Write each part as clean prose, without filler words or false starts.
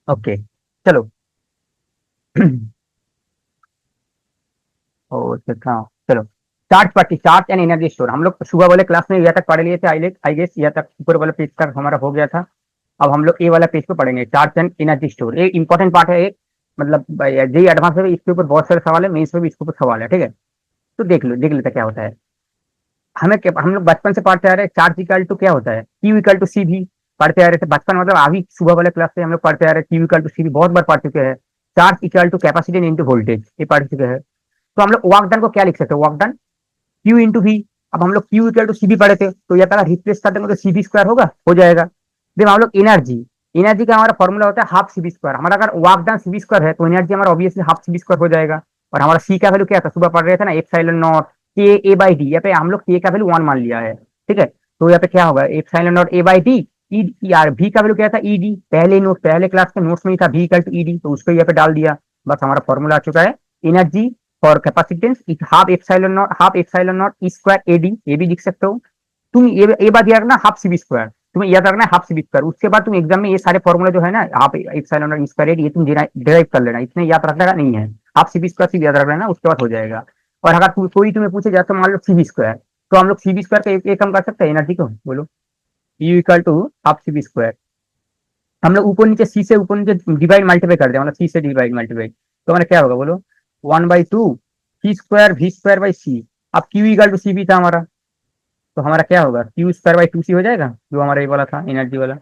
Okay, चलो। और हाँ, चलो। Charge party, charge and energy store, हम लोग सुबह वाले क्लास में यहाँ तक पढ़ लिए थे, आई गेस यहाँ तक ऊपर वाला पेज तक हमारा हो गया था। अब हम लोग ए वाला पेज पे पढ़ेंगे, चार्ज एंड एनर्जी स्टोर। एक इंपॉर्टेंट पार्ट है, एक मतलब जेई एडवांस में इसके ऊपर बहुत सारे सवाल है, मेंस में भी इसके ऊपर सवाल है, ठीक है। तो देख लेते क्या होता है। हम लोग बचपन से पढ़ते आ रहे हैं, चार्ज इक्वल टू क्या होता है, क्यू इक्वल टू सी भी पढ़ते आ रहे थे बचपन, मतलब अभी सुबह वाले क्लास से हम लोग पढ़ते आ रहे हैं, क्यू इक्वल टू सी भी बहुत बार पढ़ चुके हैं। Charge equal to capacity into voltage, ये पढ़ चुके हैं। तो हम लोग वर्क डन को क्या लिख सकते हैं, work done Q into V. अब हम लोग क्यू इक्वल टू सी भी पढ़े थे, तो यह पहला रिप्लेस कर देंगे तो सी बी स्क्वायर होगा, हो जाएगा। फिर हम लोग एनर्जी, एनर्जी का हमारा फॉर्मूला होता है हाफ सी बी स्क्वायर। हमारा अगर work done C V square है तो एनर्जी हमारा obviously half C V square हो जाएगा। और हमारा सी का वैल्यू क्या था, सुबह पढ़ रहे थे ना, epsilon not K A by D. यहाँ पे हम लोग के का वैल्यू 1 मान लिया है, ठीक है। तो यहाँ पे क्या होगा, epsilon not A by D. E यार भी का वैल्यू क्या था, ई डी, पहले नोट पहले क्लास के नोट्स में ही था, भी इक्वल टू ई डी, तो उसको यहाँ पे डाल दिया। बस हमारा फॉर्मूला आ चुका है। Energy for capacitance half epsilon not E square A D, ये भी लिख सकते हो। तुम ये बात याद रखना, हाफ सी बी स्क्वायर तुम्हें याद रखना है, हाफ सी बी स्क्वायर। उसके बाद तुम एग्जाम में ये सारे फॉर्मूला जो है ना, half epsilon not E square A D, ये तुम डिराइव कर लेना, इतने याद रखने का नहीं है। हाफ सी बी स्क्वायर सिर्फ याद रख लेना, उसके बाद हो जाएगा। और अगर कोई तुम्हें पूछे जाए तो मान लो सी बी स्क्वायर, तो हम लोग सी बी स्क्वायर का एक कम कर सकते हैं एनर्जी को, बोलो। U equal to half C V square. हम लोग ऊपर नीचे सी से ऊपर नीचे डिवाइड मल्टीप्लाई कर दे, मतलब सी से डिवाइड मल्टीप्लाई, तो हमारा क्या होगा बोलो, 1/2 सी स्क्वायर वी स्क्वायर बाई सी। अब क्यू इक्वल टू सी भी था हमारा, तो हमारा क्या होगा, क्यू स्क्वायर बाई 2 सी हो जाएगा, जो हमारा ये वाला था एनर्जी वाला।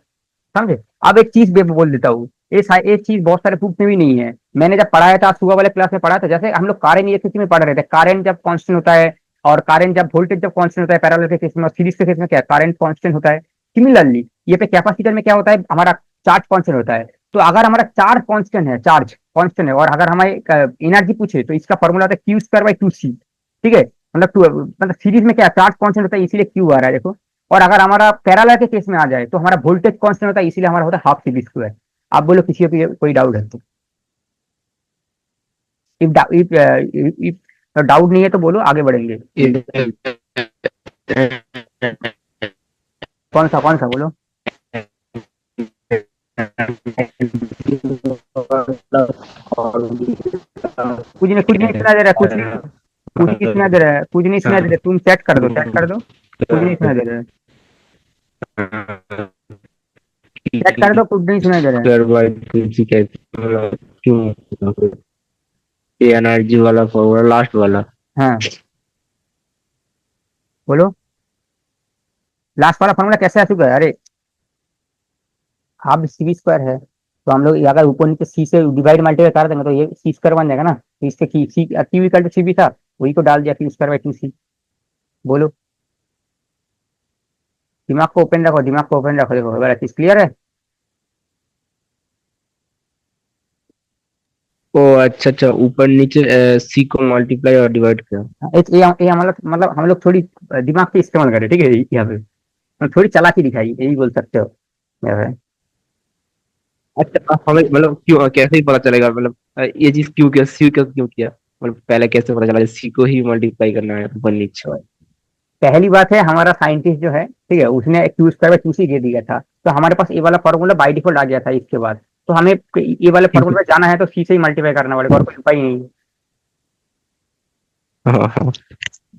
समझे। अब एक चीज बोल देता हूँ, एक चीज बहुत सारे बुक में भी नहीं है, मैंने जब पढ़ाया था सुबह वाले क्लास में पढ़ा था, जैसे हम लोग कारेंट इलेक्ट्रिसिटी में पढ़ रहे थे, कारेंट जब कांस्टेंट होता है, और कारेंट जब वोल्टेज जब कांस्टेंट होता है पैरेलल के केस में, और सीरीज के केस में क्या कारेंट कांस्टेंट होता है। सिमिलरली ये पे कैपेसिटर में क्या होता है, हमारा चार्ज कांस्टेंट होता है। तो अगर हमारा चार्ज कांस्टेंट है, चार्ज कांस्टेंट है, और अगर हमारे एनर्जी पूछे तो इसका फॉर्मूला होता है क्यू स्क्वायर बाई 2 सी, ठीक है। मतलब मतलब सीरीज में क्या चार्ज कांस्टेंट होता है, इसीलिए क्यू आ रहा है, देखो। और अगर हमारा पैरेलल के केस में आ जाए तो हमारा वोल्टेज कांस्टेंट होता है, इसीलिए हमारा होता है हाफ सी बी स्क्वायर। आप बोलो किसी को कोई डाउट है तो, इफ डाउट नहीं है तो बोलो, आगे बढ़ेंगे। कौन सा बोलो। कुछ नहीं सुना दे रहा है, कुछ नहीं सुना दे रहा है, कुछ नहीं सुना दे रहा है, तुम चेक कर दो, कुछ नहीं सुना दे रहा है, चेक कर दो, कुछ नहीं सुना दे रहा है। स्क्वायर बाय 2 कैसे क्यों, ये एनर्जी वाला फॉर्मूला लास्ट वाला। हाँ, बोलो। लास्ट वाला फॉर्मूला कैसे आ चुका है, अरे हाफ सी स्क्वायर है, तो हम लोग अगर ऊपर नीचे सी से डिवाइड मल्टीप्लाई कर देंगे तो ये सी स्क्वायर बन जाएगा ना, तो इससे क्यू इक्वल टू सी भी था, वही को डाल दिया, क्यू स्क्वायर बाई 2 सी। बोलो। दिमाग को ओपन रखो, दिमाग को ओपन रखो, देखो अगर चीज क्लियर है। ओ अच्छा अच्छा, ऊपर नीचे सी को मल्टीप्लाई और डिवाइड किया। ये मतलब हम लोग थोड़ी दिमाग पे इस्तेमाल करें, ठीक है, यहाँ पे थोड़ी चालाकी दिखाई, यही बोल सकते हो यहाँ पे। अच्छा हमें मतलब क्यों कैसे ही पता चलेगा, मतलब ये चीज क्यों किया, सी का क्यों किया, मतलब पहले कैसे पता चला सी को ही मल्टीप्लाई करना है ऊपर नीचे। तो पहली बात है, हमारा साइंटिस्ट जो है, ठीक है, उसने क्यू स्क्वायर बाई 2 सी दे दिया था, तो हमारे पास ये वाला फॉर्मूला बाई डिफॉल्ट आ गया था इसके बाद। तो हमें ये वाले फॉर्मूला पे जाना है तो सी से ही मल्टीप्लाई करना पड़ेगा, और कोई उपाय नहीं है। हाँ हाँ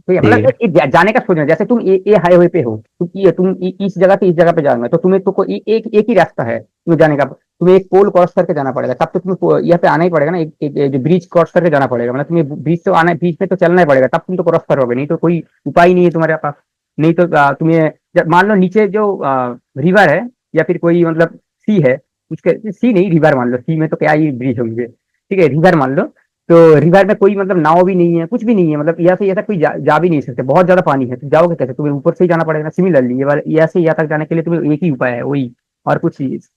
तो ये मतलब ठीक है। जाने का सोचना, जैसे तुम ए हाईवे पे हो, इस जगह से इस जगह पे जाना है, तो तुम्हें तो कोई एक ही रास्ता है तुम्हें जाने का, तुम्हें एक पोल क्रॉस करके जाना पड़ेगा, तब तो तुम्हें यहाँ पे आना ही पड़ेगा ना, एक जो ब्रिज क्रॉस करके जाना पड़ेगा, मतलब तुम्हें ब्रिज तो आना है, ब्रिज में तो चलना ही पड़ेगा, तब तुम तो क्रॉस करोगे, नहीं तो कोई उपाय नहीं है तुम्हारे पास। नहीं तो तुम्हें मान लो नीचे जो रिवर है, या फिर कोई मतलब सी है, उसके सी नहीं रिवर मान लो, सी में तो क्या ही ब्रिज होंगे, ठीक है, रिवर मान लो। तो रिवर में कोई मतलब नाव भी नहीं है, कुछ भी नहीं है, मतलब यहाँ से यहाँ तक कोई जा भी नहीं सकते, बहुत ज्यादा पानी है, तो जाओगे कैसे, तुम्हें ऊपर से ही जाना पड़ेगा। सिमिलरली ये वाला यहाँ से यहाँ तक जाने के लिए तुम्हें एक ही उपाय है, वही, और कुछ चीज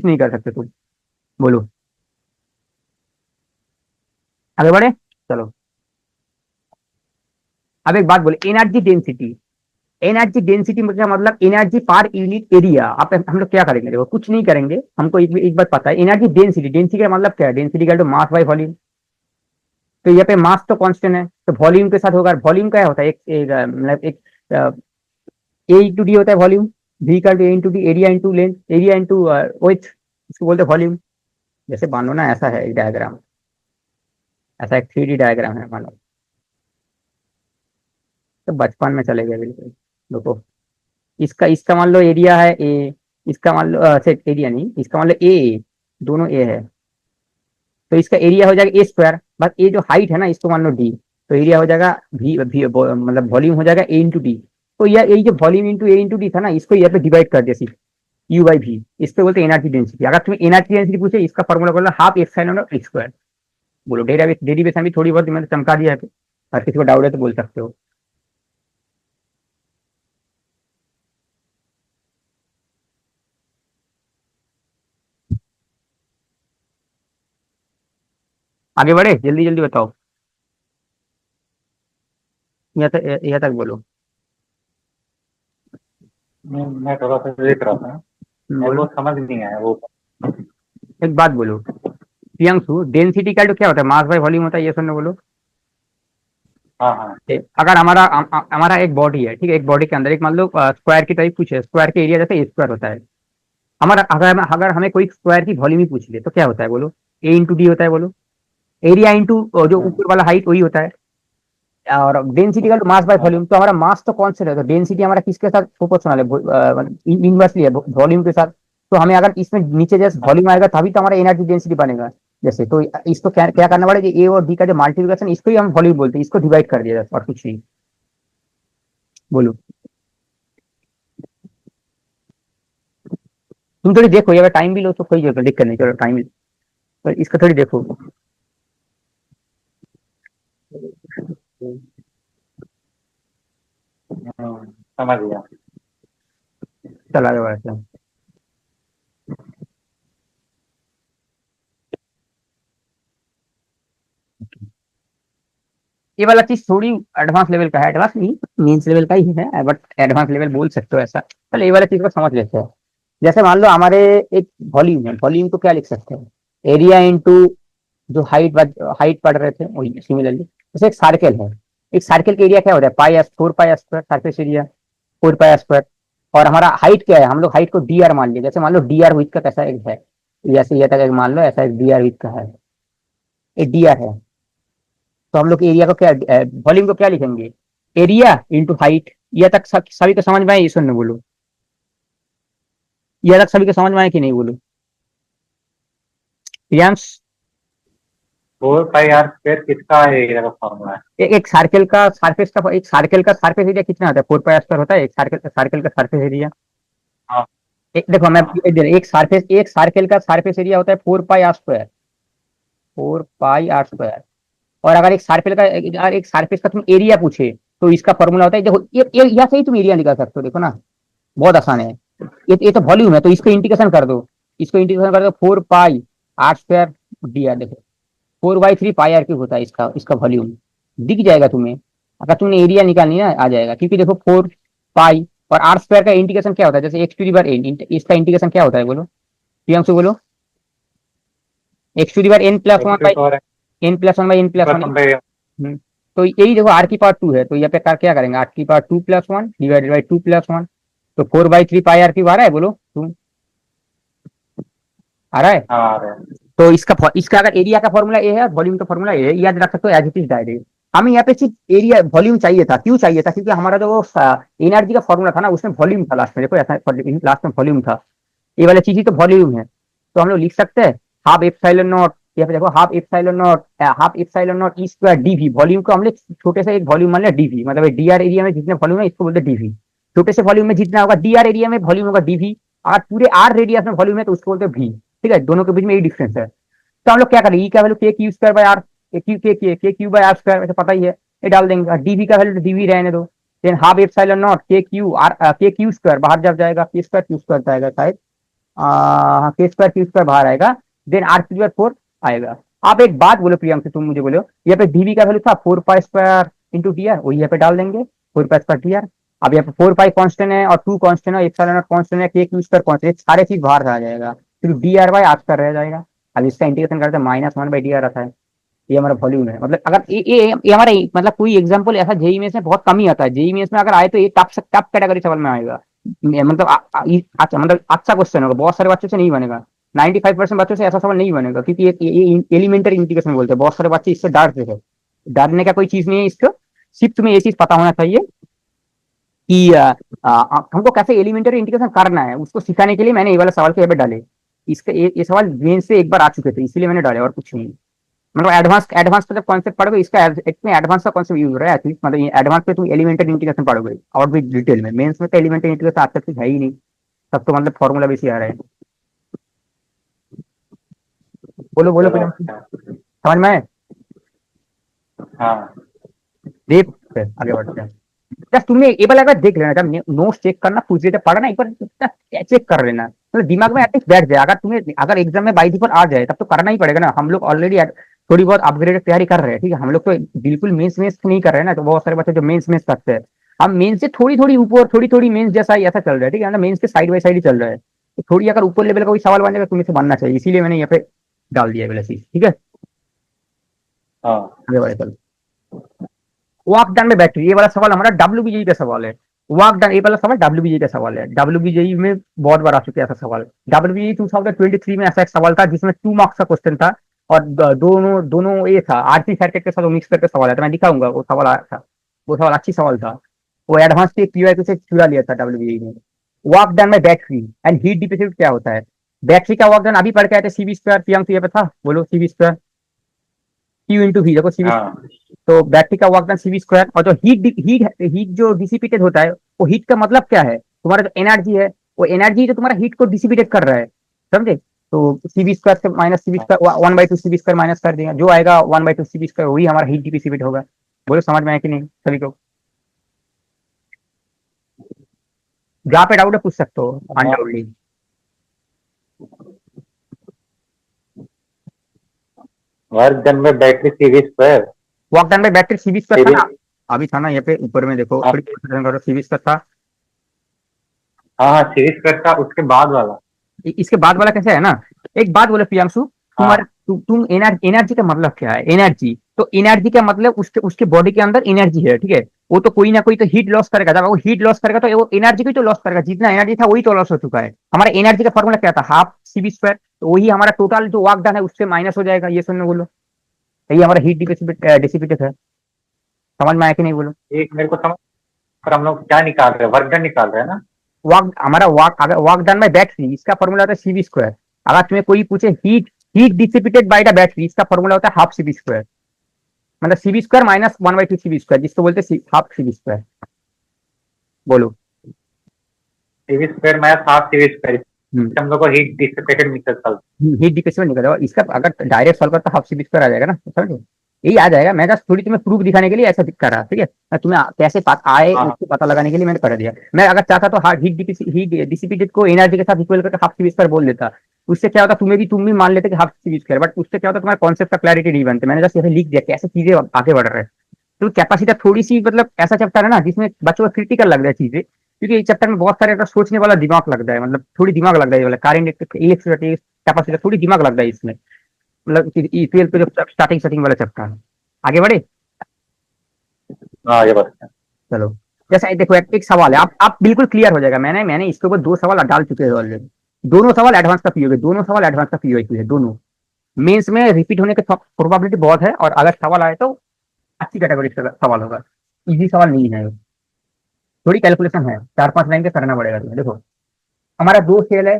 नहीं कर सकते तुम। बोलो, आगे बढ़े, चलो। अब एक बात बोले, एनर्जी डेंसिटी। एनर्जी डेंसिटी मतलब एनर्जी पर यूनिट एरिया। आप हम लोग क्या करेंगे, देखो कुछ नहीं करेंगे, हमको एक बात पता है, एनर्जी डेंसिटी, डेंसिटी का मतलब क्या है, डेंसिटी का तो मास बाय वॉल्यूम। तो यहाँ पे मास तो कांस्टेंट है, तो वॉल्यूम के साथ होगा, वॉल्यूम क्या होता है, मतलब एक ए इंटू डी होता है वॉल्यूम, वी का A into D, area into length, area into width, इसको बोलते हैं वॉल्यूम। जैसे मान लो ना ऐसा है एक डायग्राम, ऐसा एक 3D डायग्राम है मान लो। तो बचपन में चले गए बिल्कुल। देखो इसका इसका मान लो एरिया है ए, इसका मान लो सेट एरिया नहीं, इसका मान लो ए, दोनों ए है, तो इसका एरिया हो जाएगा ए स्क्वायर, बस ये जो हाइट है ना इसको मान लो डी, तो एरिया हो जाएगा भी मतलब वॉल्यूम हो जाएगा ए इंटू डी। तो यही जो वॉल्यूम इंटू ए इंटू डी था ना, इसको यहाँ पे डिवाइड कर दिया सिर्फ यू बाई भी, इसको बोलते हैं एनर्जी डेंसिटी। अगर तुम्हें एनर्जी डेंसिटी पूछे इसका फॉर्मूला बोला हाफ एप्सिलॉन नॉट स्क्वायर। बोलो डेरिवेशन भी थोड़ी बहुत मैंने चमका दिया है, और किसी को डाउट है तो बोल सकते हो। आगे बढ़े, जल्दी जल्दी बताओ, यहाँ तक बोलो। मैं थोड़ा सा देख रहा था, मेरे बोलो, को समझ नहीं आया वो। एक बात बोलो प्रियंशु, डेंसिटी का तो क्या होता है, मास बाय वॉल्यूम होता है, ये सुनने बोलो। हाँ हाँ अगर हमारा हमारा एक बॉडी है, ठीक है, एक बॉडी के अंदर एक मान लो स्क्वायर की टाइप कुछ है, स्क्वायर के एरिया जैसे स्क्वायर होता है हमारा, अगर अगर हमें कोई स्क्वायर की वॉल्यूम ही पूछ ले तो क्या होता है बोलो, ए इंटू डी होता है बोलो, एरिया इंटू जो हाँ ऊपर वाला हाइट वही होता है। और डेंसिटी का मास बाय हाँ वॉल्यूम, तो हमारा मास तो कांस्टेंट है, तो डेंसिटी हमारा किसके साथ प्रोपोर्शनल है, इनवर्सली है वॉल्यूम के साथ। तो हमें अगर इसमें नीचे जैसे वॉल्यूम आएगा तभी तो हमारा एनर्जी डेंसिटी बनेगा। जैसे तो इसको क्या क्या करना पड़ेगा, ए और डी का जो मल्टीप्लिकेशन, इसको ही हम वॉल्यूम बोलते हैं, इसको डिवाइड कर दिया जाता और कुछ नहीं। बोलो, तुम थोड़ी देखो, अगर टाइम भी लो तो कोई जरूरत दिक्कत नहीं, चलो टाइम, तो इसको थोड़ी देखो। समझ गया। चला जाओ ऐसे। ये वाला चीज थोड़ी एडवांस लेवल का है, एडवांस नहीं मीन्स लेवल का ही है, बट एडवांस लेवल बोल सकते हो ऐसा। चलो ये वाला चीज को समझ लेते हैं। जैसे मान लो हमारे एक वॉल्यूम है, वॉल्यूम को क्या लिख सकते हैं, एरिया इंटू जो हाइट पढ़ रहे थे वही सिमिलरली। जैसे एक सर्कल है, एक सर्कल का एरिया क्या होता है, pi S 4 pi square surface area, 4 pi square. और हमारा हाइट क्या है, हम लोग हाइट को डी आर मान लिया, जैसे मान लो डी आर विथ का कैसा एक है, जैसे ये तक एक मान लो ऐसा एक डी आर विथ का है, एक डी आर है। तो हम लोग एरिया को क्या, वॉल्यूम को क्या लिखेंगे, एरिया इंटू हाइट। यह तक सभी को समझ में आए, ईश्वर ने बोलो, यह तक सभी को समझ में आए कि नहीं बोलो प्रियांश। 4 पाई r स्क्वायर किसका एरिया का फॉर्मूला है? एक सर्कल का सरफेस का, एक सर्कल का सरफेस एरिया कितना होता है, 4 पाई स्क्वायर होता है एक सर्कल का सरफेस एरिया। हाँ एक देखो मैं हाँ एक सर्कल का सरफेस एरिया होता है 4 पाई r स्क्वायर, 4 पाई r स्क्वायर। और अगर एक सर्कल का एक सरफेस का तुम एरिया पूछे तो इसका फॉर्मूला होता है, देखो ये यहाँ से ही तुम एरिया निकाल सकते हो, देखो ना बहुत आसान है। ये तो वॉल्यूम है, तो इसको इंटीग्रेशन कर दो, इसको इंटीग्रेशन कर दो 4 पाई r स्क्वायर डी आर, देखो 4/3 पाई r क्यूब होता है इसका इसका वॉल्यूम, दिख जाएगा तुम्हें। अगर तुमने एरिया निकालनी ना आ जाएगा, क्योंकि देखो 4 पाई और आर स्क्वायर का इंटीग्रेशन क्या होता है, जैसे X to the power N, इसका इंटीग्रेशन क्या होता है बोलो प्रियंशु बोलो, X to the power N plus one X to by power N plus one by N plus plus one. One by तो यही देखो आर की पावर 2 है, तो यहाँ पे क्या करेंगे, आर की पावर 2+1 डिवाइडेड बाई 2+1, तो 4/3 पाई r क्यूब आ रहा है बोलो तुम, आ रहा है। हाँ रहे हैं। तो इसका अगर एरिया का फॉर्मूला ए है, वॉल्यूम का फॉर्मूला ए है, याद रख सकते हो एज इट इज डायरेक्ट। हमें यहाँ पे सिर्फ एरिया वॉल्यूम चाहिए था, क्यों चाहिए था, क्योंकि हमारा जो एनर्जी का फॉर्मूला था ना उसमें वॉल्यूम था लास्ट में, देखो ऐसा लास्ट में वॉल्यूम था, ये वाला चीज ही तो वॉल्यूम है। तो हम लोग लिख सकते हैं हाफ एप्सिलॉन नॉट, यहाँ पे देखो half epsilon not E square D V, volume को हमने छोटे से एक वॉल्यूम मान लिया डीवी, मतलब डी आर एरिया में जितने वॉल्यूम है इसको बोलते हैं डीवी। छोटे से वॉल्यूम में जितना होगा डी आर एरिया में वॉल्यूम होगा डीवी, अगर पूरे आर रेडियस में वॉल्यूम है तो उसको बोलते हैं वी। ठीक है, दोनों के बीच में यही डिफरेंस है। तो हम लोग क्या करेंगे, ई का वैल्यू के क्यू स्क्वायर बाय आर, के क्यू बाय आर स्क्वायर, वैसे पता ही है, ये डाल देंगे। डीवी का वैल्यू डीवी रहने दो, देन हाफ एप्सिलॉन नॉट के क्यू स्क्वायर बाहर जब जाएगा, के स्क्वायर क्यू स्क्वायर जाएगा शायद, के स्क्वायर क्यू स्क्वायर बाहर आएगा, देन आर क्यू बाय 4 आएगा। आप एक बात बोलो प्रियंक, तुम मुझे बोलो, यहाँ पे डीवी का वैल्यू था 4 pi square into D R, वही यहाँ पे डाल देंगे 4 पाई स्क्वायर डी आर। अब यहाँ पे 4 पाई कांस्टेंट है और 2 कांस्टेंट है, एप्सिलॉन नॉट कांस्टेंट है, के क्यू स्क्वायर कांस्टेंट, सारे चीज बाहर आ जाएगा, सिर्फ D R by R square रह जाएगा। अब इसका इंटीग्रेशन करते हैं -1/dr आता है, ये हमारा वॉल्यूम है। मतलब अगर ये हमारा मतलब कोई एग्जांपल ऐसा जेई में से बहुत कम ही आता है, जेई में में अगर आए तो ये टफ कैटेगरी सवाल में आएगा, मतलब अच्छा, मतलब अच्छा क्वेश्चन होगा, बहुत सारे बच्चों से नहीं बनेगा। 95% बच्चों से ऐसा सवाल नहीं बनेगा, क्योंकि ये एलिमेंटरी इंटीग्रेशन बोलते हैं, बहुत सारे बच्चे इससे डरते हैं। डरने का कोई चीज नहीं है इसको, सिर्फ तुम्हें ये चीज पता होना चाहिए कि हमको कैसे एलिमेंटरी इंटीग्रेशन करना है, उसको सिखाने के लिए मैंने ये वाला सवाल के यहाँ पे डाले। इसका ये सवाल मेन से एक बार आ चुके थे, इसलिए मैंने डाले, और कुछ नहीं। मतलब एडवांस एडवांस पे जब कॉन्सेप्ट पढ़ोगे, इसका इतने एडवांस का कॉन्सेप्ट यूज हो रहा है एटलीस्ट, मतलब ये एडवांस पे तुम एलिमेंटरी इंटीग्रेशन पढ़ोगे और भी डिटेल में। मेंस में तो एलिमेंटरी इंटीग्रेशन आज तक कुछ है ही नहीं, सब तो मतलब फॉर्मूला बेस ही आ रहा है। बोलो बोलो चलो प्रियंशु, समझ में आए? हाँ देख फिर आगे बढ़ते हैं। जस्ट तुमने एक बार अगर देख लेना, जब नोट्स चेक करना, कुछ देर पढ़ना, एक बार चेक कर लेना, तो दिमाग में एटलीस्ट बैठ जाए। अगर तुम्हें अगर एग्जाम में बाई डिफॉल्ट आ जाए तब तो करना ही पड़ेगा ना। हम लोग ऑलरेडी थोड़ी बहुत अपग्रेडेड तैयारी कर रहे हैं, ठीक है। हम लोग तो बिल्कुल मेंस मेंस नहीं कर रहे हैं ना, तो बहुत सारे बच्चे जो मेंस मेंस करते हैं, हम मेंस से थोड़ी थोड़ी ऊपर, थोड़ी थोड़ी मेंस जैसा ही ऐसा चल रहा है, ठीक है ना। मेंस के साइड बाई साइड ही चल रहा है, तो थोड़ी अगर ऊपर लेवल का कोई सवाल बन जाएगा तुम्हें से बनना चाहिए, इसीलिए मैंने यहाँ पे डाल दिया है वाला चीज, ठीक है। हाँ आगे बढ़े चलो। वाक डन में बैटरी, ये वाला सवाल हमारा डब्ल्यूबीजेई का सवाल है। वाक डन, ये वाला सवाल डब्ल्यूबीजेई का सवाल है। डब्ल्यूबीजेई में बहुत बार आ चुका है ऐसा सवाल। डब्ल्यूबीजेई 2023 में ऐसा एक सवाल था जिसमें 2 मार्क्स का क्वेश्चन था, और दोनों दोनों ये था आरसी सर्किट के साथ मिक्स करके सवाल है, तो मैं दिखाऊंगा वो सवाल आया था। वो सवाल अच्छी सवाल था, वो एडवांस के पीवाईक्यू से चुरा लिया था डब्ल्यूबीजेई ने। वाक डन में बैटरी एंड हीट डिसिपेशन क्या होता है? बैटरी का वाक डन अभी पढ़ के आए थे, सीवी स्क्वायर पीएम ये पे था, बोलो C V square Q into V, देखो सीवी। हाँ तो बैटरी का वर्क डन सीवी स्क्वायर, और जो हीट हीट हीट जो डिसिपेटेड होता है, वो हीट का मतलब क्या है? तुम्हारा जो एनर्जी है, वो एनर्जी जो तुम्हारा हीट को डिसिपेटेड कर रहा है, समझे? तो सीवी स्क्वायर से minus CV square 1/2 CV square minus कर देगा, जो आएगा 1/2 सीवी स्क्वायर, वही हमारा हीट डिसिपेट होगा। बोलो समझ में आया कि नहीं सभी को? जहाँ पे डाउट है पूछ सकते हो अनडाउटली। वर्क डन में battery CV square. Work done by battery CV square था ना, अभी था ना यहाँ पे ऊपर में देखो, थोड़ी करो सीवी स्क्वायर था। हाँ हाँ सीवी स्क्वायर का उसके बाद वाला। इसके बाद वाला कैसे है ना, एक बात बोले प्रियांशु, हाँ तुम्हारे तुम एनर्जी का मतलब क्या है? एनर्जी, तो एनर्जी का मतलब उसके उसके बॉडी के अंदर एनर्जी है, ठीक है। वो तो कोई ना कोई तो हीट लॉस करेगा, जब वो हीट लॉस करेगा तो वो एनर्जी को तो लॉस करेगा, जितना एनर्जी था वही तो लॉस हो चुका है। हमारा एनर्जी का फॉर्मूला क्या था? हाफ सीवी स्क्वायर, तो वही हमारा टोटल जो वर्क डन है उससे माइनस हो जाएगा, ये सुनने बोलो। यही हमारा हीट डिसिपेटेड है, समझ में आया कि नहीं बोलो? एक मेरे को समझ, पर हम लोग क्या निकाल रहे हैं? वर्क डन निकाल रहे हैं ना। वर्क हमारा वर्क, अगर वर्क डन बाय बैटरी, इसका फॉर्मूला होता है सीवी स्क्वायर। अगर तुम्हें कोई पूछे heat heat dissipated bye the battery, इसका फॉर्मूला होता है हाफ सीवी स्क्वायर, मतलब CV square minus 1/2 CV square, जिसको बोलते हैं हाफ सीवी स्क्वायर। बोलो। C V square minus half CV square, हम लोग को हीट डिसिपेटेड निकल। हीट डिसिपेशन निकल जाएगा इसका, अगर डायरेक्ट सॉल्व करता हाफ सीवी स्क्वायर आ जाएगा ना, समझो? यही आ जाएगा। मैं जस्ट थोड़ी तुम्हें प्रूफ दिखाने के लिए ऐसा कर रहा, ठीक है। मैं तुम्हें कैसे आए हाँ उसको पता लगाने के लिए मैंने कर दिया। मैं अगर चाहता तो हीट डिसिपेटेड को एनर्जी के साथ इक्वल करके हाफ सीवी स्क्वायर बोल देता, उससे क्या होता, तुम भी मान लेते कि हाफ सीवी स्क्वायर, बट उससे क्या होता, तुम्हारा कॉन्सेप्ट का क्लैरिटी नहीं बनता। मैंने जस्ट ऐसे लिख दिया कैसे चीजें आगे बढ़ रहे हैं। तो कैपेसिटर थोड़ी सी, मतलब ऐसा चैप्टर है ना जिसमें बच्चों को क्रिटिकल लग रहा है चीजें, क्योंकि इस चैप्टर में बहुत सारे सोचने वाला दिमाग लगता है, मतलब थोड़ी दिमाग लग रहा है, ये वाला करंट इलेक्ट्रिसिटी कैपेसिटर, थोड़ी दिमाग लग रहा है इसमें, मतलब 12th पे जो स्टार्टिंग स्टार्टिंग वाला चैप्टर है। आगे बढ़े हाँ ये बात है। चलो। जैसा देखो एक सवाल है, आप बिल्कुल क्लियर हो जाएगा। मैंने मैंने इसके ऊपर 2 सवाल डाल चुके हैं ऑलरेडी, दोनों सवाल एडवांस का पीओ, दोनों सवाल एडवांस का पीओ है दोनों। मेंस में रिपीट होने की प्रोबेबिलिटी बहुत है, और अगर सवाल आए तो अच्छी कैटेगरी का सवाल होगा, इजी सवाल नहीं है। थोड़ी कैलकुलेशन है, 4-5 लाइन पे करना पड़ेगा तुम्हें। देखो हमारा 2 सेल है,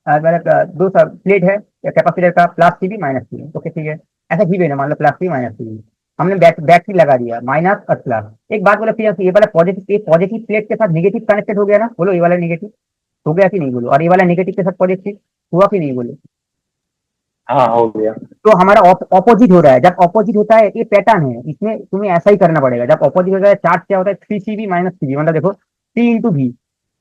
दो प्लेट है कैपेसिटर का, प्लस सीबी माइनस सीबी, तो ठीक है। ऐसा ही ना, मान लो प्लस सी माइनस सीबी, हमने बैटरी लगा दिया माइनस और प्लस। एक बात बोले फिर, ये वाला पॉजिटिव प्लेट के साथ नेगेटिव कनेक्टेड हो गया ना, बोलो ये वाला नेगेटिव हो गया कि नहीं बोलो, और ये वाला नेगेटिव के साथ पॉजिटिव हुआ कि नहीं बोलो? हाँ हो गया। तो हमारा ऑपोजिट हो रहा है। जब ऑपोजिट होता है, ये पैटर्न है, इसमें तुम्हें ऐसा ही करना पड़ेगा। जब ऑपोजिट होता है, चार्ज क्या होता है, 3 सीबी माइनस सीबी, मतलब देखो सी इंटू वी,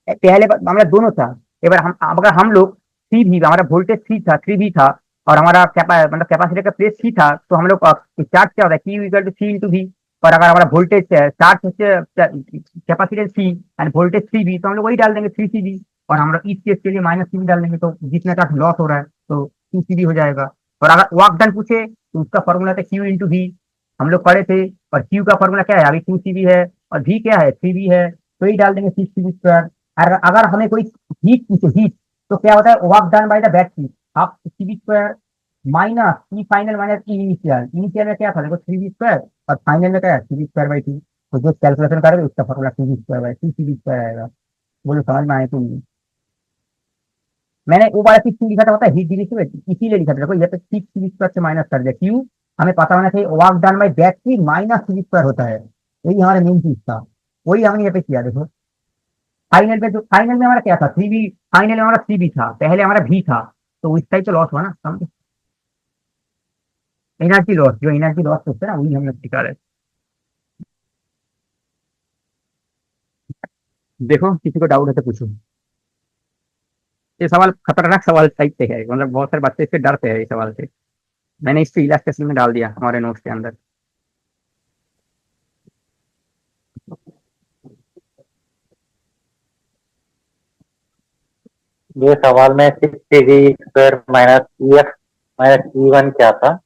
पहले हमारा दोनों था। एक बार अगर हम लोग सी भी, हमारा वोल्टेज सी था, 3 भी था, और हमारा मतलब कैपेसिटर का प्लेस सी था, तो हम लोग चार्ज क्या होता है, Q equal to C into V. और अगर हमारा voltage charge capacitor C and voltage 3 भी, तो हम लोग वही डाल देंगे 3 सीबी, और हम लोग इस केस के लिए माइनस सीबी डाल देंगे, तो जितना चार्ज लॉस हो रहा है तो 2 सीबी हो जाएगा। और अगर वर्क डन पूछे तो उसका फॉर्मूला था Q इंटू वी, हम लोग पढ़े थे। और Q का फॉर्मूला क्या है, अभी 2 सीबी है, और V क्या है, 3 भी है, तो यही डाल देंगे 6 सीबी स्क्वायर। अगर हमें कोई हीट पूछे, हीट, तो क्या होता है, work done by the battery, half C V square minus E final minus E initial. Initial में क्या था देखो 3b² और फाइनल में क्या है 3b²/2। तो जो कैलकुलेशन करोगे उसका फॉर्मूला 3b²/2 सी बी स्क्वायर आएगा। बोलो समझ में आए तो नहीं? मैंने वो वाला चीज क्यों लिखा था पता है, हीट डिफिसिट इसीलिए लिखा था। देखो ये तो 6 सी बी स्क्वायर से माइनस कर दिया, क्यों? हमें पता होना चाहिए work done by battery minus C V square होता है। यही हमारा मेन चीज था, वही हमने यहाँ पे किया। देखो फाइनल में हमारा क्या था 3b, फाइनल में हमारा 3b था, पहले हमारा भी था। तो इस टाइप तो लॉस हुआ ना, समझे? एनर्जी लॉस, जो एनर्जी लॉस होता है ना वही हम लोग निकाले। देखो किसी को डाउट है तो पूछो। ये सवाल खतरनाक सवाल टाइप से है, मतलब बहुत सारे बच्चे इससे डरते हैं इस सवाल से। मैंने इसको इलास्टिसिटी में डाल दिया हमारे नोट्स के अंदर। ये सवाल में 6 C V square minus E F minus E1 क्या था?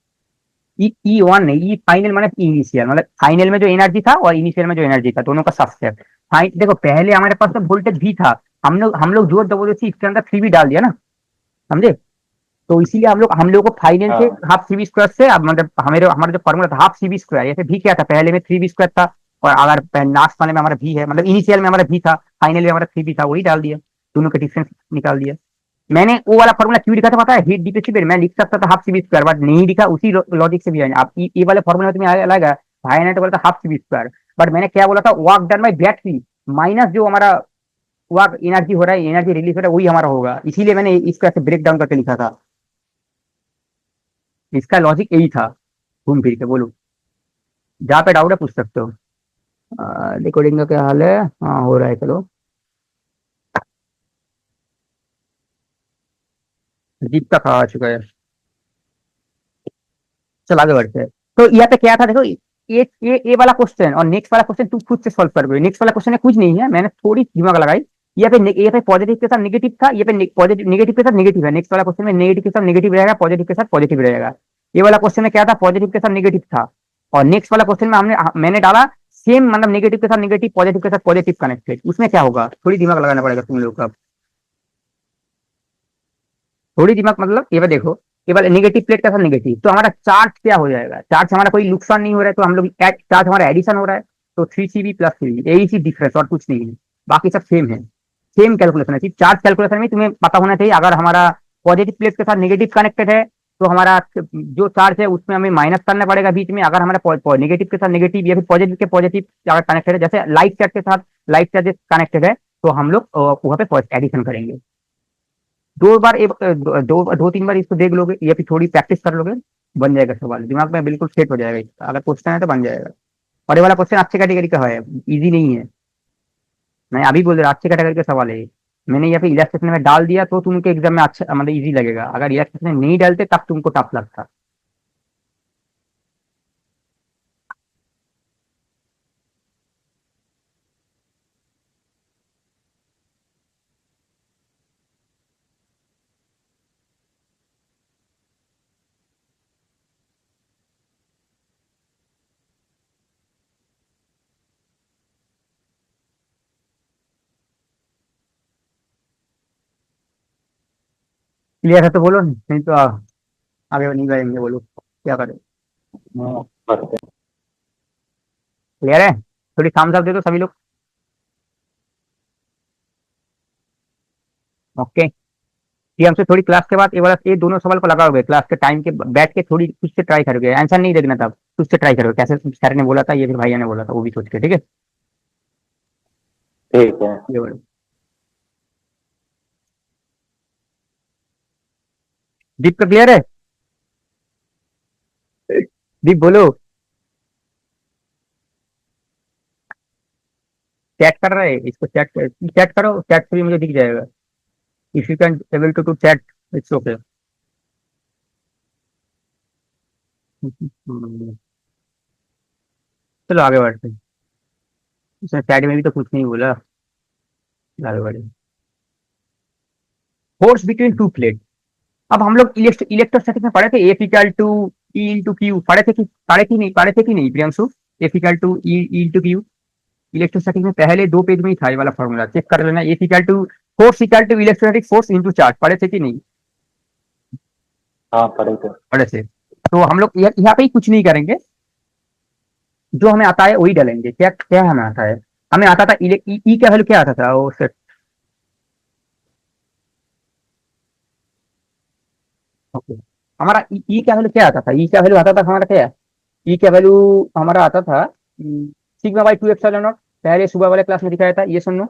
ई वन नहीं, E final minus E initial, मतलब फाइनल में जो एनर्जी था और इनिशियल में जो एनर्जी था दोनों का सबसेट। देखो पहले हमारे पास तो वोल्टेज भी था, हम लोग जोर जबरदस्ती इसके अंदर 3b डाल दिया ना, समझे? तो इसीलिए हम लोग को फाइनल से हाँ हाफ सी बी स्क्वायर से, अब मतलब हमारा जो फॉर्मूला था हाफ सी बी स्क्वायर, जैसे भी क्या था पहले में 3b² था, और अगर लास्ट वाले में हमारा भी है, मतलब इनिशियल में हमारा भी था, फाइनल में हमारा 3b था, वही डाल दिया, दोनों का डिफरेंस निकाल दिया। मैंने वो वाला फॉर्मूला क्यों लिखा था पता है, हीट डिसिपेट मैं लिख सकता था half C V square, but नहीं लिखा, उसी लॉजिक से भी है। आप ये वाले फॉर्मूला में तुम्हें अलग है, भाई ने तो बोला था half C V square, but मैंने क्या बोला था work done by battery minus जो हमारा वर्क एनर्जी हो रहा है, एनर्जी रिलीज हो रहा है, वही हमारा होगा, इसीलिए मैंने इसको ऐसे ब्रेक डाउन करके लिखा था। इसका लॉजिक यही था, घूम फिर के बोलो, जहाँ पे डाउट है पूछ सकते हो। रिकॉर्डिंग का क्या हाल है? हाँ हो रहा है, चलो। दीप का आ चुका है, चल आगे बढ़ते हैं। तो यहाँ पे क्या था देखो, ये वाला क्वेश्चन और नेक्स्ट वाला क्वेश्चन तुम खुद से सॉल्व करोगे। नेक्स्ट वाला क्वेश्चन में कुछ नहीं है, मैंने थोड़ी दिमाग लगाई। ये पे पॉजिटिव के साथ नेगेटिव था, ये पे पॉजिटिव नेगेटिव के साथ नेगेटिव है। नेक्स्ट वाला क्वेश्चन में नेगेटिव के साथ नेगेटिव रहेगा, पॉजिटिव के साथ पॉजिटिव रहेगा। ये वाला क्वेश्चन में क्या था, पॉजिटिव के साथ नेगेटिव था, और नेक्स्ट वाला क्वेश्चन में मैंने डाला सेम, मतलब नेगेटिव के साथ नेगेटिव, पॉजिटिव के साथ पॉजिटिव कनेक्टेड। उसमें क्या होगा, थोड़ी दिमाग लगाना पड़ेगा तुम लोग का, थोड़ी दिमाग, मतलब ये बार देखो, केवल नेगेटिव प्लेट का साथ नेगेटिव, तो हमारा चार्ज क्या हो जाएगा, चार्ज हमारा कोई नुकसान नहीं हो रहा है, तो हम लोग चार्ज हमारा एडिशन हो रहा है, तो 3 सी बी+3 यही सी डिफरेंस, और कुछ नहीं है, बाकी सब सेम है। सेम कैलकुलेशन है, सिर्फ चार्ज कैलकुलेशन में तुम्हें पता होना चाहिए, अगर हमारा पॉजिटिव प्लेट के साथ नेगेटिव कनेक्टेड है तो हमारा जो चार्ज है उसमें हमें माइनस करना पड़ेगा बीच में। अगर हमारा नेगेटिव के साथ नेगेटिव या फिर पॉजिटिव के पॉजिटिव अगर कनेक्टेड है, जैसे लाइट चार्ज के साथ लाइट चार्जेस कनेक्टेड है, तो हम लोग वहाँ पे एडिशन करेंगे। दो बार दो तीन बार इसको देख लोगे या फिर थोड़ी प्रैक्टिस कर लोगे, बन जाएगा सवाल, दिमाग में बिल्कुल सेट हो जाएगा इसका। अगर क्वेश्चन है तो बन जाएगा। और ये वाला क्वेश्चन अच्छे कैटेगरी का है, इजी नहीं है, मैं अभी बोल रहा अच्छे कैटेगरी का सवाल है ये। मैंने यहाँ पे इलेक्ट्रिशियन में डाल दिया तो तुमको एग्जाम में अच्छा, मतलब इजी लगेगा, अगर इलेक्ट्रिशियन में नहीं डालते तब तुमको टफ लगता। क्लियर है तो बोलो, नहीं तो आगे नहीं करेंगे, बोलो क्या करें। बस क्लियर है? थोड़ी thumbs up दे दो सभी लोग। ओके, ये हमसे थोड़ी क्लास के बाद ये दोनों सवाल को लगाओगे, क्लास के टाइम के बैठ के थोड़ी खुद से ट्राई करोगे, आंसर नहीं देखना तब, खुद से ट्राई करोगे, कैसे सर ने बोला था ये फिर भैया ने बोला था वो भी सोच के, ठीक है? ठीक है। ये बोलो। दीप का क्लियर है? दीप बोलो। चैट कर रहे हैं, इसको चैट करो, चैट से भी मुझे दिख जाएगा। If you can able to chat, it's okay. चलो आगे बढ़ते हैं, इसमें चैट में भी तो कुछ नहीं बोला, आगे बढ़े। Force between two plate. अब हम लोग इलेक्ट्रोस्टैटिक में पढ़े थे F equal to E into Q, पढ़े थे कि नहीं Priyanshu? F equal to E into Q, electrostatic में पहले 2 पेज में ही था ये वाला फॉर्मूला, चेक कर लेना। F equal to force equal to electrostatic force into charge, पढ़े थे कि नहीं? हाँ पढ़े थे। बड़े से। तो हम लोग यहाँ पे ही कुछ नहीं करेंगे, जो हमें आता है वही डालेंगे। क्या क्या हमें आता है? हमें आता था ई का वैल्यू क्या आता था वो सेट। ओके, हमारा ई का वैल्यू क्या आता था? ई का वैल्यू आता था हमारा क्या? ई का वैल्यू हमारा आता था sigma by two epsilon not. पहले सुबह वाले क्लास में दिखाया था, ये सुन लो।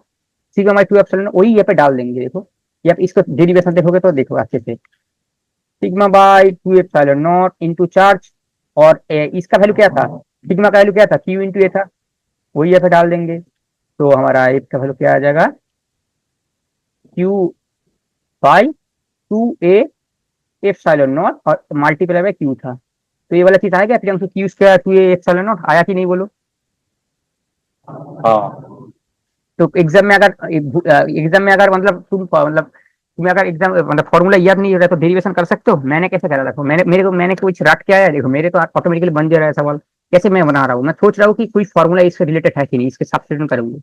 Sigma by two epsilon not, वही यहाँ पे डाल देंगे। देखो, ये आप इसको डेरिवेशन देखोगे तो देखो अच्छे से। Sigma by two epsilon not into charge, और इसका वैल्यू क्या था? सिग्मा का वैल्यू क्या था? क्यू इंटू ए था, वही यहाँ पे डाल देंगे। तो हमारा इसका वैल्यू क्या आ जाएगा? Q by two A epsilon not और मल्टीप्लाई बाय क्यू था। तो ये वाला चीज आएगा Priyanshu, Q square two A epsilon not, आया कि नहीं बोलो? हाँ तो एग्जाम में अगर मतलब तुम्हें अगर एग्जाम मतलब फॉर्मूला याद नहीं हो रहा है तो डेरिवेशन कर सकते हो। मैंने कैसे करा? देखो, मैंने कुछ रट के आया, देखो मेरे तो ऑटोमेटिकली बन जा रहा है सवाल। कैसे मैं बना रहा हूँ? मैं सोच रहा हूँ कि कोई फॉर्मूला इससे रिलेटेड है कि नहीं, इसके सब्स्टिट्यूट करूंगी।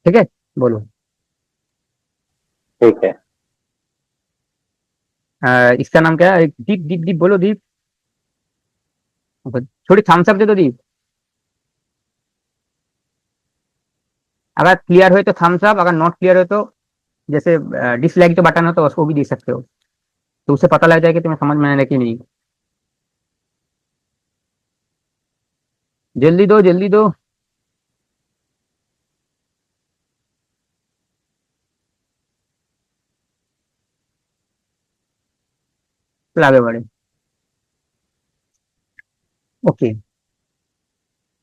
ठीक है, बोलो। ठीक है। इसका नाम क्या है? दीप दीप दीप बोलो, दीप। थोड़ी थम्स अप दे दो, दीप। अगर क्लियर हो तो थम्स अप, अगर नॉट क्लियर हो तो जैसे डिसलाइक जो बटन हो तो उसको भी दे सकते हो, तो उससे पता लग जाएगा कि तुम्हें समझ में आया कि नहीं। जल्दी दो, जल्दी दो। फिर आगे बढ़े। ओके,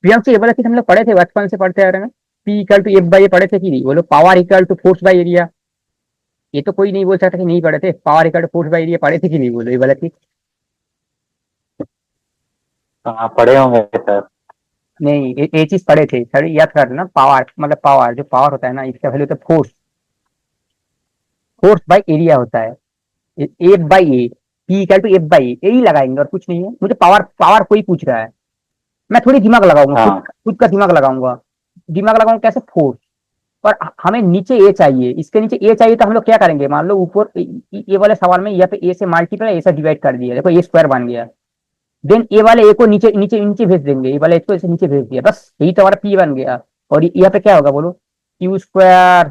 प्रियांशु ये वाला चीज हम लोग पढ़े थे, बचपन से पढ़ते आ रहे हैं। P equal to F by A पढ़े थे कि नहीं बोलो? Power equal to force by area. ये तो कोई नहीं बोल सकता कि नहीं पढ़े थे। Power equal to force by area पढ़े थे कि नहीं बोलो? ये वाला चीज हाँ पढ़े होंगे सर। नहीं, ये चीज पढ़े थे सर, याद कर ना। पावर मतलब पावर, जो पावर होता है ना, इसका वैल्यू होता है फोर्स। फोर्स बाई एरिया होता है, F by A. P equal to F by A, यही लगाएंगे और कुछ नहीं है। मुझे पावर पावर कोई पूछ रहा है, मैं थोड़ी दिमाग लगाऊंगा, खुद हाँ खुद का दिमाग लगाऊंगा। दिमाग लगाऊंगा कैसे? फोर्स। और हमें नीचे ए चाहिए, इसके नीचे ए चाहिए, तो हम लोग क्या करेंगे? मान लो ऊपर ये वाले सवाल में यहाँ पे ए से मल्टीप्लाई, ए से डिवाइड कर दिया, देखो ए स्क्वायर बन गया। देन ए वाले ए को नीचे नीचे नीचे भेज देंगे, ए वाले ए को ऐसे नीचे भेज दिया, बस यही तो हमारा पी बन गया। और यहाँ पे क्या होगा बोलो? Q square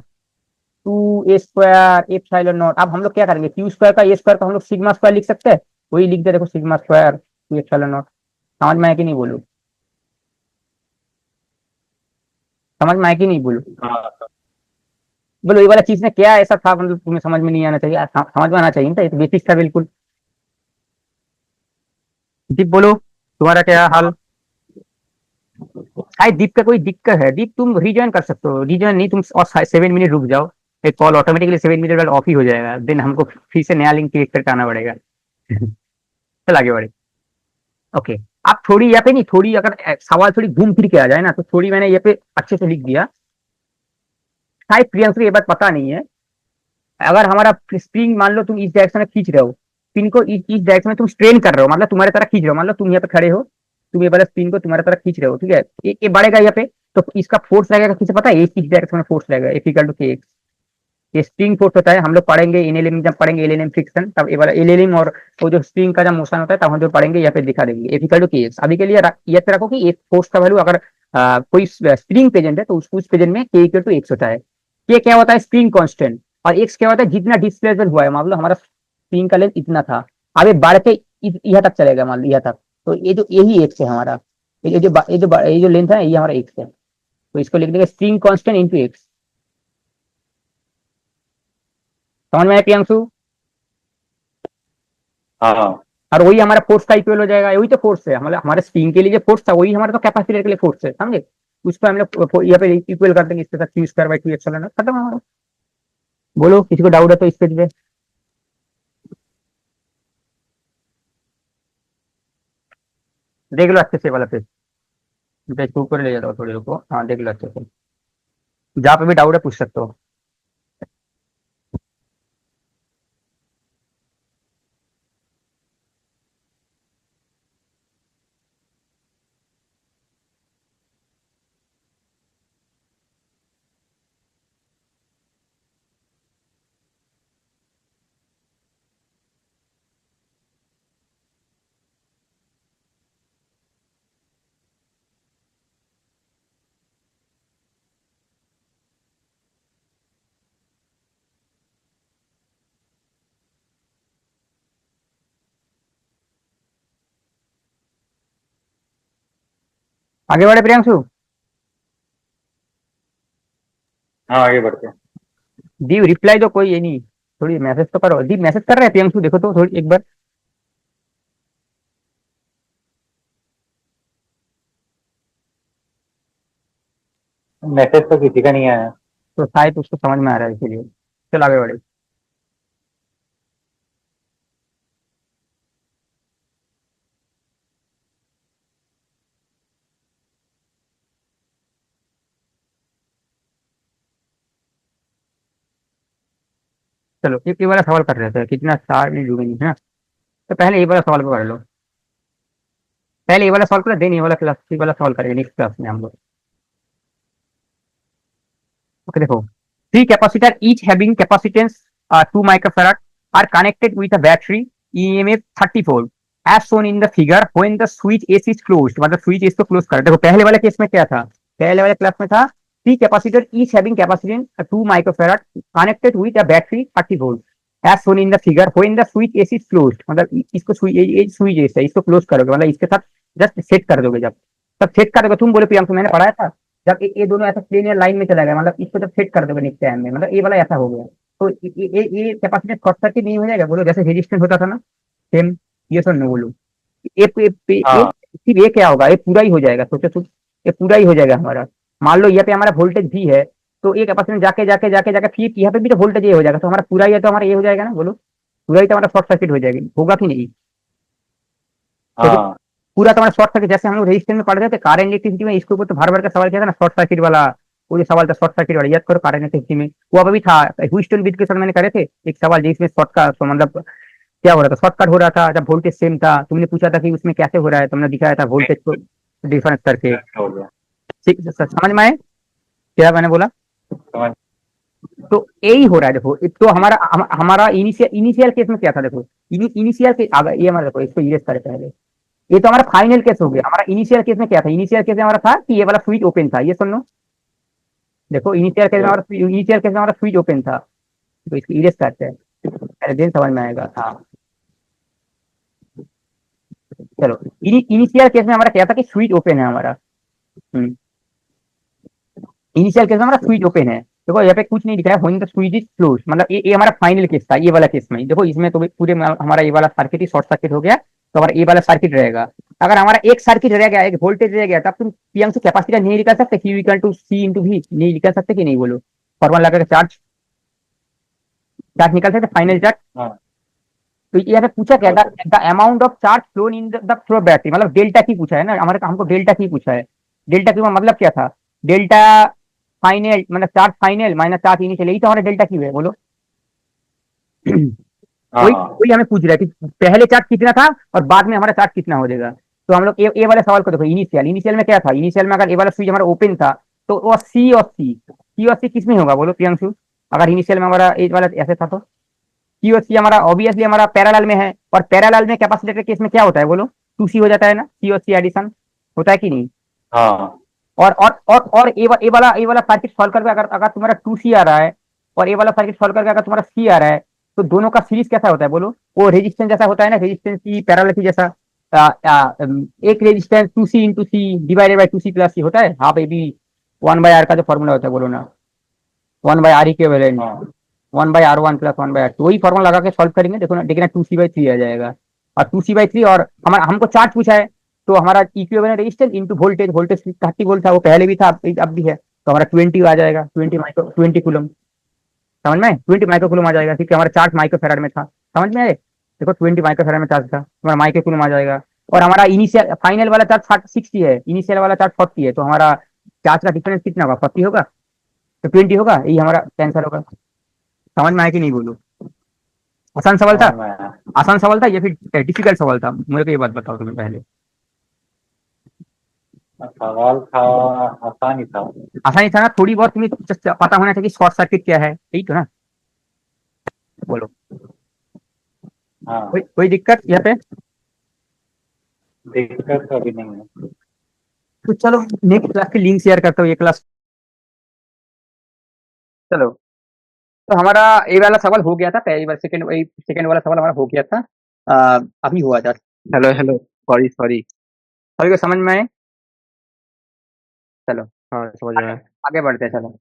two A square epsilon not. अब हम लोग क्या करेंगे? क्यू स्क्वायर का ए स्क्वायर का हम लोग सिग्मा स्क्वायर लिख सकते हैं, वही लिख दे, देखो sigma square two epsilon not. समझ में आया कि नहीं बोलो? समझ में आया कि नहीं बोलो? हाँ बोलो, ये वाला चीज में क्या ऐसा था मतलब तुम्हें समझ में नहीं आना चाहिए? समझ में आना चाहिए ना, ये तो बेसिक था बिल्कुल। दीप बोलो, तुम्हारा क्या हाल? हाय दीप का कोई दिक्कत है? दीप तुम रिज्वाइन कर सकते हो, रिज्वाइन नहीं तुम, और 7 मिनट रुक जाओ। एक कॉल ऑटोमेटिकली 7 मिनट बाद ऑफ ही हो जाएगा, देन हमको फिर से नया लिंक क्रिएट करके आना पड़ेगा। चल आगे बढ़े। ओके, आप थोड़ी यहाँ पे नहीं, थोड़ी अगर सवाल थोड़ी घूम फिर के आ जाए ना, तो थोड़ी मैंने यहाँ पे अच्छे से लिख दिया। शायद प्रियंश को ये बात पता नहीं है। अगर हमारा स्प्रिंग मान लो तुम इस डायरेक्शन में खींच रहे हो, पिन को इस डायरेक्शन में तुम स्ट्रेन कर रहे हो, मतलब तुम्हारे तरफ खींच रहे हो, मान लो तुम यहाँ पे खड़े हो, तुम ये वाला स्पिन को तुम्हारे तरफ खींच रहे हो, ठीक है? ये बढ़ेगा यहाँ पे, तो इसका फोर्स लगेगा किसे पता है? इस डायरेक्शन में फोर्स लगेगा, एफ इक्वल टू के एक्स। ये स्प्रिंग फोर्स होता है, हम लोग पढ़ेंगे एनएलएम, जब पढ़ेंगे एलएलएम फ्रिक्शन, तब ये वाला एलएलएम और वो जो स्प्रिंग का जब मोशन होता है तब हम जो पढ़ेंगे यहाँ पे दिखा देंगे, एफ इक्वल टू के एक्स। अभी के लिए याद रखो कि एक फोर्स का वैल्यू अगर कोई स्प्रिंग प्रेजेंट है तो उस प्रेजेंट में के इक्वल टू एक्स होता है। के क्या होता है? Spring constant. और एक्स क्या होता है? जितना डिस्प्लेसमेंट हुआ है, मान लो हमारा स्प्रिंग का लेंथ इतना था, अब ये बढ़ के यहाँ तक चलेगा, मान लो यहाँ तक, तो ये जो यही एक्स है हमारा। ये जो लेंथ है ये हमारा एक्स है, तो इसको लिख देंगे स्प्रिंग कांस्टेंट इंटू एक्स। समझ में आया प्रियांशु? हाँ और वही हमारा फोर्स का इक्वल हो जाएगा, वही तो फोर्स है हमारे हमारे स्प्रिंग के लिए जो फोर्स था, वही हमारा तो कैपेसिटर के लिए फोर्स है, समझे? उसको हम लोग यहाँ पे इक्वल कर देंगे, इसके साथ Q square by two epsilon not, खत्म हमारा। बोलो, किसी को डाउट है तो इस पेज पे देख लो अच्छे से वाला पेज। पेज को ऊपर ले जाता हूँ, थोड़ी रुको, हाँ देख लो अच्छे से, जहाँ पे भी डाउट है पूछ सकते हो। आगे बढ़े प्रियांशु। हाँ आगे बढ़ते हैं। दीव रिप्लाई तो कोई ये नहीं, थोड़ी मैसेज तो करो। दीप मैसेज कर रहे हैं प्रियांशु, देखो तो थोड़ी एक बार। मैसेज तो किसी का नहीं आया। तो शायद उसको समझ में आ रहा है इसीलिए। चलो आगे बढ़े। चलो एक ये वाला सवाल कर रहे थे, कितना स्टार नहीं डूबे नहीं है ना। तो पहले ये वाला सवाल को कर लो। पहले ये वाला सवाल करो, देन ये वाला क्लास वाला सवाल करेंगे नेक्स्ट क्लास में हम लोग। ओके देखो, three capacitor each having capacitance 2 microfarad are connected with a battery EMF 30 volt as shown in the figure when the switch S is closed, मतलब स्विच एस को क्लोज कर। देखो पहले वाले केस में क्या था, पहले वाले क्लास में था three capacitor each having capacitance 2 microfarad connected with a battery 30 volt as shown in the figure when the switch S is closed, मतलब इसको स्विच एस है, इसको क्लोज करोगे, मतलब इसके साथ जस्ट सेट कर दोगे। जब तब सेट कर दोगे, तुम बोले प्रियंका मैंने पढ़ाया था, जब ये दोनों ऐसा प्लेन या लाइन में चला गया, मतलब इसको जब सेट कर दोगे नेक्स्ट टाइम में, मतलब ये वाला ऐसा हो गया, तो ये कैपेसिटेंस शॉर्ट सर्किट नहीं हो जाएगा बोलो, जैसे रेजिस्टेंस होता था ना सेम। ये सुन नो बोलो, हाँ सिर्फ ये क्या होगा, ये पूरा ही हो जाएगा, सोचो सोच, ये पूरा ही हो जाएगा हमारा। मान लो यहाँ पे हमारा वोल्टेज भी है, तो ये कैपेसिटेंस जाके जाके जाके जाके फिर यहाँ पे भी तो वोल्टेज ये हो जाएगा, तो हमारा पूरा ही है, तो हमारा ये हो जाएगा ना बोलो, पूरा ही तो हमारा शॉर्ट सर्किट हो जाएगी, होगा कि नहीं। क्योंकि हाँ पूरा तुम्हारा शॉर्ट सर्किट, जैसे हम लोग रजिस्टेंस में पढ़ रहे थे कार इलेक्ट्रिसिटी में, इसके ऊपर तो भर भर का सवाल किया था ना शॉर्ट सर्किट वाला। वो जो सवाल था शॉर्ट सर्किट वाला, याद करो कार इलेक्ट्रिसिटी में, वो अभी था ह्यूस्टन ब्रिज के साथ मैंने करे थे एक सवाल, जिसमें शॉर्ट का तो मतलब क्या हो रहा था, शॉर्टकट हो रहा था जब वोल्टेज सेम था, तुमने पूछा था कि उसमें कैसे हो रहा है, तुमने दिखाया था वोल्टेज को डिफरेंस करके। हो गया समझ में आए क्या मैंने बोला। समझ। तो यही हो रहा है देखो, एक तो हमारा इनिशियल इनिशियल केस में क्या था देखो, इनिशियल के अगर ये हमारा देखो, इसको इरेज करे पहले, ये तो हमारा फाइनल केस हो गया। हमारा इनिशियल केस में क्या था, इनिशियल केस में हमारा था कि ये वाला स्विच ओपन था, ये सुन लो। देखो इनिशियल केस में हमारा स्विच ओपन था, तो इसको इरेज करते हैं पहले, दिन समझ में आएगा। हाँ चलो, इनिशियल केस में हमारा क्या था कि स्विच ओपन है हमारा। इनिशियल केस में हमारा स्विच ओपन है, देखो यहाँ पे कुछ नहीं दिखा है, when the switch is close, मतलब ये हमारा फाइनल केस था, ये वाला केस में। देखो इसमें तो पूरे हमारा ये वाला सर्किट ही शॉर्ट सर्किट हो गया, तो हमारा ये वाला सर्किट रहेगा। अगर हमारा एक सर्किट रह गया, एक वोल्टेज रह गया, तब तुम पीएम से कैपेसिटर नहीं निकाल सकते, Q equal to C into V नहीं निकाल सकते कि नहीं बोलो, फॉर्मूला लगा के चार्ज चार्ज निकाल सकते फाइनल चार्ज। हाँ तो यहाँ पे पूछा क्या था, the amount of charge flown in the through battery, मतलब डेल्टा की पूछा है ना हमारे, हमको डेल्टा की पूछा है। डेल्टा की मतलब क्या था, डेल्टा फाइनल मतलब charge final minus charge initial, यही तो हमारा डेल्टा की है बोलो। हाँ कोई कोई हमें पूछ रहा है कि पहले चार्ज कितना था और बाद में हमारा चार्ज कितना हो जाएगा। तो हम लोग ए वाले सवाल को देखो, इनिशियल में क्या था, इनिशियल में अगर ए वाला स्विच हमारा ओपन था, तो वो सी और सी किस में होगा बोलो प्रियंशु। अगर इनिशियल में हमारा ए वाला ऐसे था, तो सी और सी हमारा ऑब्वियसली हमारा पैरेलल में है, और पैरेलल में कैपेसिटर के केस में क्या होता है बोलो, 2C हो जाता है ना, सी और सी एडिशन होता है कि नहीं। हाँ और ए वाला सर्किट सॉल्व करके अगर अगर तुम्हारा 2C आ रहा है, और ए वाला सर्किट सॉल्व करके अगर तुम्हारा सी आ रहा है, तो दोनों का सीरीज कैसा होता है बोलो, वो रेजिस्टेंस जैसा होता है ना, रेजिस्टेंस की पैरेलल की जैसा। एक resistance 2C into C divided by 2C plus C होता है, हाफ ए बी 1/r का जो फॉर्मूला होता है बोलो ना, 1/r इक्विवेलेंट हाँ 1/r1 प्लस 1/r, तो वही फॉर्मूला लगा के सॉल्व करेंगे, देखो ना, देखना 2C/3 आ जाएगा। और 2C/3, और हमारा हमको चार्ज पूछा है, तो हमारा equivalent resistance into voltage, voltage 30 volt था, वो पहले भी था अब भी है, तो हमारा 20 आ जाएगा, 20 कूलम। समझ में 20 माइक्रो कूलम आ जाएगा, क्योंकि हमारा चार्ज माइक्रो फैराड में था। समझ में आए, देखो 20 माइक्रो फैराड में चार्ज था, हमारा माइक्रो कूलम आ जाएगा। और हमारा इनिशियल फाइनल वाला चार्ज 60 है, इनिशियल वाला चार्ज 40 है, तो हमारा चार्ज का डिफरेंस कितना होगा, 40 होगा, तो 20 होगा, यही हमारा आंसर होगा। समझ में आया कि नहीं बोलो, आसान सवाल था। समझ में आया। आसान सवाल था या फिर डिफिकल्ट सवाल था, मुझे को ये बात बताओ तुम्हें पहले। सवाल था, आसान ही था। आसानी था ना, थोड़ी बहुत तुम्हें just पता होना चाहिए शॉर्ट सर्किट क्या है, यही तो ना बोलो। हाँ कोई दिक्कत यहाँ पे। दिक्कत तो अभी नहीं है। तो चलो नेक्स्ट क्लास की लिंक शेयर करता हूँ, ये क्लास। चलो, तो हमारा ये वाला सवाल हो गया था, पहली बार सेकंड वाला सवाल हमारा हो गया था, अभी हुआ था। Hello hello, sorry sorry. सभी को समझ में आए। चलो हाँ समझ में आगे आया। आगे बढ़ते हैं, चलो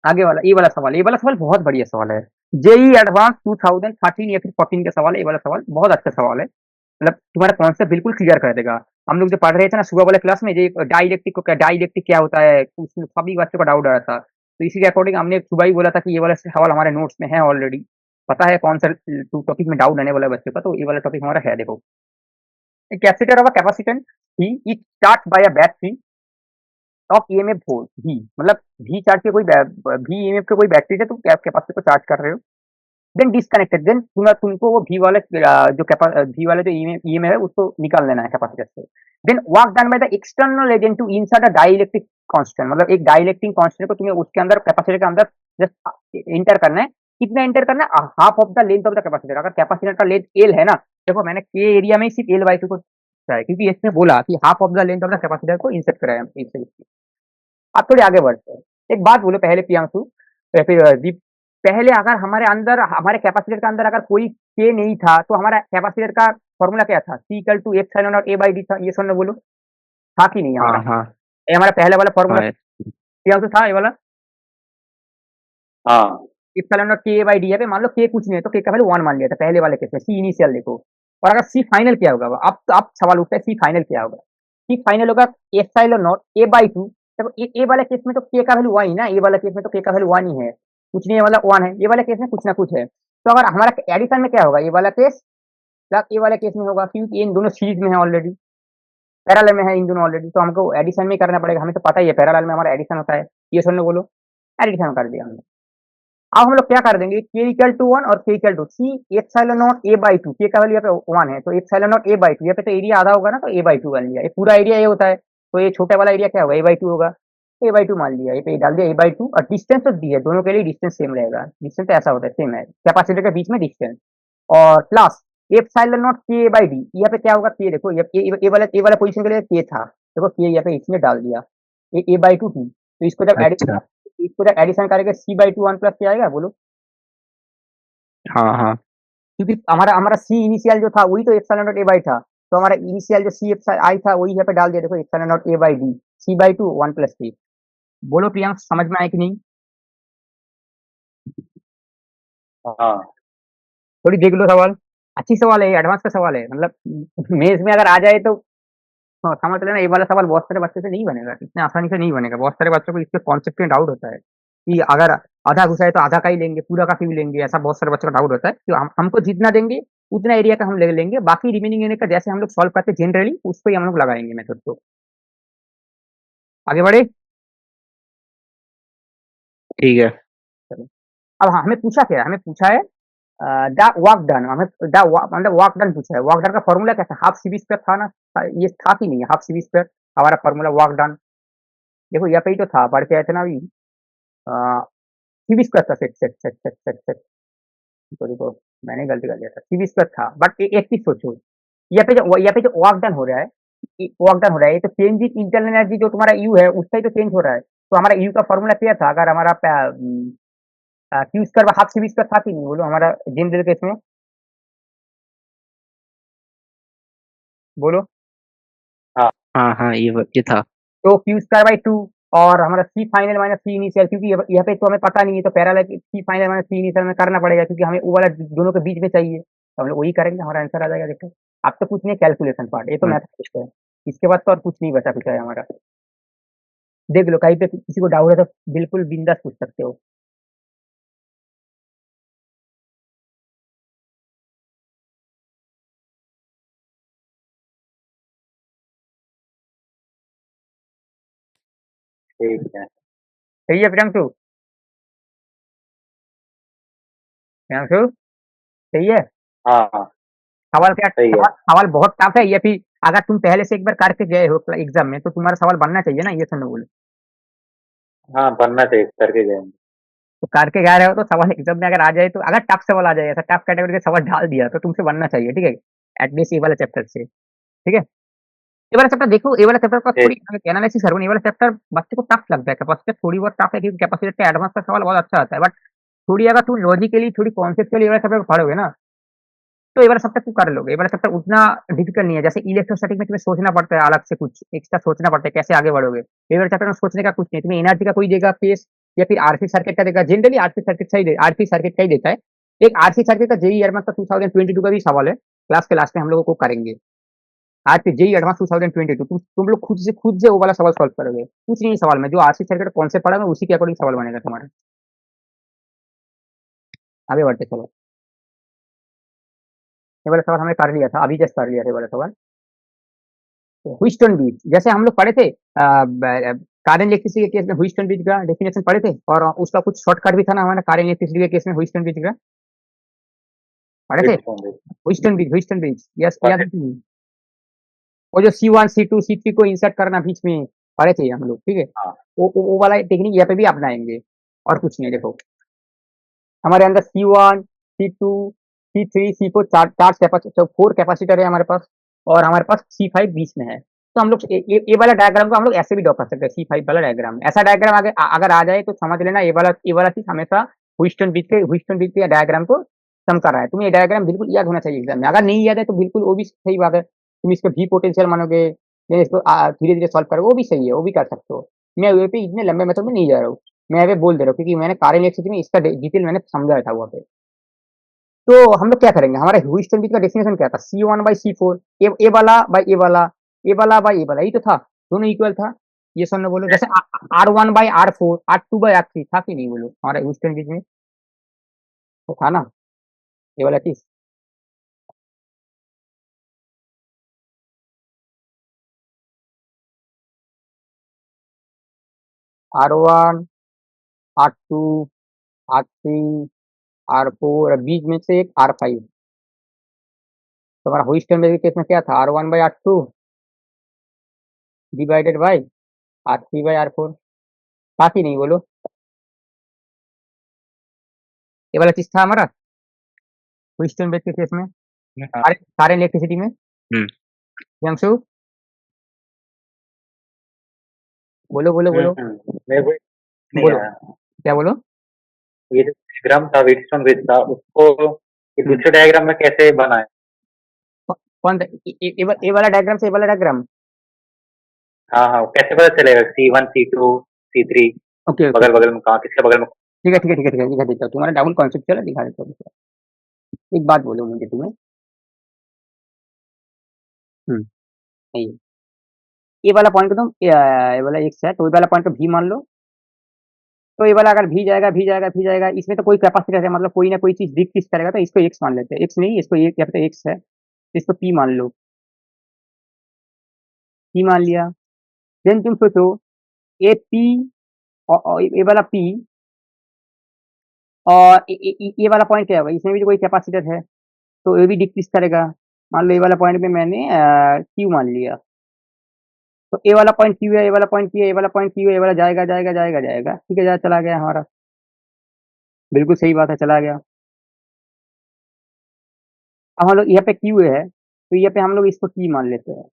आगे वाला, ये वाला सवाल बहुत बढ़िया सवाल है। जेई एडवांस 2013 या फिर 14 का सवाल है, ये वाला सवाल बहुत अच्छा सवाल है। मतलब तुम्हारा कॉन्सेप्ट बिल्कुल क्लियर कर देगा। हम लोग जो पढ़ रहे थे ना सुबह वाले क्लास में, ये डाइलेक्ट्रिक क्या होता है, उसमें सभी बच्चों का डाउट आ रहा था। तो इसी के अकॉर्डिंग हमने सुबह ही बोला था कि ये वाला सवाल हमारे नोट्स में है ऑलरेडी। पता है कौन सा टॉपिक में डाउट आने वाला है बच्चों का, तो ये वाला टॉपिक हमारा है। देखो, a capacitor of a capacitance C is charged by a battery of EMF volt V, मतलब V चार्ज के कोई V EMF के कोई बैटरी है, तुम कैपेसिटर को चार्ज कर रहे हो, देन डिस्कनेक्टेड, देन तुमको वो V वाला V वाला जो EMF है उसको निकाल लेना है कैपेसिटर से। Then work done by the external agent to insert a dielectric constant, मतलब एक डाइलेक्ट्रिक कांस्टेंट को तुम्हें उसके अंदर कैपेसिटर के अंदर जस्ट इंटर करना है। कितना इंटर करना है? Half of the length of the capacitor. अगर कैपेसिटर का लेंथ एल है ना, देखो मैंने के एरिया में सिर्फ एल बाई टू को है, क्योंकि इसमें बोला कि half of the length of the capacitor को इंसर्ट कराया इससे। आप थोड़ी आगे बढ़ते हैं। एक बात बोलो पहले प्रियांशु, या फिर दीप, पहले अगर हमारे अंदर हमारे कैपेसिटर के अंदर अगर कोई के नहीं था तो हमारा कैपेसिटर का फॉर्मूला क्या था? C equal to epsilon not A by D था। ये सुनने बोलो, था कि नहीं हमारा? हाँ हाँ ये हमारा पहले वाला फॉर्मूला हाँ प्रियांशु था ये वाला, हाँ epsilon not K by D है। मान लो के कुछ नहीं है तो के का वैल्यू 1 मान लिया था पहले वाले केस में। सी इनिशियल देखो, और अगर सी फाइनल क्या होगा? अब सवाल उठता है सी फाइनल क्या होगा? सी फाइनल होगा epsilon not A by to. देखो ए वाले केस में तो के का वैल्यू 1 ही ना, ए वाले केस में तो के का वैल्यू 1 ही है, कुछ नहीं है मतलब 1 है। ये वाले केस में कुछ ना कुछ है। तो अगर हमारा एडिशन में क्या होगा? ये वाला केस प्लस ए वाले केस में होगा, क्योंकि इन दोनों सीरीज में है ऑलरेडी, पैरेलल में है इन दोनों ऑलरेडी, तो हमको एडिशन में ही करना पड़ेगा। हमें तो पता ही है पैरेलल में हमारा एडिशन होता है। ये सुन लो, बोलो एडिशन कर दिया हमने। अब हम लोग क्या कर देंगे, के इक्वल टू 1 और K equal to C epsilon not A by two. K का वैल्यू यहाँ पे 1 है तो epsilon not A by two, यहाँ पे तो एरिया आधा होगा ना, तो ए बाई टू मान लिया। ये पूरा एरिया ये होता है, तो ये छोटा वाला एरिया क्या होगा? ए बाई टू होगा। ए बाई टू मान लिया, ये पे डाल दिया ए बाई टू। और डिस्टेंस तो दी है, दोनों के लिए डिस्टेंस सेम रहेगा। डिस्टेंस तो ऐसा होता है, सेम है कैपेसिटर के बीच में डिस्टेंस। और plus epsilon not K by D, यहाँ पे क्या होगा? के देखो ए वाला पोजीशन के लिए के था, देखो के यहाँ पे इसमें डाल दिया, ए बाई टू थी। तो अच्छा इसको जब एडिशन करेंगे सी बाई टू 1 प्लस क्या आएगा बोलो? हाँ हाँ क्योंकि हमारा हमारा सी इनिशियल जो था वही तो एप्सिलॉन नॉट ए बाई था, तो हमारा इनिशियल जो सी आई था वही यहाँ पे डाल दिया। देखो epsilon not A by D C by two 1 plus C. बोलो प्रियांक, समझ में आया कि नहीं? हाँ थोड़ी देख लो सवाल, अच्छी सवाल है, एडवांस का सवाल है। मतलब मेज में अगर आ जाए तो हाँ, समझ लेना ये वाला सवाल बहुत सारे बच्चे से नहीं बनेगा, इतने आसानी से नहीं बनेगा। बहुत सारे बच्चों को इसके कॉन्सेप्ट में डाउट होता है कि अगर आधा घुसा है तो आधा का ही लेंगे, पूरा का क्यों लेंगे, ऐसा बहुत सारे बच्चों का डाउट होता है। तो हमको जितना देंगे उतना एरिया का हम ले लेंगे, बाकी रिमेनिंग एरिया का जैसे हम लोग सॉल्व करते हैं जनरली उसको ही हम लोग लगाएंगे मेथड को। आगे बढ़े, ठीक है। चलो। अब हाँ, हमें पूछा क्या है? हमें पूछा है द वर्क डन, हमें मतलब वर्क डन पूछा है। वर्क डन का फॉर्मूला क्या था? हाफ सी वी स्क्वायर था ना, ये था कि नहीं? हाफ सी वी स्क्वायर हमारा फॉर्मूला वर्क डन। देखो यहाँ पे ही तो था, पढ़ के आए थे ना अभी, सी स्क्वायर था। Set set set set set set तो देखो मैंने गलती कर दिया था, सी स्क्वायर था। बट एक चीज सोचो, यहाँ पे जो वर्क डन हो रहा है, ये तो चेंज इन इंटरनल एनर्जी जो तुम्हारा यू है उसका ही तो चेंज हो रहा है। तो हमारा यू का फॉर्मूला क्या था? अगर हमारा Q square half C square था कि नहीं बोलो हमारा जनरल केस में, बोलो। हाँ हाँ ये था। तो क्यू स्क्वायर बाई टू, और हमारा सी फाइनल माइनस सी इनिशियल, क्योंकि यहाँ पे तो हमें पता नहीं है, तो पैरेलल सी फाइनल माइनस सी इनिशियल में करना पड़ेगा, क्योंकि हमें वो वाला दोनों के बीच में चाहिए। तो हम लोग वही करेंगे, हमारा आंसर आ जाएगा। देखो अब तो कुछ नहीं, कैलकुलेशन पार्ट, ये तो हाँ मैथमेटिक्स है। इसके बाद तो और कुछ नहीं बचा कुछ है हमारा। देख लो कहीं पे किसी को डाउट है तो बिल्कुल बिंदास पूछ सकते हो। ठीक है। सही है प्रियांशु? प्रियांशु सही है? हाँ हाँ सवाल क्या सही है। सवाल बहुत टफ है, ये फिर अगर तुम पहले से एक बार करके गए हो एग्जाम में तो तुम्हारा सवाल बनना चाहिए ना, ये सुनो बोलो। हाँ बनना चाहिए, करके जाएंगे। तो करके गा रहे हो तो सवाल एग्जाम में अगर आ जाए, तो अगर टफ सवाल आ जाए, ऐसा टफ कैटेगरी का सवाल डाल दिया तो तुमसे बनना चाहिए, ठीक है? एटलीस्ट ये वाला चैप्टर से, ठीक है? ये वाला चैप्टर देखो, ये वाला चैप्टर का ठीक। थोड़ी एनालिसिस करो। ये वाला चैप्टर बच्चे को टफ लगता है, कैपेसिटर थोड़ी बहुत टफ है, क्योंकि कैपेसिटर का एडवांस का सवाल बहुत अच्छा आता है। बट थोड़ी अगर तुम लॉजिकली थोड़ी कॉन्सेप्चुअली ये वाला चैप्टर पढ़ोगे ना, तो ये वाला सब तक तुम कर लोगे, ये वाला सब तक उतना डिफिकल्ट नहीं है। जैसे इलेक्ट्रोस्टैटिक में तुम्हें सोचना पड़ता है अलग से कुछ, एक्स्ट्रा सोचना पड़ता है कैसे आगे बढ़ोगे। ये वाले चैप्टर में सोचने का कुछ नहीं है, तुम्हें एनर्जी का कोई देगा केस या फिर आरसी सर्किट का देगा। जनरली आरसी सर्किट सही दे, आरसी सर्किट का ही देता है। एक आरसी सर्किट का जेईई एडवांस का 2022 का भी सवाल है, क्लास के लास्ट में हम लोगों को करेंगे। आज से जेईई एडवांस 2022 तुम लोग खुद से वो वाला सवाल सॉल्व करोगे, कुछ नहीं सवाल में, जो आरसी सर्किट का कॉन्सेप्ट पढ़ा है उसी के अकॉर्डिंग सवाल बनेगा तुम्हारा। आगे बढ़ते चलो, ये वाला सवाल हमने कर लिया था, अभी जस्ट कर लिया था ये वाला सवाल। ह्यूस्टन ब्रिज, जैसे हम लोग पढ़े थे कार्य इलेक्ट्रिसिटी के केस में ह्यूस्टन ब्रिज का डेफिनेशन पढ़े थे, और उसका कुछ शॉर्टकट भी था ना हमारा कार्य इलेक्ट्रिसिटी के केस में ह्यूस्टन ब्रिज का पढ़े थे। ह्यूस्टन ब्रिज यस, याद है तुम्हें? वो जो C1 C2 C3 को इंसर्ट करना बीच में पढ़े थे हम लोग, ठीक है। हाँ। वो वाला टेक्निक यहाँ पे भी अपनाएंगे, और कुछ नहीं। देखो हमारे अंदर C1 C2 C3 C4 चार कैपेसिटर, 4 कैपेसिटर है हमारे पास, और हमारे पास C5 बीच में है। तो हम लोग ये वाला डायग्राम को हम लोग ऐसे भी ड्रॉ कर सकते हैं, C5 वाला डायग्राम। ऐसा डायग्राम अगर आ जाए तो समझ लेना ये वाला चीज हमेशा ह्यूस्टन ब्रिज के डायग्राम को सम कर रहा है। तुम्हें ये डायग्राम बिल्कुल याद होना चाहिए एग्जाम में, अगर नहीं याद है तो बिल्कुल वो भी सही बात है, तुम इसको V पोटेंशियल मानोगे, फिर इसको धीरे धीरे सॉल्व करोगे, वो भी सही है, वो भी कर सकते हो। मैं वहाँ पे इतने लंबे मेथड में नहीं जा रहा हूँ, मैं यहाँ पे बोल दे रहा हूँ क्योंकि मैंने कार्य इलेक्ट्रिसिटी में इसका डिटेल मैंने समझाया था वहाँ पे। तो हम लोग क्या करेंगे, हमारा ह्यूस्टन ब्रिज का डेफिनेशन क्या था, C1/C4, ए वाला बाई ए वाला, ए वाला बाई ए वाला, यही तो था, दोनों इक्वल था। ये सुन बोलो, जैसे R1/R4, R2/R3 था कि नहीं, बोलो हमारा ह्यूस्टन ब्रिज में तो था ना ये वाला चीज। R1, R2, R3, R4, बीच में से एक R5। तो हमारा ह्यूस्टन ब्रिज के केस में क्या था, R1/R2 डिवाइडेड बाई R3/R4, था कि नहीं बोलो, ये वाला चीज था हमारा ह्यूस्टन ब्रिज के केस में, हाँ। सारे इलेक्ट्रिसिटी में। अंशु बोलो बोलो बोलो मेरे को नहीं बोलो, आया। क्या बोलो? ये जो डायग्राम था व्हीटस्टोन ब्रिज का, उसको ये दूसरे डायग्राम में कैसे बनाए? कौन सा? ए वाला डायग्राम से ए वाला डायग्राम? हाँ हाँ, कैसे पता चलेगा C1 C2 C3 okay okay, बगल बगल में कहाँ, किसके बगल में? ठीक है ठीक है ठीक है ठीक है, दिखा देता हूँ तुम्हारा डाउन कॉन्सेप्चुअल है, दिखा देता हूँ। एक बात बोलो मुझे तुम्हें, नहीं, ये वाला पॉइंट को तुम ये वाला एक्स है, तो ये वाला पॉइंट को भी मान लो। तो ये वाला अगर भी जाएगा भी जाएगा भी जाएगा, इसमें तो कोई कैपेसिटर है, मतलब कोई ना कोई चीज डिक्रीज करेगा, तो इसको एक्स मान लेते हैं। एक्स नहीं, इसको एक, या फिर एक्स है तो इसको पी मान लो, पी मान लिया। देन तुम सोचो ए पी, और ये वाला पी, और ये वाला पॉइंट क्या होगा, इसमें भी तो कोई कैपेसिटर है, तो ये भी डिक्रीज करेगा। मान लो ये वाला पॉइंट पे मैंने क्यू मान लिया, तो ए वाला पॉइंट क्यू है, ए वाला पॉइंट क्यू है, ए वाला पॉइंट क्यू है, ए वाला जाएगा जाएगा जाएगा जाएगा, ठीक है, चला गया हमारा, बिल्कुल सही बात है, चला गया। अब हम लोग यहाँ पे क्यू है, तो यहाँ पे हम लोग इसको टी मान लेते हैं।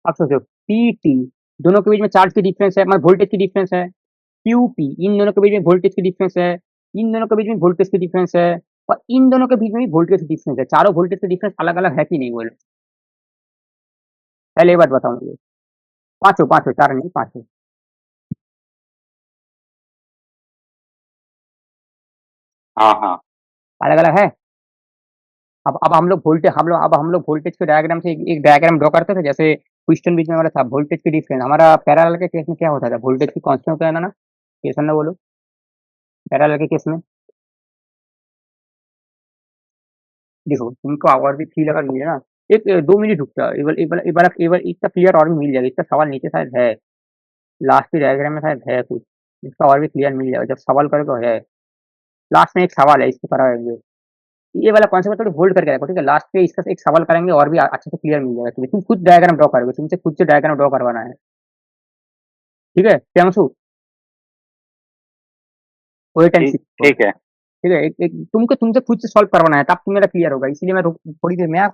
अब सोचो पी टी, दोनों के बीच में चार्ज की डिफरेंस है, मतलब वोल्टेज की डिफरेंस है। क्यू पी, इन दोनों के बीच में वोल्टेज की डिफरेंस है, इन दोनों के बीच में वोल्टेज की डिफरेंस है, और इन दोनों के बीच में भी वोल्टेज की डिफरेंस है। चारों वोल्टेज की डिफरेंस अलग अलग है कि नहीं, बोलो पहले ये बात बताओ मुझे। पांचों पांचों, चार नहीं, पांचों हाँ हाँ अलग अलग है। अब हम लोग वोल्टेज, हम लोग वोल्टेज के डायग्राम से एक डायग्राम ड्रॉ करते थे, जैसे क्वेश्चन बीच में हमारा था वोल्टेज की डिफरेंस। हमारा पैरेलल के केस में क्या होता था, वोल्टेज की कांस्टेंट होता है ना, ये सुनना बोलो, पैरेलल के केस में देखो तुमको और भी फील अगर मिले ना, एक 2 मिनट रुकता है, एक बार इसका क्लियर और भी मिल जाएगा। इसका सवाल नीचे शायद है, लास्ट के डायग्राम में शायद है कुछ, इसका और भी क्लियर मिल जाएगा जब सवाल करो तो है। लास्ट में एक सवाल है, इसको कराएंगे, ये वाला कॉन्सेप्ट थोड़ी होल्ड करके रखो, ठीक है। लास्ट पे इसका एक सवाल करेंगे और भी अच्छे से क्लियर मिल जाएगा तुम्हें। तुम खुद डायग्राम ड्रॉ करोगे, तुमसे खुद से डायग्राम ड्रॉ करवाना है, ठीक है प्रियांशु? वेट एंड सी, ठीक है। ठीक है। एक तुमसे खुद से सॉल्व करवाना है, तब तुम मेरा क्लियर होगा। इसीलिए मैं थोड़ी देर मैं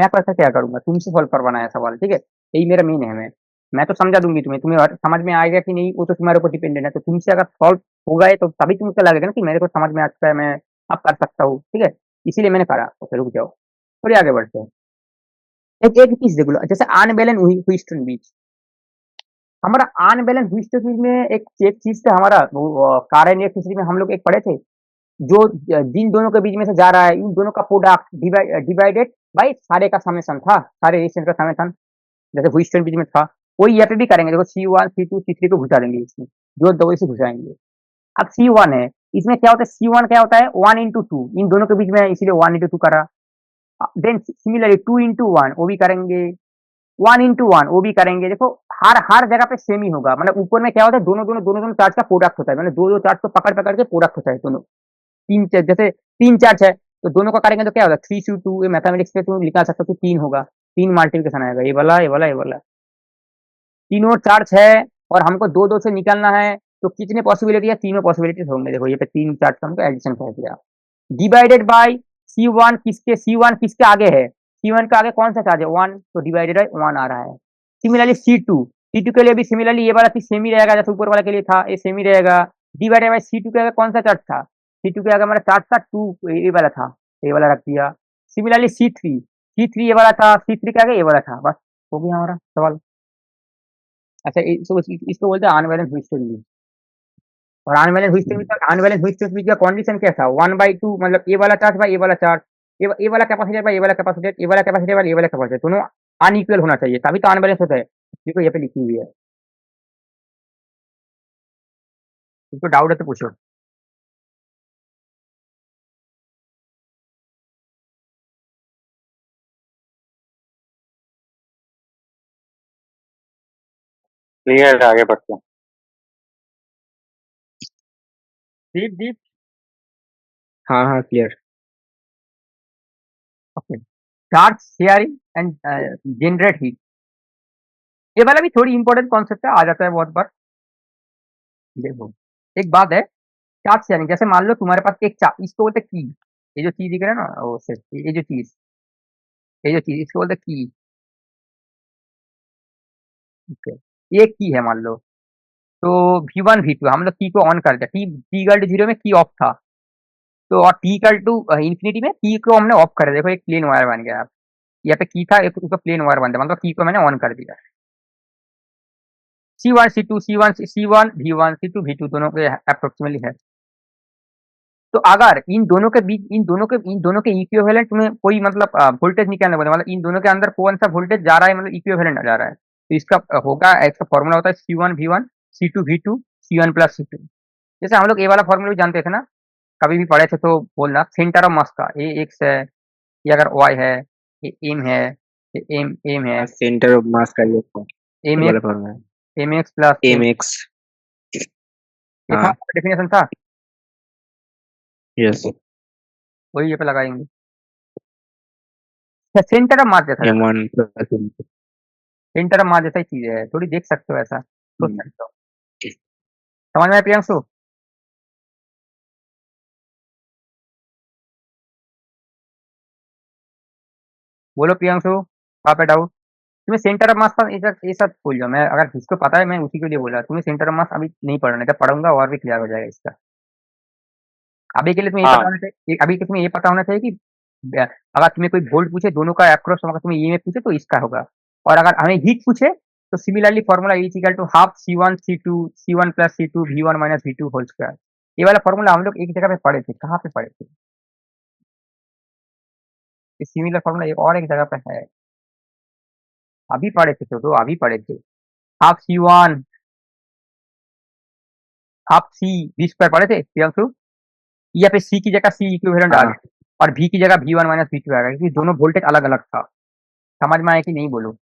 कैसे क्या करूंगा, तुमसे सॉल्व करवाना है सवाल, ठीक है। यही मेरा मेन है। मैं तो समझा दूंगी तुम्हें, समझ में आएगा कि नहीं वो तो तुम्हारे ऊपर डिपेंडेंट है। तो तुमसे अगर सॉल्व होगा है तो तभी तुमको लगेगा ना कि मेरे को समझ में आता है, मैं अब कर सकता हूँ, ठीक है, इसीलिए मैंने करा। ओके रुक जाओ, थोड़ी आगे बढ़ते हैं। एक एक चीज देख लो, जैसे अनबैलेंस ह्यूस्टन बीच, हमारा अनबैलेंस ह्यूस्टन बीच में एक एक चीज था हमारा, वो कारण इलेक्ट्रिसिटी में हम लोग एक पढ़े थे, जो जिन दोनों के बीच में से जा रहा है, इन दोनों का प्रोडक्ट डिवाइडेड बाई सारे का समेशन था, सारे रेजिस्टेंस का समेशन, जैसे ह्यूस्टन बीच में था, वही यहाँ पे भी करेंगे। देखो C1 C2 C3 को घुसा देंगे इसमें, जो दो से घुसाएंगे। अब C1 है, इसमें क्या होता है, C1 क्या होता है 1 into 2, इन दोनों के बीच में है, इसीलिए 1 into 2 करा। देन सिमिलरली 2 into 1 वो भी करेंगे, 1 into 1 वो भी करेंगे। देखो हर हर जगह पे सेम ही होगा, मतलब ऊपर में क्या होता है, दोनों चार्ज का प्रोडक्ट होता है, मतलब दो दो चार्ज को पकड़ पकड़ के प्रोडक्ट होता है दोनों। जैसे 3 चार्ज है, तो दोनों का करेंगे तो क्या होगा 3 से 2, ये मैथमेटिक्स में तुम निकाल सकते हो कि 3 होगा, 3 मल्टीप्लिकेशन आएगा, ये वाला ये वाला ये वाला, तीनों चार्ज है और हमको दो दो से निकालना है, तो कितने पॉसिबिलिटी है, तीनों पॉसिबिलिटीज होंगे। देखो ये पे 3 चार्ज का हमको एडिशन कर दिया, डिवाइडेड बाय C1 किसके आगे है, C1 का आगे कौन सा चार्ज है 1, तो डिवाइडेड बाय 1 आ रहा है। सिमिलरली C2 के लिए भी सिमिलरली ये वाला चीज सेम ही रहेगा, जैसे ऊपर वाला के लिए था, ये सेम ही रहेगा। डिवाइडेड बाय C2 के आगे कौन सा चार्ज था, C2 के आगे हमारा चार्ज था 2, ये वाला था, ये वाला रख दिया। सिमिलरली C3 ये वाला था, C3 के आगे ये वाला था, बस हो गया हमारा सवाल। अच्छा इसको बोलते हैं अनबैलेंस ह्यूस्टन बीच। और अनबैलेंस ह्यूस्टन बीच का कंडीशन क्या था, 1/2, मतलब ये वाला चार्ज बाय ये वाला चार्ज, ये वाला कैपेसिटर बाय ये वाला कैपेसिटर, ये वाला कैपेसिटर बाय ये वाला कैपेसिटर, दोनों अनइक्वल होना चाहिए, तभी तो अनबैलेंस होता है। देखो ये पे लिखी हुई है, इसको डाउट है तो पूछो। क्लियर, आगे बढ़ते हैं। दीप दीप हाँ हाँ clear. Okay, charge sharing and generate heat, ये वाला भी थोड़ी इंपॉर्टेंट कॉन्सेप्ट है, आ जाता है बहुत बार। देखो एक बात है, चार्ज शेयरिंग, जैसे मान लो तुम्हारे पास एक चार्ज, इसको बोलते हैं की, ये जो चीज दिख रहा है ना, वो सिर्फ ये जो चीज इसको बोलते हैं की। ओके, ये की है मान लो, तो V1 V2 हम लोग की को ऑन कर दिया, टी इक्वल टू 0 में की ऑफ था, तो और टी इक्वल टू इंफिनिटी में की को हमने ऑफ कर दिया। देखो एक प्लेन वायर बन गया, यहाँ पे की था, एक उसका प्लेन वायर बन गया, मतलब की को मैंने ऑन कर दिया। C1 C2 C1 V1 C2 V2 दोनों के अप्रोक्सीमेटली है। तो अगर इन दोनों के इक्विवेलेंट में कोई मतलब वोल्टेज निकालने बोले, मतलब इन दोनों के अंदर कौन सा वोल्टेज जा रहा है, मतलब इक्विवेलेंट जा रहा है, तो इसका होगा, इसका फॉर्मूला होता है C1 V1 C2 V2 C1 plus C2। जैसे हम लोग ये वाला फॉर्मूला भी जानते थे ना, कभी भी पढ़े थे तो बोलना, सेंटर ऑफ मास का ये एक्स है, ये अगर वाई है, ये एम है, ये एम है, सेंटर ऑफ मास का ये एम वाला एक्स फॉर्मूला है, M X plus M X. ये था, हाँ डेफिनेशन था, यस, वही ये पे लगाएंगे। सेंटर ऑफ मास जैसा रहता है, M1 plus centre of mass जैसा ही चीज है, थोड़ी देख सकते हो, ऐसा सोच सकते हो। समझ में आया प्रियांशु? बोलो प्रियांशु, कहाँ पे डाउट? तुम्हें सेंटर ऑफ मास का ये सब भूल जाओ, मैं अगर जिसको पता है मैं उसी के लिए बोला, तुम्हें सेंटर ऑफ मास अभी नहीं पढ़ना, जब पढ़ूंगा और भी क्लियर हो जाएगा इसका। अभी के लिए तुम्हें ये पता हाँ, होना चाहिए, अभी के तुम्हें ये पता होना चाहिए कि अगर तुम्हें कोई वोल्ट पूछे दोनों का अक्रॉस, अगर तुम्हें ये में पूछे तो इसका होगा, और अगर हमें हीट पूछे तो similarly formula is equal to half C1 plus C2 V1 minus V2 whole square. ये वाला फॉर्मूला हम लोग एक जगह पे पढ़े थे, कहाँ पे पढ़े थे, ये सिमिलर फॉर्मूला एक और एक जगह पे है, अभी पढ़े थे, तो अभी पढ़े थे। Half C1 half C V square पढ़े थे प्रियांशु, या फिर C की जगह C इक्विवेलेंट आ हाँ गया और V की जगह V1 माइनस V2 आ गया, क्योंकि दोनों वोल्टेज अलग अलग था। समझ में आया कि नहीं बोलो?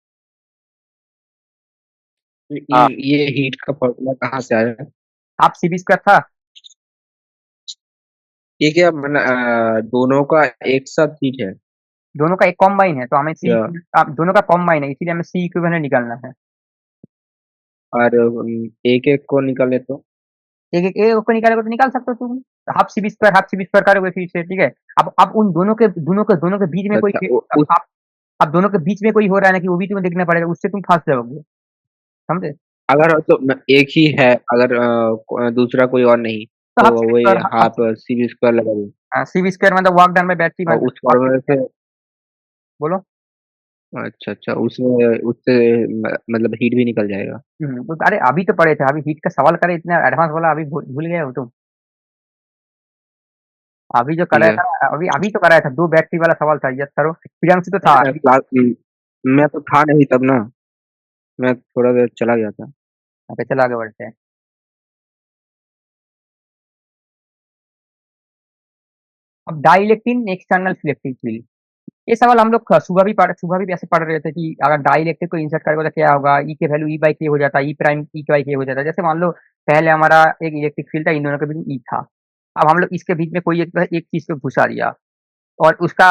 हाँ, ये हीट का फॉर्मूला कहाँ से आया है? हाफ C V स्क्वायर था, ये क्या मतलब दोनों का एक साथ हीट है दोनों का एक कॉम्बाइन है, तो हमें या आप दोनों का कॉम्बाइन है, इसीलिए हमें C इक्विवेलेंट निकालना है। और एक एक को निकाले तो एक को निकालोगे तो निकाल सकते हो तुम, हाफ सी बी स्क्वायर करोगे फिर से, ठीक है। अब उन दोनों के बीच में कोई अच्छा अब दोनों के बीच में कोई हो रहा है ना, कि वो भी तुम्हें देखना पड़ेगा, उससे तुम फंस जाओगे, समझे? अगर तो एक ही है, अगर दूसरा कोई और नहीं, तो तो हाफ सी बी वही स्क्वायर हाफ सी स्क्वायर लगा दो। CV स्क्वायर मतलब वर्क डन बाय बैटरी और उस फॉर्मूले से बोलो। अच्छा उसमें उससे मतलब हीट भी निकल जाएगा। तो अरे अभी तो पढ़े थे, अभी हीट का सवाल करे इतना एडवांस वाला, अभी भूल गए हो तुम। अभी जो ठीक कराया है। था, अभी अभी तो कराया था, 2 बैटरी वाला सवाल था, यस करो। प्रियांशु तो था। क्लास मैं तो था नहीं तब ना, मैं थोड़ा देर चला गया था। ओके चलो आगे बढ़ते हैं। अब डाइलेक्ट्रिक एक्सटर्नल सिलेक्टिव फील्ड, ये सवाल हम लोग सुबह भी ऐसे पढ़ रहे थे कि अगर डाइलेक्ट्रिक को इंसर्ट करेगा तो क्या होगा, ई के वैल्यू ई बाई के हो जाता है, ई प्राइम ई बाई के हो जाता है। जैसे मान लो पहले हमारा एक इलेक्ट्रिक फील्ड था, इन दोनों के बीच में ई था। अब हम लोग इसके बीच में कोई एक चीज को घुसा दिया, और उसका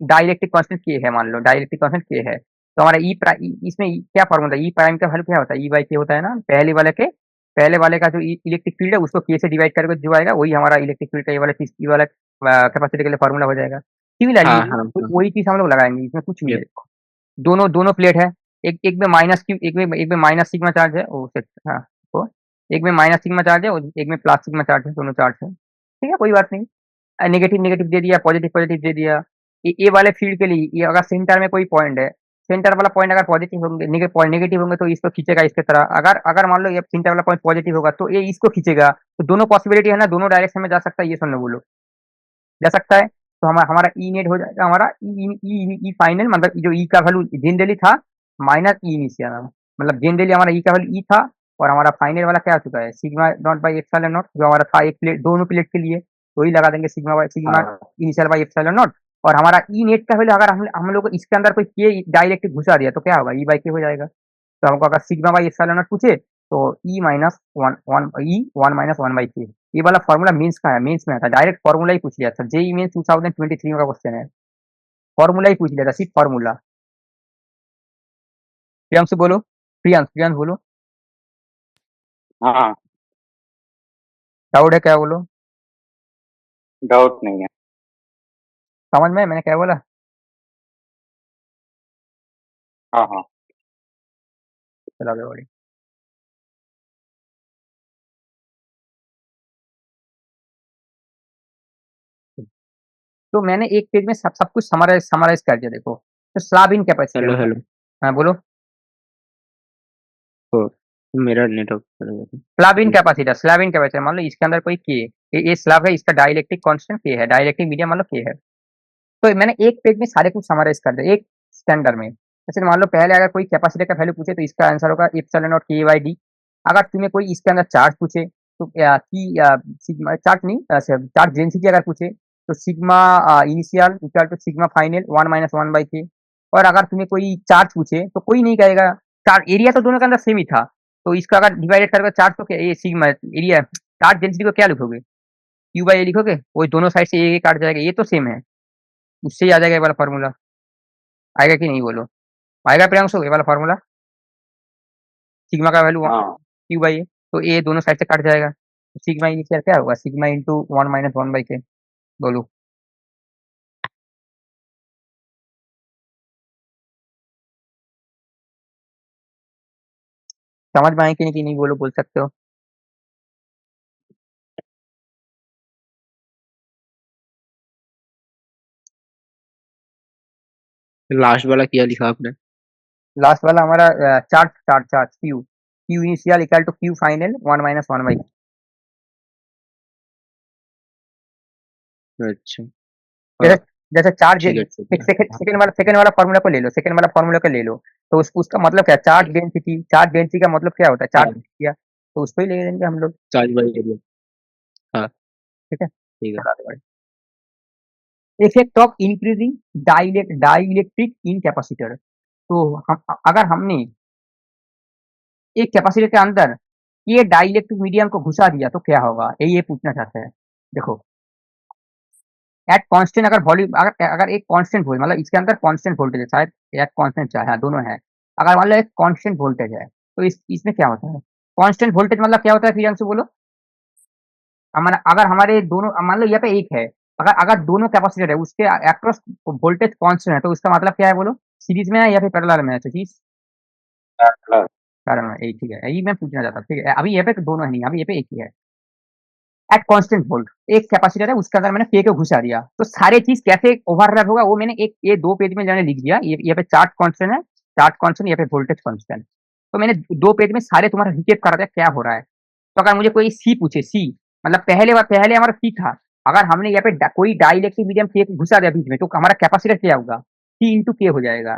डाइलेक्ट्रिक कांस्टेंट के है, मान लो डाइलेक्ट्रिक कांस्टेंट के है, तो हमारा इसमें क्या फॉर्मूला, ई प्राइम का वैल्यू क्या होता है, ई बाई के होता है ना। पहले वाले का जो इलेक्ट्रिक फील्ड है उसको के से डिवाइड करके जो आएगा वही हमारा इलेक्ट्रिक फील्ड का ये वाला चीज, ये वाला कैपेसिटी के लिए फॉर्मूला हो जाएगा। सिमिलरली हाँ हाँ हाँ। वही चीज हम लोग लगाएंगे, इसमें कुछ भी ये है। दोनों दोनों प्लेट है, एक में माइनस क्यू, एक में माइनस सिग्मा चार्ज है, हाँ, तो एक में माइनस सिग्मा चार्ज है और एक में प्लस सिग्मा चार्ज है, दोनों चार्ज है, ठीक है, कोई बात नहीं। नेगेटिव नेगेटिव दे दिया, पॉजिटिव पॉजिटिव दे दिया। ये वाले फील्ड के लिए, ये अगर सेंटर में कोई पॉइंट है, सेंटर वाला पॉइंट अगर पॉजिटिव होंगे, नेगेटिव होंगे तो इसको खींचेगा इसके तरह। अगर अगर मान लो ये सेंटर वाला पॉइंट पॉजिटिव होगा तो ये इसको खींचेगा। तो दोनों पॉसिबिलिटी है ना, दोनों डायरेक्शन में जा सकता है, ये सुन लो, बोलो जा सकता है। तो हमारा ई नेट हो जाएगा, हमारा ई फाइनल, मतलब जो ई का वैल्यू जनरली था माइनस ई इनिशियल, मतलब जनरली हमारा ई का वैल्यू ई था, और हमारा फाइनल वाला क्या हो चुका है, sigma not by epsilon not, जो हमारा था एक प्लेट, दोनों प्लेट के लिए, तो ही लगा देंगे सिग्मा हाँ इनिशियल बाई एप्सिलॉन नॉट। और हमारा ई नेट का वैल्यू अगर हम लोग को इसके अंदर कोई के डायरेक्ट घुसा दिया तो क्या होगा, ई बाई के हो जाएगा। तो हमको अगर सिग्मा बाई एप्सिलॉन नॉट पूछे तो E minus one one E one minus one by K. ये वाला फॉर्मूला मेंस का है, मेंस में आता है, डायरेक्ट फॉर्मूला ही पूछ लिया था, जेई मेंस 2023 का क्वेश्चन है, फॉर्मूला ही पूछ लिया था, सिर्फ फॉर्मूला। प्रियांशु बोलो, प्रियांश बोलो, हाँ, डाउट है क्या, बोलो। डाउट नहीं है। समझ में मैंने क्या बोला। हाँ हाँ। चलो आगे बढ़ी। तो मैंने एक पेज में सब कुछ समराइज कर दिया, देखो। तो स्लैब इन कैपेसिटर, हेलो हेलो। हाँ बोलो। तो मेरा नेटवर्क चला गया था। स्लैब इन कैपेसिटर मान लो इसके अंदर कोई के, ये स्लैब है, इसका डाइलेक्ट्रिक कांस्टेंट के है, डाइलेक्ट्रिक मीडियम मान लो के है। तो मैंने एक पेज में सारे कुछ समराइज कर दिया एक स्टैंडर्ड में। जैसे मान लो पहले अगर कोई कैपेसिटर का वैल्यू पूछे तो इसका आंसर होगा epsilon not K by D. अगर तुम्हें कोई इसके अंदर चार्ज पूछे तो सिग्मा चार्ज नहीं, चार्ज डेंसिटी अगर पूछे तो sigma initial equal to sigma final one minus one by K. और अगर तुम्हें कोई चार्ज पूछे तो कोई नहीं कहेगा, चार्ज एरिया तो दोनों के अंदर सेम ही था, तो इसका अगर डिवाइडेड करोगे चार्ज तो क्या, ये सिग्मा एरिया, चार्ज डेंसिटी को क्या लिखोगे, क्यू बाई ए लिखोगे, वो दोनों साइड से ए काट जाएगा, ये तो सेम है, उससे ही आ जाएगा ये वाला फॉर्मूला। आएगा कि नहीं बोलो, आएगा प्रियांशु ये वाला फॉर्मूला, सिग्मा का वैल्यू हाँ, क्यू बाई ए, तो ए दोनों साइड से कट जाएगा, तो सिग्मा इनिशियल क्या होगा, sigma into one minus one by के, बोलो। समझ में आए कि नहीं बोलो, बोल सकते हो। लास्ट वाला क्या लिखा आपने? लास्ट वाला हमारा charge Q, Q initial equal to Q final one minus one by. अच्छा। जैसे हाँ जैसे चार्ज ठीक है ठीक है। सेकंड वाला फॉर्मूला को ले लो, सेकंड वाला फॉर्मूला को ले लो, तो उसका मतलब क्या, चार्ज डेंसिटी का मतलब क्या होता है, चार्ज हाँ किया, तो उसको ही ले लेंगे हम लोग। Charge by area. हाँ ठीक है, ठीक है। चलो आगे बढ़े। Effect of increasing dielectric in capacitor, तो हम अगर हमने एक कैपेसिटर के अंदर ये डाइलेक्ट्रिक मीडियम को घुसा दिया तो क्या होगा, ये पूछना चाहते हैं। देखो एट कांस्टेंट अगर वॉल्यूम, अगर अगर एक कांस्टेंट वोल्टेज, मतलब इसके अंदर कांस्टेंट वोल्टेज है, शायद एक कांस्टेंट चाहे, हाँ दोनों है। अगर मान लो एक कांस्टेंट वोल्टेज है तो इसमें क्या होता है, कांस्टेंट वोल्टेज मतलब क्या होता है, प्रियांशु बोलो। हमारा अगर हमारे दोनों, मान लो यहाँ पे एक है, अगर अगर दोनों कैपेसिटर है उसके अक्रॉस वोल्टेज कांस्टेंट है, तो उसका मतलब क्या है बोलो, सीरीज में है या फिर पैरेलल में है, तो चीज प्लस। पैरेलल में, यही ठीक है, यही मैं पूछना चाहता था, ठीक है। अभी यहाँ पे तो दोनों है नहीं, अभी यहाँ पे एक ही है। एट कांस्टेंट वोल्ट, एक कैपेसिटर है उसके अंदर मैंने के को घुसा दिया, तो सारे चीज कैसे ओवरलैप होगा वो मैंने एक ये 2 पेज में मैंने लिख दिया। ये यहाँ पे चार्ज कांस्टेंट है, चार्ज कांस्टेंट, यहाँ पे वोल्टेज कांस्टेंट। तो मैंने 2 पेज में सारे तुम्हारा रिकेप करा दिया क्या हो रहा है। तो अगर मुझे कोई सी पूछे, सी मतलब पहले हमारा सी था, अगर हमने यहाँ पे कोई डाइलेक्ट्रिक मीडियम के घुसा दिया बीच में तो हमारा कैपेसिटर क्या होगा, सी इंटू के हो जाएगा।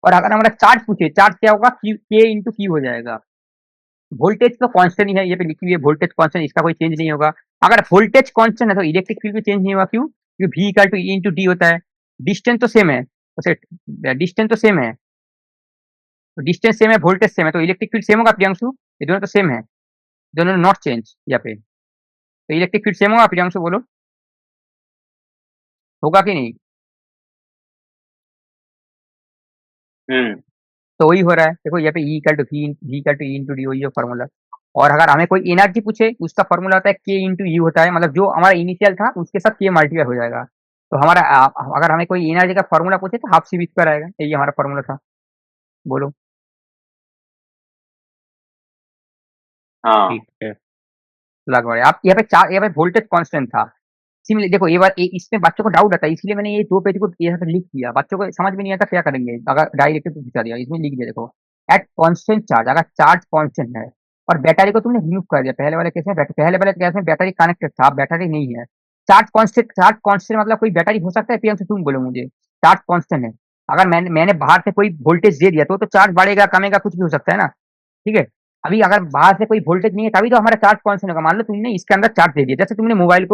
और अगर हमारा चार्ज पूछे, चार्ज क्या होगा, के इंटू क्यू हो जाएगा। वोल्टेज तो कांस्टेंट ही है, ये पे लिखी हुई है वोल्टेज कांस्टेंट, इसका कोई चेंज नहीं होगा। अगर वोल्टेज कांस्टेंट है तो इलेक्ट्रिक फील्ड भी चेंज नहीं होगा, क्यों, क्योंकि v equal to E into D होता है। डिस्टेंस तो सेम है, तो डिस्टेंस तो सेम है, तो डिस्टेंस सेम है, वोल्टेज सेम है, तो इलेक्ट्रिक फील्ड सेम होगा प्रियांशु, ये दोनों तो सेम है, दोनों नॉट चेंज यहाँ पे, तो इलेक्ट्रिक फील्ड सेम होगा प्रियांशु, बोलो होगा कि नहीं। तो वही हो रहा है, देखो यहाँ पे E equal to V into D, वही है फॉर्मूला। और अगर हमें कोई एनर्जी पूछे उसका फॉर्मूला होता है के इंटू यू होता है, मतलब जो हमारा इनिशियल था उसके साथ के मल्टीप्लाई हो जाएगा। तो हमारा अगर हमें कोई एनर्जी का फॉर्मूला पूछे तो हाफ सी वी स्क्वायर आएगा, यही हमारा फॉर्मूला था, बोलो। हाँ ठीक है। लगभग आप यहाँ पे वोल्टेज कांस्टेंट था। सिमिलर देखो ये बार इसमें बच्चों को डाउट आता है, इसलिए मैंने ये 2 पेज को यहाँ पे लिख दिया, बच्चों को समझ में नहीं आता क्या करेंगे, अगर डायरेक्ट तो घुसा दिया, इसमें लिख दिया देखो, एट कांस्टेंट चार्ज, अगर चार्ज कांस्टेंट है और बैटरी को तुमने रिमूव कर दिया, पहले वाले केस में बैटरी कनेक्टेड था, अब बैटरी नहीं है। चार्ज कांस्टेंट मतलब कोई बैटरी हो सकता है पीएम से, तुम बोलो मुझे, चार्ज कांस्टेंट है। अगर मैंने बाहर से कोई वोल्टेज दे दिया तो चार्ज बढ़ेगा कमेगा कुछ भी हो सकता है ना, ठीक है। अभी अगर बाहर से कोई वोल्टेज नहीं है तभी तो हमारा चार्ज कांस्टेंट होगा। मान लो तुमने इसके अंदर चार्ज दे दिया, जैसे तुमने मोबाइल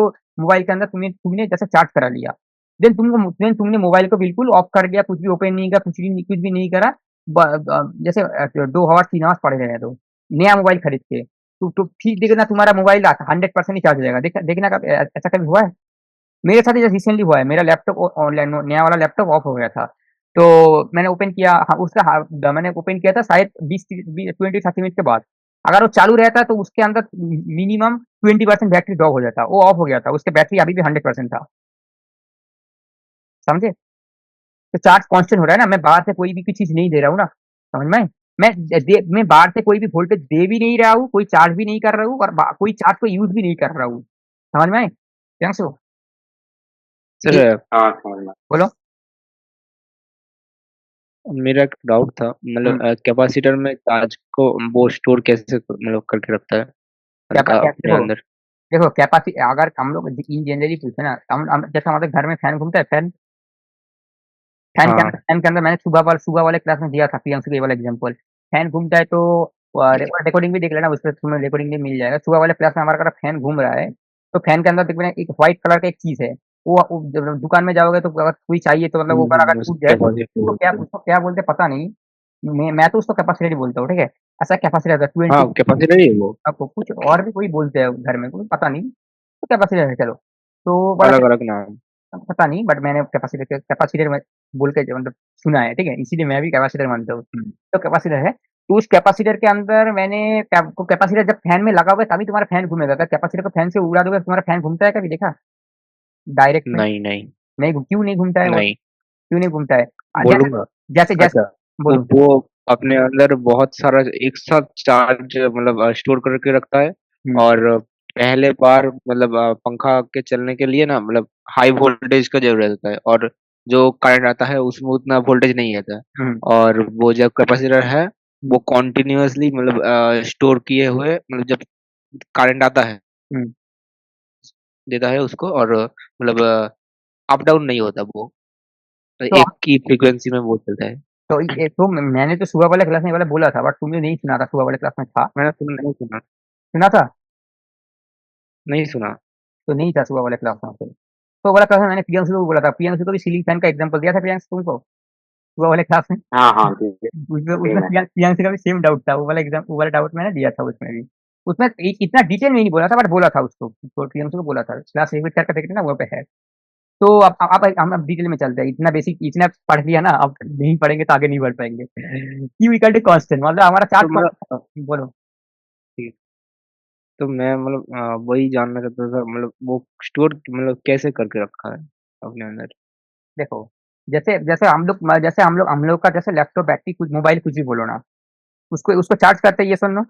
के अंदर तुमने जैसे चार्ज करा लिया, देन तुमने मोबाइल को बिल्कुल ऑफ कर दिया, कुछ भी ओपन नहीं किया, कुछ भी नहीं करा, जैसे 2 आवर 3 आवर पड़े रहे तो नया मोबाइल खरीद के, तो फिर देखना तुम्हारा मोबाइल 100% ही चार्ज हो जाएगा। देखना ऐसा कभी हुआ है। मेरे साथ ये रिसेंटली हुआ है, मेरा लैपटॉप ऑनलाइन नया वाला लैपटॉप ऑफ हो गया था, तो मैंने ओपन किया, हाँ, मैंने ओपन किया था शायद 20-30 मिनट के बाद। अगर वो चालू रहता तो उसके अंदर मिनिमम 20% बैटरी ड्रॉप हो जाता, वो ऑफ हो गया था, उसके बैटरी अभी भी 100% था, समझे। तो चार्ज कांस्टेंट हो रहा है ना, मैं बाहर से कोई भी चीज नहीं दे रहा हूँ ना, समझ में। मैं बाहर से कोई भी वोल्टेज दे भी नहीं रहा हूँ, कोई चार्ज भी नहीं कर रहा हूँ, और कोई चार्ज को यूज भी नहीं कर रहा हूँ, समझ में आए प्रियांशु? सर ये हाँ समझ में। बोलो। मेरा एक डाउट था, मतलब हम्म कैपेसिटर में चार्ज को वो स्टोर कैसे मतलब करके रखता है हल्का अपने देखो, अंदर। कैपेसिटी अगर हम लोग इन जनरली पूछे ना, जैसे हमारे घर में फैन घूमता है, हाँ फैन के अंदर मैंने सुबह वाले क्लास में दिया था प्रियांशु को ये वाला एग्जांपल। फैन घूमता है तो रिकॉर्डिंग भी देख लेना, उसपे तुम्हें रिकॉर्डिंग भी मिल जाएगा। सुबह वाले क्लास में हमारा अगर फैन घूम रहा है तो फैन के अंदर देखो ना, एक व्हाइट कलर का एक चीज है, वो जब दुकान में जाओगे तो अगर कोई चाहिए तो मतलब वो अगर उस टूट जाए तो कैपेसिटर बोलते हैं। उसको क्या बोलते हैं पता नहीं, मैं तो उसको कैपेसिटी बोलता हूँ, ठीक है। ऐसा कैपेसिटी रहता है हाँ 20, कैपेसिटर ही है वो। आपको कुछ और भी कोई बोलते हैं घर में, कोई पता नहीं, तो कैपेसिटी है चलो। तो बड़ा अलग अलग नाम। पता नहीं, बट मैंने कैपेसिटर में बोल के मतलब सुना है, ठीक है, इसीलिए मैं भी कैपेसिटर मानता हूँ। तो कैपेसिटर है, तो उस कैपेसिटर के अंदर मैंने कैपेसिटर जब फैन में लगा हुआ है तभी तुम्हारा फैन घूमेगा, अगर कैपेसिटर को फैन से उड़ा दोगे तो तुम्हारा फैन घूमता है, कभी देखा डायरेक्ट में? नहीं नहीं नहीं क्यों नहीं घूमता है वो, नहीं क्यों नहीं घूमता है? जैसे बोलूंगा। जैसे जैसे अच्छा, तो बोलो। वो अपने अंदर बहुत सारा एक साथ चार्ज मतलब स्टोर करके रखता है। हम्म और पहले बार मतलब पंखा के चलने के लिए ना मतलब हाई वोल्टेज का जरूरत होता है, और जो करंट आता है उसमें उतना वोल्टेज नहीं आता है। हम्म और वो जब कैपेसिटर है वो कॉन्टिन्यूअसली मतलब स्टोर किए हुए मतलब जब करंट आता है हम्म देता है उसको, और मतलब अप डाउन नहीं होता वो, तो एक ही फ्रीक्वेंसी में वो चलता है। मैंने तो सुबह वाले क्लास में ये वाला बोला था, बट तुमने नहीं सुना था, सुबह वाले क्लास में था, मैंने सुना नहीं सुना। सुना था नहीं सुना। तो नहीं था सुबह वाले क्लास में फिर। तो वाला क्लास में मैंने प्रियांशु को बोला था, प्रियांशु को भी सीलिंग फैन का एग्जांपल दिया था प्रियांशु तुमको सुबह वाले क्लास में। हाँ हाँ ठीक है उसमें सेम उसमें है। प्रियांशु का भी सेम डाउट था, वो वाला डाउट मैंने दिया था उसमें भी। उसमें इतना डिटेल में नहीं बोला था, बट बोला था उसको, तो प्रियांशु को बोला था, क्लास रिपीट करके देखते ना वो पे है। तो अब हम अब डिटेल में चलते हैं, इतना बेसिक इतना पढ़ लिया ना, अब नहीं पढ़ेंगे तो आगे नहीं बढ़ पाएंगे। क्यू इक्वल टू कांस्टेंट मतलब हमारा तो चार्ज मतलब बोलो। तो मैं मतलब वही जानना चाहता था, मतलब वो स्टोर मतलब कैसे करके रखा है अपने अंदर। देखो जैसे जैसे हम लोग का जैसे लैपटॉप बैटरी कुछ मोबाइल कुछ भी बोलो ना, उसको उसको चार्ज करते हैं, ये सुन लो,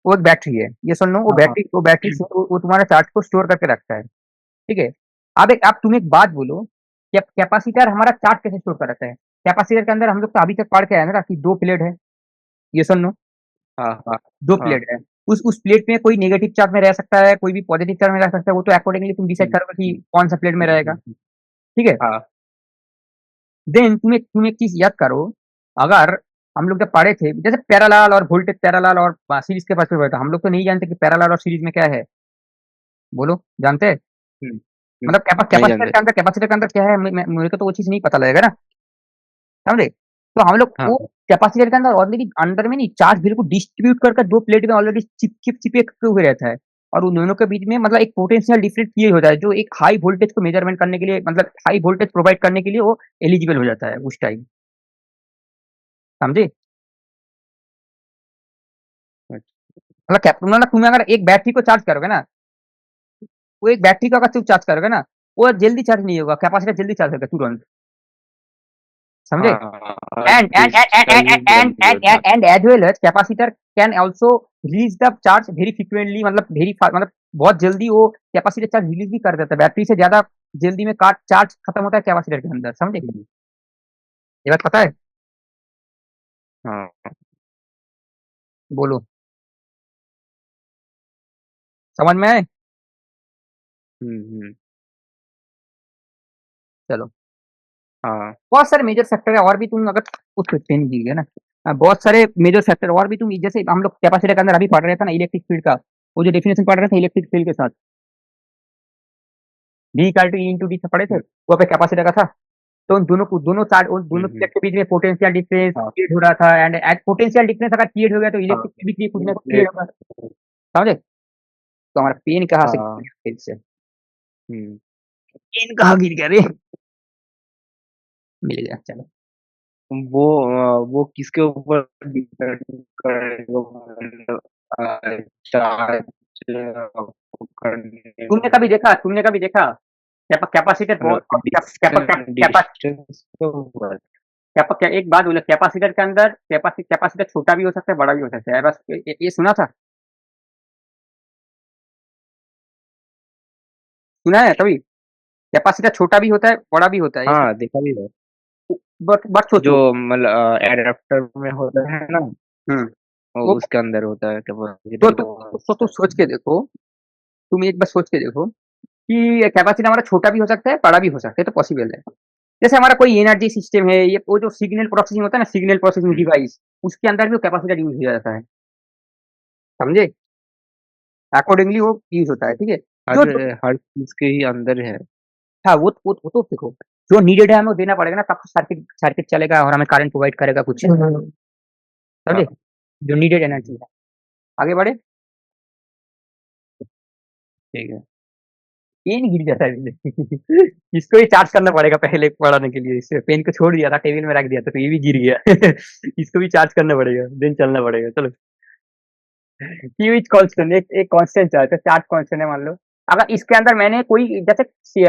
वो एक बैटरी है, ये सुन लो, वो हाँ, बैटरी वो तुम्हारा चार्ज को स्टोर करके रखता है, ठीक है। अब तुम एक बात बोलो, कैपेसिटर हमारा चार्ज कैसे स्टोर कर रखता है? कैपेसिटर के अंदर हम लोग तो अभी तक पढ़ के आए ना कि दो प्लेट है, ये सुन लो, हाँ हाँ दो हाँ प्लेट है। उस प्लेट में कोई नेगेटिव चार्ज में रह सकता है, कोई भी पॉजिटिव चार्ज में रह सकता है, वो तो अकॉर्डिंगली तुम डिसाइड हम्म, करोगे कि कौन सा प्लेट में रहेगा, ठीक है। हाँ देन तुम एक चीज याद करो, अगर हम लोग जब पढ़े थे जैसे पैरेलल और वोल्टेज, पैरेलल और सीरीज के पास था, हम लोग तो नहीं जानते कि पैरेलल और सीरीज में क्या है, बोलो, जानते हैं? हम्म, मतलब नहीं जानते। कैपेसिटर के अंदर क्या है, मेरे को तो वो चीज नहीं पता लगेगा ना, समझे? तो हम लोग वो हाँ कैपेसिटर के अंदर ऑलरेडी अंदर में नहीं चार्ज बिल्कुल डिस्ट्रीब्यूट करके दो प्लेट में ऑलरेडी चिपके हुए रहता है, और उन दोनों के बीच में मतलब एक पोटेंशियल डिफरेंस क्रिएट होता है, जो एक हाई वोल्टेज को मेजरमेंट करने के लिए, मतलब हाई वोल्टेज प्रोवाइड करने के लिए वो एलिजिबल हो जाता है उस टाइम, समझे? मतलब तुम अगर एक बैटरी को चार्ज करोगे ना, वो एक बैटरी को अगर तुम चार्ज करोगे ना, वो जल्दी चार्ज नहीं होगा, कैपेसिटर जल्दी चार्ज होगा तुरंत, समझे? हाँ And discharge. and as well as capacitor can also release the charge very frequently, मतलब very fast, मतलब बहुत जल्दी वो कैपेसिटर चार्ज रिलीज भी कर देता है, बैटरी से ज्यादा जल्दी में कार चार्ज खत्म होता है कैपेसिटर के अंदर, समझे? ये बात पता है? हाँ बोलो, समझ में आए? हम्म। चलो, हाँ बहुत सारे मेजर फैक्टर है और भी, तुम अगर उस पेन कीजिए ना, बहुत सारे मेजर फैक्टर और भी तुम, जैसे हम लोग कैपेसिटर के अंदर अभी पढ़ रहे थे ना इलेक्ट्रिक फील्ड का, वो जो डेफिनेशन पढ़ रहे थे इलेक्ट्रिक फील्ड के साथ, V equal to E into D से पढ़े थे, वो पे कैपेसिटर का था। तो उन दोनों हम्म। प्लेट के बीच में पोटेंशियल डिफरेंस हाँ क्रिएट हो रहा था, एंड एट पोटेंशियल डिफरेंस अगर क्रिएट हो गया तो हाँ इलेक्ट्रिक भी कुछ ना कुछ क्रिएट प्लेट। होगा, समझे? तो हमारा पेन कहाँ से गिर हाँ गया फिर से, हम्म। पेन कहाँ गिर गया रे? मिल गया, चलो। वो किसके ऊपर डिपेंड करेगा, मतलब चार्ज करने तुमने कभी देखा कैपेसिटर बहुत मतलब डिस्टेंस के ऊपर। एक बात बोलो, कैपेसिटर के अंदर कैपेसिटर छोटा भी हो सकता है, बड़ा भी हो सकता है, बस ये सुना था, सुना है कभी? कैपेसिटर छोटा भी होता है, बड़ा भी होता है, ये हाँ देखा भी है। बट जो सोचो। मतलब एडाप्टर में होता है ना, हम्म। वो वो उसके अंदर होता है तो कैपेसिटर तो, का। तो सोच के देखो, तुम एक बार सोच के देखो कि कैपेसिटी हमारा छोटा भी हो सकता है, बड़ा भी हो सकता है, तो पॉसिबल है। जैसे हमारा कोई एनर्जी सिस्टम है, ये वो जो सिग्नल प्रोसेसिंग होता है ना, सिग्नल प्रोसेसिंग हम्म। डिवाइस, उसके अंदर भी वो कैपेसिटर यूज हो जाता है, समझे? अकॉर्डिंगली वो यूज होता है, ठीक है। जो हर हर चीज के ही अंदर है। हाँ, वो तो देखो, जो नीडेड है हमें वो देना पड़ेगा ना, तब सर्किट सर्किट चलेगा और हमें करंट प्रोवाइड करेगा कुछ, समझे? हाँ जो नीडेड एनर्जी है, आगे बढ़े, ठीक है। पेन गिर जाता है इसको ही चार्ज करना पड़ेगा पहले पढ़ाने के लिए, इससे पेन को छोड़ दिया था टेबल में रख दिया था, तो ये भी गिर गया इसको भी चार्ज करना पड़ेगा, दिन चलना पड़ेगा, चलो। क्यू इज कांस्टेंट, एक कांस्टेंट चार्ज है, चार्ज कांस्टेंट है मान लो। अगर इसके अंदर मैंने कोई जैसे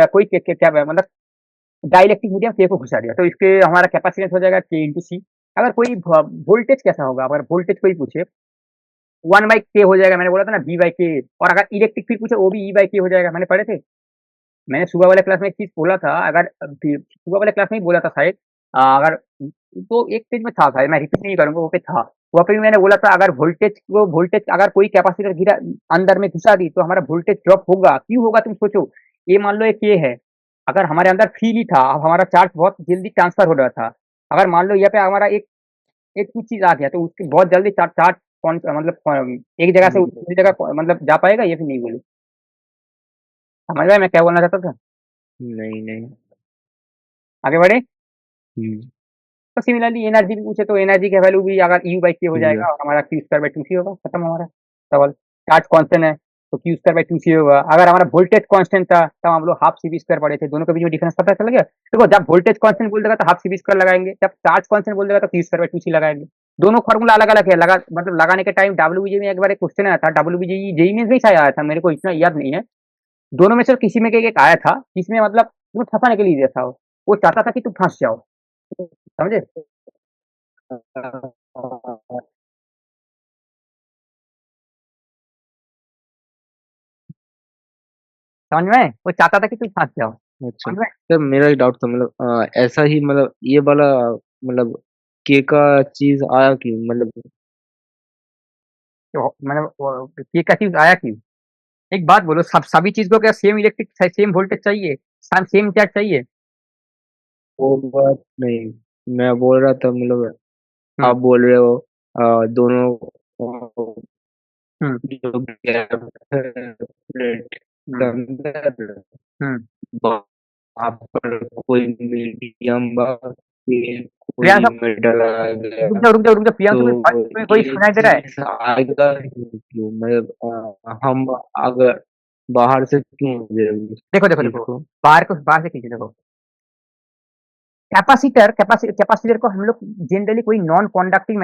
कोई क्या मतलब डाइलेक्ट्रिक मीडियम के को घुसा दिया, तो इसके हमारा कैपेसिटेंस हो जाएगा के इंटू सी। अगर कोई वोल्टेज कैसा होगा, अगर वोल्टेज कोई पूछे, वन बाई के हो जाएगा, मैंने बोला था ना बी बाई के। और अगर इलेक्ट्रिक फील्ड पूछे, वो भी ई बाई के हो जाएगा, मैंने पढ़े थे। मैंने सुबह वाले क्लास में एक चीज बोला था, अगर सुबह वाले क्लास में ही बोला था शायद, अगर तो एक पेज में था शायद, मैं रिपीट नहीं करूंगा, वो पे था। वहाँ पे भी मैंने बोला था, अगर वोल्टेज अगर कोई कैपेसिटर गिरा अंदर में घुसा दी, तो हमारा वोल्टेज ड्रॉप होगा, क्यों होगा तुम सोचो। ये मान लो एक ये है, अगर हमारे अंदर फ्रीली था, अब हमारा चार्ज बहुत जल्दी ट्रांसफर हो रहा था, अगर मान लो यहाँ पे हमारा एक एक कुछ चीज आ गया, तो उसकी बहुत जल्दी चार्ज चार्ज कौन मतलब एक जगह से हम्म, दूसरी जगह मतलब जा पाएगा, ये फिर नहीं बोले, समझ रहे मैं क्या बोलना चाहता था? नहीं नहीं। आगे बढ़े। हम्म, तो सिमिलरली एनर्जी भी पूछे, तो एनर्जी की वैल्यू भी अगर यू बाई के हो ठीक है। जाएगा, और हमारा क्यू स्क्वायर बाई टू सी होगा, खत्म हमारा सवाल। चार्ज कांस्टेंट है, तो क्यू स्क्वायर बाई टू सी होगा। अगर हमारा वोल्टेज कांस्टेंट था, तब हम लोग हाफ सी बी स्क्वायर पढ़े थे, दोनों के बीच में डिफरेंस पता चल गया। देखो, जब वोल्टेज कांस्टेंट बोल देगा तो हाफ सी बी स्क्वायर लगाएंगे, जब चार्ज कांस्टेंट बोल देगा तो क्यू स्क्वायर बाई टू सी लगाएंगे। दोनों फॉर्मूला अलग अलग है, लगा मतलब लगाने के टाइम डब्ल्यू में एक बार एक क्वेश्चन आया था, डब्ल्यू जेई में भी शायद आया था, मेरे को इतना याद नहीं है। दोनों में से किसी में एक आया था, जिसमें मतलब तुम्हें फंसाने के लिए दिया था, वो चाहता था कि तुम फंस जाओ, समझे? समझ में? वो चाहता था कि तुम फंस जाओ। अच्छा। समझ में? तो मेरा एक डाउट था, मतलब ऐसा ही, मतलब ये वाला, मतलब के का चीज आया क्यों, मतलब तो मतलब ये क्या चीज आया क्यों? एक बात बोलो, सब सभी चीज को क्या सेम इलेक्ट्रिक सेम वोल्टेज चाहिए, सेम चार्ज चाहिए? वो बात नहीं, मैं बोल रहा था, मतलब हम्म। आप बोल रहे हो दोनों हम्म। जो गैप है प्लेट के हम्म। अंदर, हम्म। वहाँ पर कोई मीडियम कोई प्रियांशु, मेटल आ रुक गया, जाओ रुक जाओ रुक जाओ, प्रियांशु तो तुम्हें कोई ये सुनाई दे रहा है? चीज आएगा ही क्यों, मतलब हम अगर बाहर से क्यों दे इस देखो देखो चीज देखो, को। बाहर से खींचे देखो। कैपेसिटर को हम लोग जनरली कोई नॉन कंडक्टिव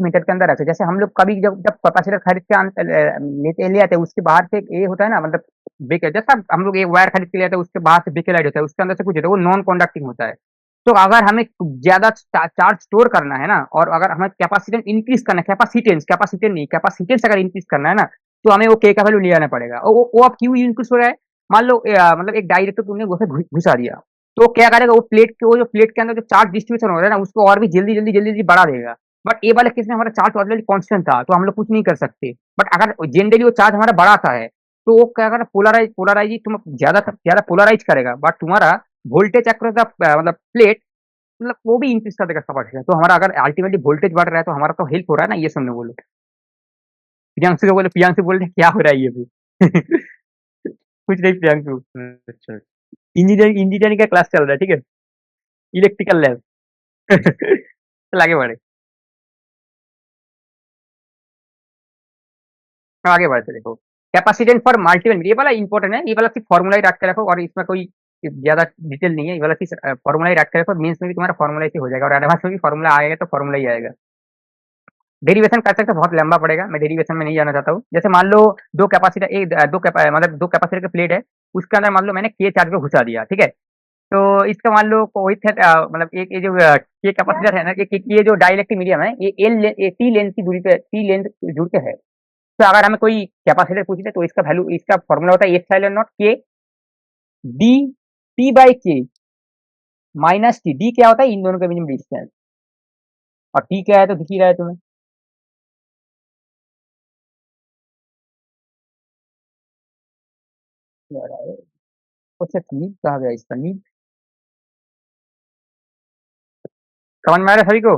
मीटर के अंदर रखते हैं। जैसे हम लोग कभी जब जब कैपेसिटर खरीद के ले आते हैं, उसके बाहर से एक ये होता है ना, मतलब बेकर, जैसा हम लोग एक वायर खरीद के ले आते हैं, उसके बाहर से बेकर लाइट होता है, उसके अंदर से कुछ होता है, वो नॉन कंडक्टिंग होता है। तो अगर हमें ज्यादा चार्ज स्टोर करना है ना, और अगर हमें कैपेसिटेंस इंक्रीज करना है, कैपेसिटेंस नहीं, कैपेसिटेंस अगर इंक्रीज करना है ना, तो हमें वो के का वैल्यू ले आना पड़ेगा। और वो अब क्यों इंक्रीज हो रहा है? मान लो मतलब एक डायरेक्टर तुमने उसे घुसा दिया, तो क्या करेगा, वो जो प्लेट के अंदर जो चार्ज डिस्ट्रीब्यूशन हो रहा है ना, उसको और भी जल्दी बढ़ा देगा। बट ये वाले केस में हमारा चार्ज ऑलरेडी कांस्टेंट था, तो हम लोग कुछ नहीं कर सकते। बट अगर जनरली वो चार्ज हमारा बढ़ाता है, तो वो क्या करेगा, पोलराइज तुम ज्यादा पोलराइज करेगा, बट तुम्हारा वोल्टेज अक्रॉस द मतलब प्लेट, मतलब वो भी इंक्रीज कर देगा कैपेसिटेंस। तो हमारा अगर अल्टीमेटली वोल्टेज बढ़ रहा है, तो हमारा तो हेल्प हो रहा है ना, ये सुनने बोलो। प्रियांशु बोल रहे क्या हो रहा है ये भी? कुछ नहीं प्रियांशु, अच्छा। इंजीनियरिंग का क्लास चल रहा है, ठीक है, इलेक्ट्रिकल लैब। चल आगे बढ़े, हम आगे बढ़ते देखो। कैपेसिटेंस फॉर मल्टीपल, ये वाला इंपॉर्टेंट है, ये वाला सिर्फ फॉर्मूला ही रख के रखो, और इसमें कोई ज्यादा डिटेल नहीं है, ये वाला सिर्फ फॉर्मूला ही रख के रखो। मेंस में भी तुम्हारा फॉर्मूला ही हो जाएगा, और एडवांस में भी फॉर्मूला आएगा तो फॉर्मूला ही आएगा। डेरिवेशन कर सकते हो, बहुत लंबा पड़ेगा, मैं डेरिवेशन में नहीं जाना चाहता हूँ। जैसे मान लो दो कैपेसिटर मतलब दो कैपेसिटर की प्लेट है, उसके अंदर मान लो मैंने के चार्ज को घुसा दिया, ठीक है। तो इसका मान लो कोई मतलब एक ये जो के कैपेसिटर है ना, ये जो डाइलेक्ट्रिक मीडियम है, ये टी लेंथ की दूरी पे, टी लेंथ दूर पे है। तो अगर हमें कोई कैपेसिटर पूछे तो इसका वैल्यू, इसका फॉर्मूला होता है एप्सिलॉन नॉट के डी टी बाई के माइनस टी। डी क्या होता है, इन दोनों के बीच में डिस्टेंस, और टी क्या है तो दिख ही रहा है तुम्हें। उससे नीट कहा गया, इसका नीट समझ में आ रहा है सभी को?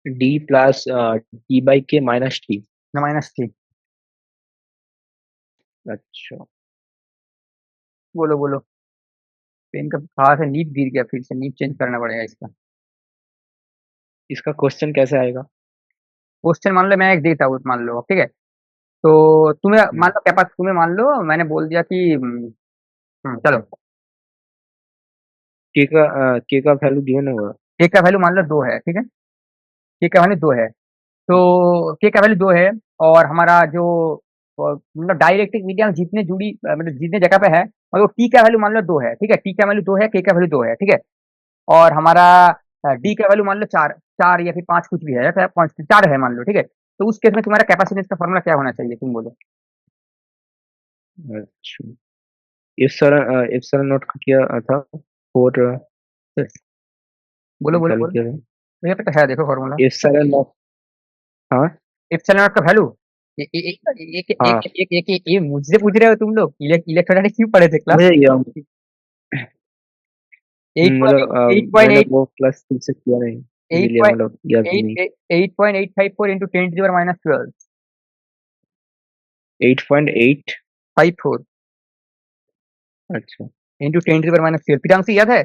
डी प्लस टी बाई के माइनस टी। Minus T. अच्छा। बोलो बोलो, पेन का कहा से नीट गिर गया, फिर से नीट चेंज करना पड़ेगा इसका। इसका क्वेश्चन कैसे आएगा? क्वेश्चन मान लो मैं एक देता हूँ, मान लो ठीक है। तो तुम्हें मान हम्म, लो क्या पास, तुम्हें मान लो मैंने बोल दिया कि चलो, के का वैल्यू गिवन होगा। के का वैल्यू मान लो 2 है, ठीक है। के का वैल्यू 2 है, तो के का वैल्यू 2 है, और हमारा जो मतलब डाइलेक्ट्रिक मीडियम जितने मतलब जितने जगह पे है, और वो टी का वैल्यू मान लो 2 है, ठीक है। टी का वैल्यू 2 है, के का वैल्यू 2 है, ठीक है। और हमारा डी का वैल्यू मान लो 4, 4 या फिर 5 कुछ भी है, या 5 4 है मान लो, ठीक है। तो उस केस में तुम्हारा कैपेसिटेंस का फॉर्मूला क्या होना चाहिए, तुम बोलो। अच्छा। एप्सिलॉन नॉट का क्या था? फोर बोलो बोलो वैल्यू बोलो, क्या है? तो यहाँ पे तो है देखो फॉर्मूला। Epsilon not. हाँ। एप्सिलॉन नॉट का वैल्यू, हाँ, ये मुझसे पूछ रहे हो तुम लोग, इलेक्ट्रोस्टैटिक्स क्यों पढ़े थे क्लास? मुझे ये एट मतलब पॉइंट मैंने एट वो प्लस से किया नहीं, एट इसीलिए पॉइंट मतलब याद नहीं। 8.854 इंटू 10 to the -12 8.8। 54 अच्छा। Into 10 to the -12। प्रियांशु याद है?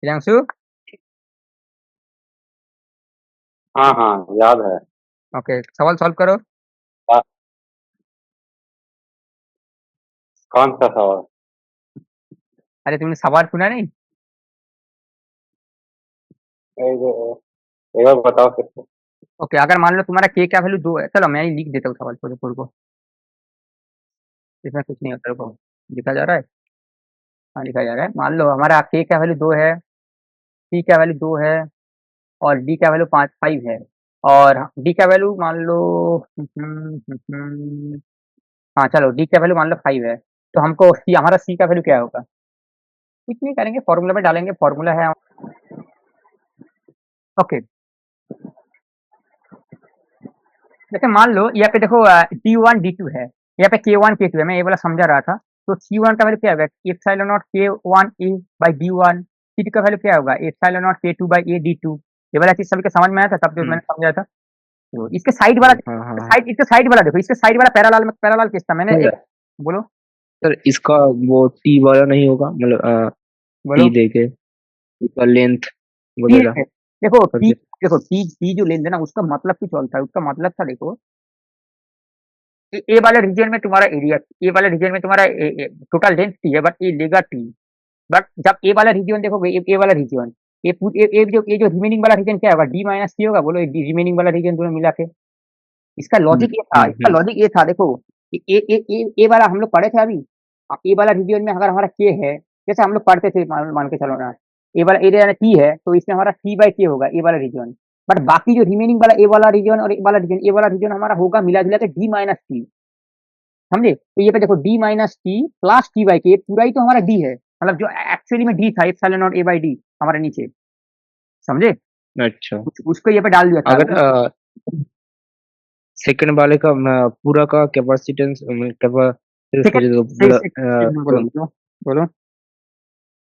प्रियांशु, हाँ हाँ, याद है। ओके सवाल सॉल्व करो। आ, कौन सा सवाल? अरे तुमने सवाल सुना नहीं? एक बार बताओ फिर से। ओके, अगर मान लो तुम्हारा के का वैल्यू 2 है, चलो मैं ही लिख देता हूँ सवाल को, इसमें कुछ नहीं होता, रुको। लिखा जा रहा है, हाँ लिखा जा रहा है। मान लो हमारा के का वैल्यू 2 है, टी का वैल्यू 2 है, और डी का वैल्यू 5 है और डी का वैल्यू मान लो हाँ चलो डी का वैल्यू मान लो 5 है, तो हमको सी हमारा सी का वैल्यू क्या होगा? कुछ नहीं करेंगे, फॉर्मूला में डालेंगे, फॉर्मूला है ओके। जैसे मान लो यहाँ पे देखो D1 D2 है, यहाँ पे K1 K2 है, मैं ये वाला समझा रहा था। तो C1 का वैल्यू क्या होगा? Epsilon not K1 A by D1। C2 का वैल्यू क्या होगा? Epsilon not K2 by A D2। ये वाला चीज सभी के समझ में आया था तब जो हम्म, मैंने समझाया था। तो इसके साइड वाला हाँ हाँ हाँ साइड इसके साइड वाला देखो, इसके साइड वाला पैरेलल में पैरेलल किस था मैंने सर। एक बोलो सर, इसका वो टी वाला नहीं होगा, मतलब बोलो टी देके इसका लेंथ टी वगैरह देखो टी करके। देखो टी टी जो लेंथ है ना उसका मतलब कुछ और था, उसका मतलब था देखो ए वाले रीजन में तुम्हारा एरिया, ए वाले रीजन में तुम्हारा टोटल लेंथ टी है, बट ये लेगा टी। बट जब ए वाला रीजन देखोगे, ए वाला रीजन ये जो रिमेनिंग वाला रीजन क्या होगा? डी माइनस टी होगा। बोलो रिमेनिंग वाला रीजन दोनों मिला के इसका लॉजिक ये था, इसका हम्म। लॉजिक ये था देखो ए वाला हम लोग पढ़े थे अभी। ए वाला रीजन में अगर हमारा के है, जैसे हम लोग पढ़ते थे मान के चलो ना, ए वाला एरिया टी है तो इसमें हमारा टी बाई के होगा ए वाला रीजन। बट बाकी जो रिमेनिंग वाला ए वाला रीजन और ए वाला रीजन हमारा होगा मिला जुला के डी माइनस टी। समझे? तो ये पे देखो D minus T plus T by के, पूरा ही तो हमारा डी है, मतलब जो एक्चुअली में डी था epsilon not A by D हमारे नीचे। समझे? अच्छा, उसको ये पे डाल दिया था। अगर सेकंड वाले का पूरा का कैपेसिटेंस कैपेसिटेंस सेकंड बोलो बोलो बोलो।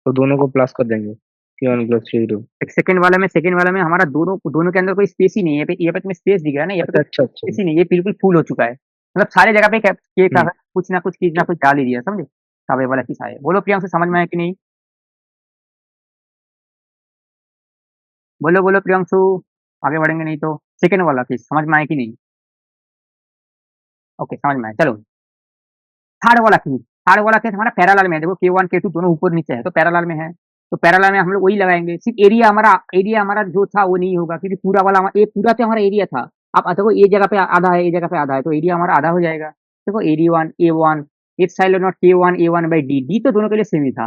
तो दोनों को प्लस कर देंगे Q1 प्लस Q2। सेकंड वाला में हमारा दोनों दोनों के अंदर कोई स्पेस ही नहीं है। ये पे तुम्हें स्पेस दिख रहा है ना, ये पे अच्छा तो अच्छा अच्छा। स्पेस ही नहीं है, ये बिल्कुल फुल हो चुका है। मतलब सारे जगह पे के का हम्म कुछ ना कुछ डाल ही दिया। समझे? अब ये वाला चीज है। बोलो प्रियांशु समझ में आया कि नहीं? बोलो बोलो प्रियांशु, आगे बढ़ेंगे नहीं तो। सेकंड वाला चीज समझ में आया कि नहीं? ओके समझ में आया, चलो। थर्ड वाला केस हमारा पैरेलल में है। देखो K1 K2 दोनों ऊपर नीचे है तो पैरेलल में है, तो पैरेलल में हम लोग वही लगाएंगे। सिर्फ एरिया हमारा जो था वो नहीं होगा, क्योंकि ये पूरा तो हमारा एरिया था। अब देखो ये जगह पे आधा है, ये जगह पे आधा है, तो एरिया हमारा आधा हो जाएगा। देखो area A1 epsilon not K1 A1 by D, D तो दोनों के लिए सेम ही था।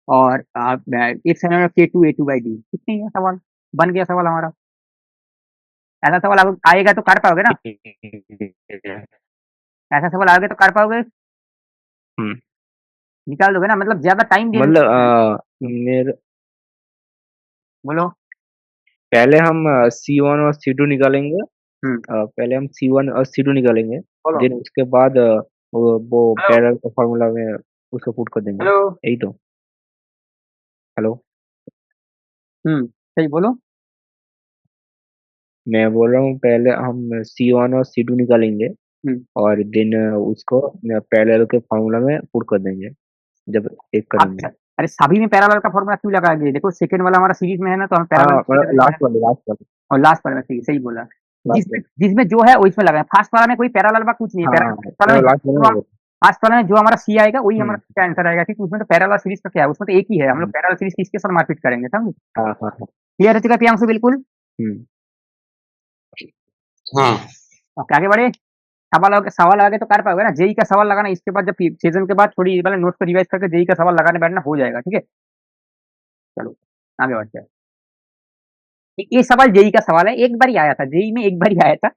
और epsilon not K2 A2 by D. कुछ नहीं है सवाल, बन गया सवाल हमारा। ऐसा सवाल आएगा तो कर पाओगे ना? ऐसा सवाल आएगा तो कर पाओगे, हम्म। निकाल दोगे ना? मतलब ज्यादा टाइम देने मतलब मेरे बोलो। पहले हम C1 और C2 निकालेंगे। हम्म पहले हम C1 और C2 निकालेंगे, बोलो। देन उसके बाद वो हेलो पैरेलल का फॉर्मूला में उसको पुट कर देंगे। हेलो। यही तो। हेलो। सही बोलो। मैं बोल रहा हूँ पहले हम C1 और C2 निकालेंगे हम्म और देन उसको पैरेलल के फॉर्मूला में पुट कर देंगे जब एक करेंगे। अच्छा, अरे सभी में पैरेलल का फॉर्मूला क्यों लगाएंगे? देखो सेकंड वाला हमारा सीरीज में है ना, तो हम हाँ, पैरेलल मतलब लास्ट वाले और लास्ट वाला में सही बोला। लास्ट जिसमें वाले। जिसमें जो है वो इसमें लगाए। फर्स्ट वाला में कोई पैरेलल का कुछ नहीं है। हाँ हाँ, वाला में लास्ट वाले में वो। फर्स्ट वाला में जो हमारा सी आएगा वही हमारा हम्म C का आंसर आएगा, क्योंकि उसमें तो पैरेलल सीरीज का क्या है, उसमें तो एक ही है। हम लोग हम्म, पैरेलल सीरीज किसके साथ मारपीट करेंगे? समझे? हाँ हाँ हाँ। क्लियर है चुका प्रियांशु? बिल्कुल। हम्म। हाँ ओके आगे बढ़े। सवाल आगे तो कर पाओगे ना? जेई का सवाल लगाना इसके बाद, जब सीजन के बाद थोड़ी मतलब नोट पर रिवाइज करके जेई का सवाल लगाने बैठना हो जाएगा। ठीक है चलो आगे बढ़ते हैं। ये सवाल जेई का सवाल है, एक बार ही आया था जेई में, एक बार ही आया था।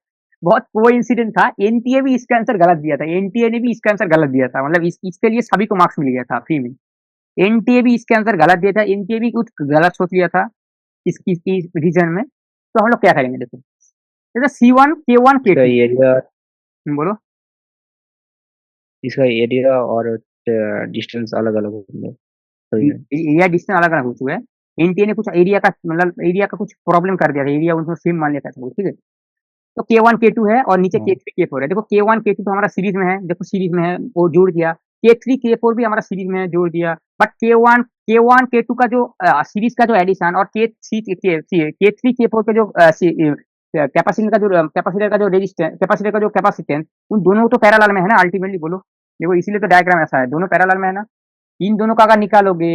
बहुत कोइंसिडेंट था। एनटीए भी इसका आंसर गलत दिया था, एनटीए ने भी इसका आंसर गलत दिया था। मतलब इसके लिए सभी को मार्क्स मिल गया था फ्री में। एनटीए भी इसके आंसर गलत दिया था, एनटीए भी कुछ गलत सोच लिया था इसकी रीजन में। तो हम लोग क्या करेंगे देखो, जैसे C1 K1 इसका K2। एरिया बोलो। इसका एरिया और डिस्टेंस अलग अलग होंगे सही है। एरिया डिस्टेंस अलग अलग हो चुका है। एनटीए ने कुछ एरिया का मतलब एरिया का कुछ प्रॉब्लम कर दिया था, एरिया उनको सेम मान लिया था। ठीक है, तो K1 K2 है और नीचे हाँ K3 K4 है। देखो K1 K2 तो हमारा सीरीज में है, देखो सीरीज में है वो जोड़ दिया। K3 K4 भी हमारा सीरीज में है, जोड़ दिया। बट K1 K2 का जो सीरीज का जो एडिशन और K3 K4 के जो कैपेसिटर का जो कैपेसिटेंस, उन दोनों तो पैरेलल में है ना अल्टीमेटली। बोलो देखो, इसीलिए तो डायग्राम ऐसा है, दोनों पैरेलल में है ना। इन दोनों का अगर निकालोगे,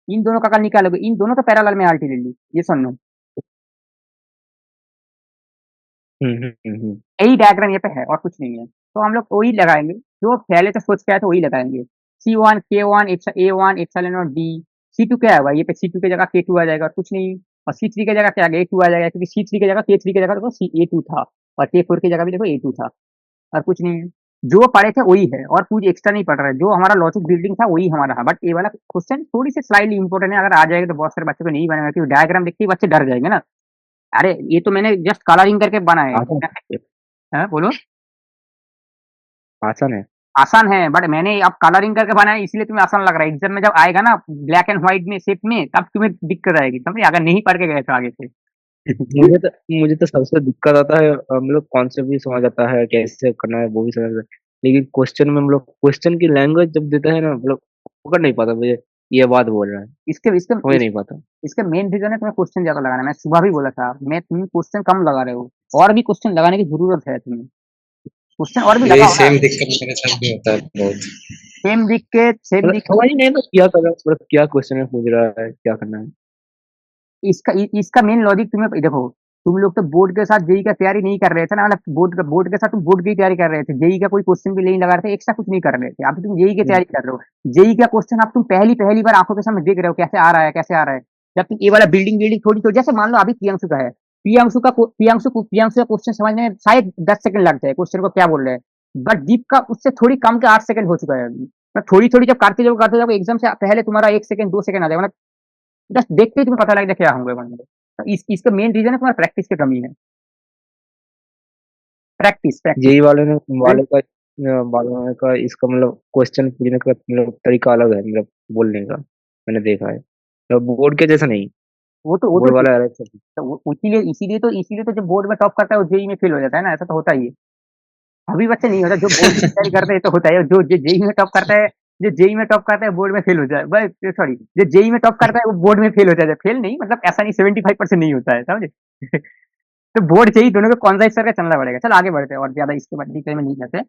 इन दोनों तो पैरेलल में अल्टीमेटली। ये सुन लो, हम्म। यही डायग्राम ये पे है और कुछ नहीं है। तो हम लोग वही लगाएंगे जो पहले से सोच के आए, तो वही लगाएंगे। C1 K1 A1 एप्सिलॉन और D। C2 क्या होगा? ये पे C2 की जगह K2 आ जाएगा और कुछ नहीं। और C3 की जगह क्या आ गया, A2 आ जाएगा, क्योंकि C3 की जगह K3 की जगह देखो A2 था, और K4 की जगह भी देखो A2 था, और कुछ नहीं है। जो पढ़े थे वही है, और कुछ एक्स्ट्रा नहीं पढ़ रहे, जो हमारा लॉजिक बिल्डिंग था वही हमारा है। बट ये वाला क्वेश्चन थोड़ी सी स्लाइटली इंपॉर्टेंट है, अगर आ जाएगा तो बहुत सारे बच्चों को नहीं बनेगा, क्योंकि डायग्राम देखते ही बच्चे डर जाएंगे ना। अरे ये तो मैंने जस्ट कलरिंग करके बनाए आसान है, बोलो। आसान है। आसान है, बट मैंने अब कलरिंग करके बनाया इसलिए तुम्हें आसान लग रहा है। एग्जाम में जब आएगा ना ब्लैक एंड व्हाइट में शेप में, तब तुम्हें दिक्कत आएगी, समझे, अगर नहीं पढ़ के गए तो आगे से। मुझे तो सबसे दिक्कत आता है, मतलब कॉन्सेप्ट भी समझ आता है कैसे करना है, वो भी समझ आता है। लेकिन क्वेश्चन में हम लोग क्वेश्चन की लैंग्वेज जब देता है ना, मतलब पकड़ नहीं पाता मुझे, ये बात बोल रहा है, इसके इसके समझ इस, नहीं पाता। इसका मेन रीजन है तुम्हें क्वेश्चन ज्यादा लगाना। मैं सुबह भी बोला था, मैं तुम क्वेश्चन कम लगा रहे हो, और भी क्वेश्चन लगाने की जरूरत है तुम्हें, क्वेश्चन और भी यही लगाओ ना। सेम दिक्कत मेरे साथ भी होता है बहुत। सेम मतलब दिख समझ ही नहीं आता क्या कर रहा है, मतलब क्या क्वेश्चन में पूछ रहा है, क्या करना है। इसका मेन लॉजिक तुम्हें देखो, तुम लोग तो बोर्ड के साथ जेई का तैयारी नहीं कर रहे थे ना, मतलब बोर्ड के साथ तुम बोर्ड की तैयारी कर रहे थे, जेई का कोई क्वेश्चन भी नहीं लगा रहे थे, एक्स्ट्रा कुछ नहीं कर रहे थे, अभी तुम जेई की तैयारी कर रहे हो। जेई का क्वेश्चन अब तुम पहली बार आंखों के सामने देख रहे हो कैसे आ रहा है, कैसे आ रहा है। जब तुम ये वाला बिल्डिंग बिल्डिंग थोड़ी थोड़ी, जैसे मान लो अभी प्रियांशु का है, प्रियांशु का क्वेश्चन समझने में शायद 10 सेकंड लग जाए, क्वेश्चन को क्या बोल रहे हैं, बट दीप का उससे थोड़ी कम के 8 सेकंड हो चुका है अभी। थोड़ी थोड़ी जब करते जाओगे एग्जाम से पहले तुम्हारा 1 सेकंड 2 सेकंड आ जाएगा, जस्ट देखते ही तुम्हें पता लग जाए क्या होंगे बंदे। तो इसका मेन रीजन है तुम्हारा प्रैक्टिस की कमी है। प्रैक्टिस प्रैक्टिस जेई वाले का इसका मतलब क्वेश्चन पूछने का मतलब तरीका अलग है, मतलब बोलने का मैंने देखा है, मतलब बोर्ड के जैसा नहीं। वो तो बोर्ड वाला अलग से। इसीलिए तो जब बोर्ड में टॉप करता है वो जेई में फेल हो जाता है ना, ऐसा तो होता ही है। अभी बच्चे नहीं होता, जो बोर्ड की तैयारी करते हैं तो होता है, जो जेई में टॉप करता है, जो जेई में टॉप करता है बोर्ड में फेल हो जाए, सॉरी, जो जेई में टॉप करता है वो बोर्ड में फेल हो जाता है। फेल नहीं मतलब ऐसा नहीं, 75% नहीं होता है, समझे। तो बोर्ड चाहिए दोनों को, कौन सा स्तर का चलना पड़ेगा। चल आगे बढ़ते हैं, और ज्यादा इसके बाद डिटेल में नहीं जाते,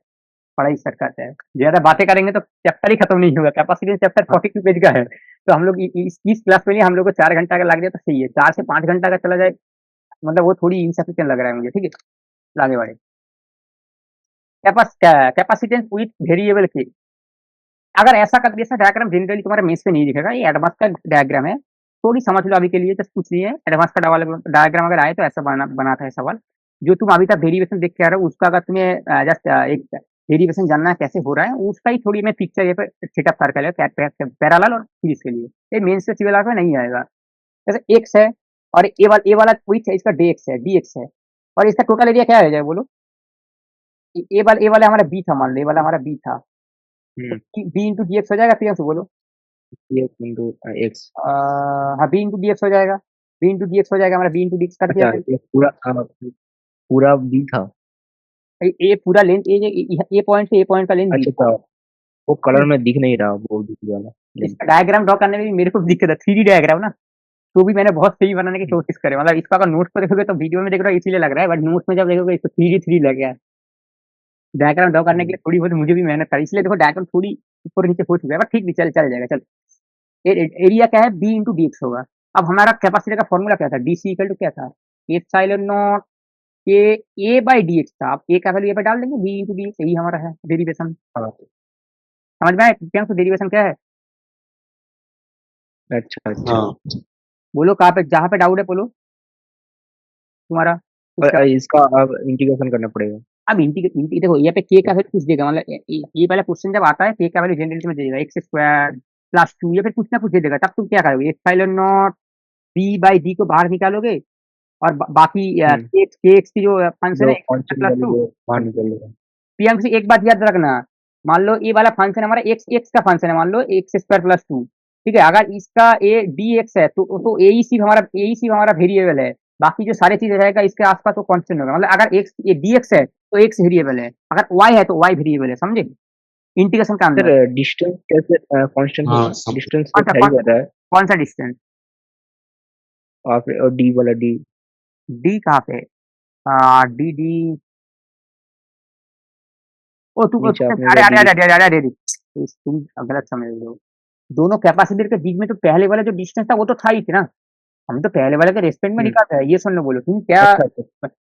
पढ़ाई स्टार्ट करते हैं। ज्यादा बातें करेंगे तो चैप्टर ही खत्म नहीं होगा, कैपेसिटी चैप्टर हाँ, 42 पेज का है, तो हम लोग इस क्लास में लिए हम लोग को 4 घंटा का लग जाए तो सही है, 4 से 5 घंटा का चला जाए मतलब वो थोड़ी इनसफिशियंट लग रहा है मुझे, ठीक है। चल आगे बढ़े। कैपेसिटेंस विथ वेरिएबल के, अगर ऐसा कर ऐसा डायग्राम जनरली तुम्हारे मेंस पे नहीं दिखेगा, ये एडवांस का डायग्राम है, थोड़ी समझ लो अभी के लिए, जस्ट कुछ नहीं है। एडवांस का डायग्राम अगर आए तो ऐसा बनाता है सवाल। जो तुम अभी तक वेरिएशन देख के आ रहे हो उसका, अगर तुम्हें जस्ट एक वेरिएशन जानना है कैसे हो रहा है, उसका ही थोड़ी मैं पिक्चर ये पे सेटअप करके ले पैरेलल और सीरीज के लिए, ये मेंस से सिविल आर्ट में नहीं आएगा। जैसे एक्स है, और ए वाला विथ है, इसका डी एक्स है, और इसका टोटल एरिया क्या हो जाए बोलो। ए वाला हमारा बी था, मान लो ए वाला हमारा बी था, तो हम्म, बी इंटू डी एक्स हो जाएगा, प्रियांशु बोलो। ये इंटू एक्स। हाँ, बी इंटू डी एक्स हो जाएगा, बी इंटू डी एक्स हो जाएगा हमारा, बी इंटू डी एक्स कर दिया अच्छा, फिर। ये पूरा पूरा बी था। ए पूरा लेंथ, ए पॉइंट से ए पॉइंट का लेंथ बी अच्छा था। अच्छा, वो कलर में दिख नहीं रहा, वो दूसरी वाला नहीं। इसका डायग्राम ड्रॉ करने में भी मेरे को भी दिक्कत है, 3D डायग्राम ना, तो भी मैंने बहुत सही बनाने की कोशिश करी, मतलब इसका अगर नोट्स पर देखोगे तो वीडियो में देख रहे हो इसीलिए लग रहा है, बट नोट्स में जब देखोगे इसको 3D लग गया है। डायग्राम ड्रॉ करने के लिए थोड़ी बहुत मुझे भी मेहनत करी, इसलिए देखो डायग्राम थोड़ी ऊपर नीचे हो चुका है, बट ठीक भी चल जाएगा। चल, एरिया क्या है, बी इंटू डी एक्स होगा। अब हमारा कैपेसिटी का फॉर्मूला क्या था, डी सी इक्वल टू क्या था, epsilon not a, A by D x था। आप ए का वैल्यू ए पे डाल देंगे, बी इंटू डी एक्स, यही हमारा है डेरिवेशन। हाँ, समझ में आया प्रियांशु डेरिवेशन क्या है। अच्छा अच्छा। हाँ, बोलो कहाँ पे, जहाँ पे डाउट है बोलो तुम्हारा कुछ। इसका अब इंटीग्रेशन करना पड़ेगा। अब इंटी देखो, यहाँ पे के का वैल्यू कुछ देगा, मतलब ये वाला क्वेश्चन जब आता है के का वैल्यू जनरली में देगा एक्स स्क्वायर प्लस 2, या फिर कुछ ना कुछ दे देगा, तब तुम क्या करोगे, epsilon not be by D को बाहर निकालोगे, और बाकी हम्म, के एक्स की जो फंक्शन जो है कांस्टेंट प्लस वैल्यू 2। वो बाहर निकल लेगा। प्रियांशु एक बात याद रखना, मान लो ये वाला फंक्शन हमारा एक्स एक्स का फंक्शन है, मान लो एक्स स्क्वायर प्लस 2, ठीक है। अगर इसका ए डी एक्स है तो ए ई सी हमारा वेरिएबल है, बाकी जो सारी चीजें रहेगा इसके आसपास वो कांस्टेंट होगा। मतलब अगर एक्स ये डी एक्स है तो एक्स वेरिएबल है, अगर वाई है तो वाई वेरिएबल है, समझे इंटीग्रेशन का सर अंदर। डिस्टेंस कैसे कांस्टेंट हाँ होगा, सब। डिस्टेंस तो कौन सा क्या ही कौन, रहता है। कौन सा डिस्टेंस, आप और डी वाला डी डी कहाँ पे, डी डी, ओ नीचे आपने अरे जो अरे डी। अरे अरे अरे अरे अरे, तुम गलत समझ रहे हो। दोनों कैपेसिटर के बीच में तो पहले वाला जो डिस्टेंस था वो तो था ही थी ना, हम तो पहले वाले के रेस्पेक्ट में हम्म, निकालते हैं, ये सुन लो बोलो तुम क्या। अच्छा अच्छा। मैं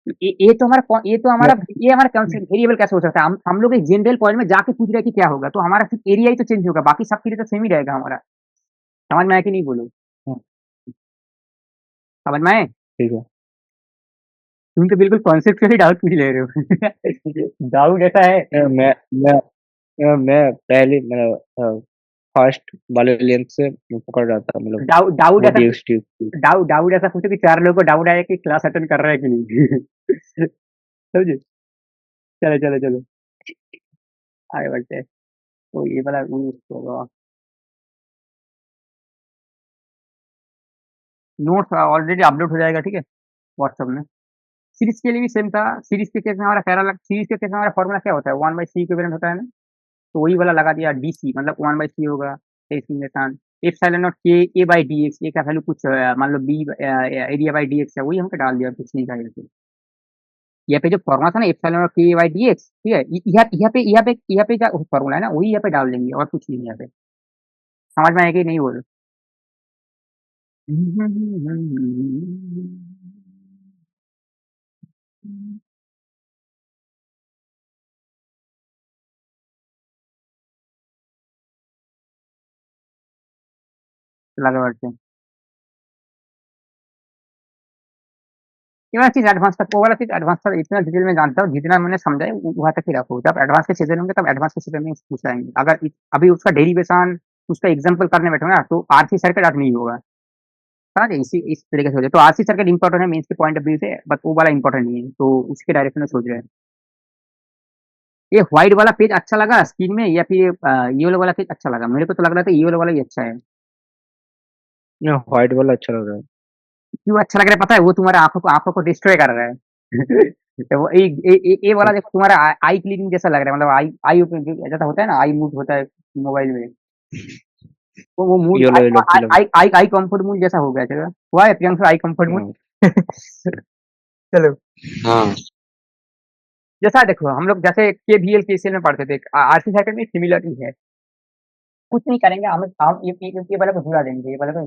ये हमारा कांस्टेंट वेरिएबल कैसे हो सकता है, हम लोग एक जनरल पॉइंट में जाके पूछ रहे हैं कि क्या होगा, तो हमारा सिर्फ एरिया ही तो चेंज होगा, बाकी सब चीजें तो सेम ही रहेगा हमारा। समझ में आया कि नहीं बोलो। समझ में आए? ठीक है। तुम तो बिल्कुल कॉन्सेप्चुअली डाउट पूछ ले रहे हो। डाउट ऐसा है। मैं पहले मतलब फर्स्ट वाले लेंथ से पकड़ रहा था, मतलब डाउट डाउट वो ऐसा DXT की। डाउट डाउट ऐसा पूछो कि 4 लोगों को डाउट आया कि क्लास अटेंड कर रहा है कि नहीं। समझे? चलो, चलो, चलो, आगे बढ़ते हैं। तो ये वाला नोट्स ऑलरेडी अपलोड हो जाएगा, ठीक है, व्हाट्सएप में। सीरीज के लिए भी सेम था। सीरीज के केस में हमारा पैरेलल सीरीज के केस में हमारा फॉर्मूला क्या होता है? 1/c इक्विवेलेंट होता है ना, तो वही वाला लगा दिया डीसी, मतलब 1/c होगा निशान epsilon not K A by D X, A का वैल्यू कुछ मान लो B area by D X है, वही हमको डाल दिया, कुछ नहीं था ये। यहाँ पे जो फॉर्मूला था ना epsilon not K by D x, ठीक है, यहाँ पे क्या फॉर्मूला है ना, वही यहाँ पे डाल देंगे और कुछ नहीं है यहाँ पे। समझ में आएगा कि नहीं बोलो? लगा बढ़ते हैं। ये वाला चीज एडवांस तक, वो वाला चीज एडवांस तक इतना डिटेल में जानता हूँ, जितना मैंने समझा है वहां तक ही रखो। जब एडवांस के चीजें होंगे तब एडवांस के चीजें में पूछ आएंगे। अगर अभी उसका डेरिवेशन, उसका एग्जाम्पल करने बैठो ना, तो आरसी सर्किट आज नहीं होगा। समझ गए? इस तरीके से हो जाए तो आरसी सर्किट इंपॉर्टेंट है मेंस के पॉइंट ऑफ व्यू से, बट वो वाला इंपॉर्टेंट नहीं है, तो उसके डायरेक्शन में सोच रहे हैं। ये व्हाइट वाला पेज अच्छा लगा स्क्रीन में, या फिर ये वाला पेज अच्छा लगा? मेरे को तो लग रहा था ये वाला ही अच्छा है। व्हाइट वाला अच्छा लग रहा है। क्यों अच्छा लग रहा है पता है? वो तुम्हारे आंखों को डिस्ट्रॉय कर रहा है। तो वो ए वाला देखो, तुम्हारा आई क्लीनिंग जैसा लग रहा है, मतलब आई आई ओपन जैसा होता है ना, आई मूड होता है मोबाइल में, तो वो मूड येलो येलो आई फिल्म। आई आई आई कंफर्ट मूड जैसा हो गया। चलो, हुआ है प्रियंशु आई कंफर्ट मूड? हाँ। चलो, हाँ जैसा देखो हम लोग जैसे केवीएल केसीएल में पढ़ते थे, आरसी सर्किट में सिमिलर ही है। कुछ नहीं करेंगे हम ये वाले को जुड़ा देंगे, ये वाले को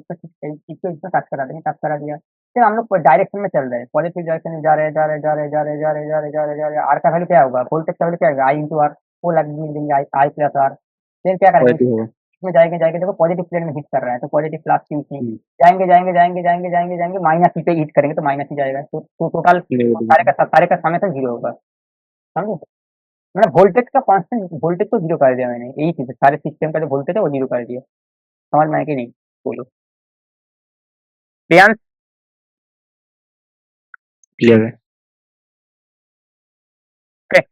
इसको टच करा देंगे, टच करा दिया, फिर हम लोग डायरेक्शन में चल रहे हैं, पॉजिटिव डायरेक्शन में जा रहे हैं, जा रहे हैं, जा रहे हैं, जा रहे हैं, जा रहे हैं, जा रहे हैं, जा रहे हैं, जा रहे हैं। आर का वैल्यू क्या होगा? वोल्टेज का वैल्यू क्या होगा? आई इंटू आर, वो लग देंगे, आई आई प्लस आर। फिर क्या करेंगे? पॉजिटिव होगा। इसमें जाएंगे, जाएंगे, देखो पॉजिटिव प्लेन में हिट कर रहा है तो पॉजिटिव प्लस क्यू हम्म, जाएंगे, जाएंगे, जाएंगे, जाएंगे, जाएंगे, जाएंगे, माइनस सी पे हिट करेंगे तो माइनस ही जाएगा, तो टोटल नेगेटिव। सारे का समेशन जीरो होगा। समझे? मैंने वोल्टेज का कांस्टेंट वोल्टेज को जीरो कर दिया, मैंने यही चीज है, सारे सिस्टम का जो वोल्टेज है वो जीरो कर दिया। समझ में आया कि नहीं बोलो? प्रियांश, क्लियर है। okay,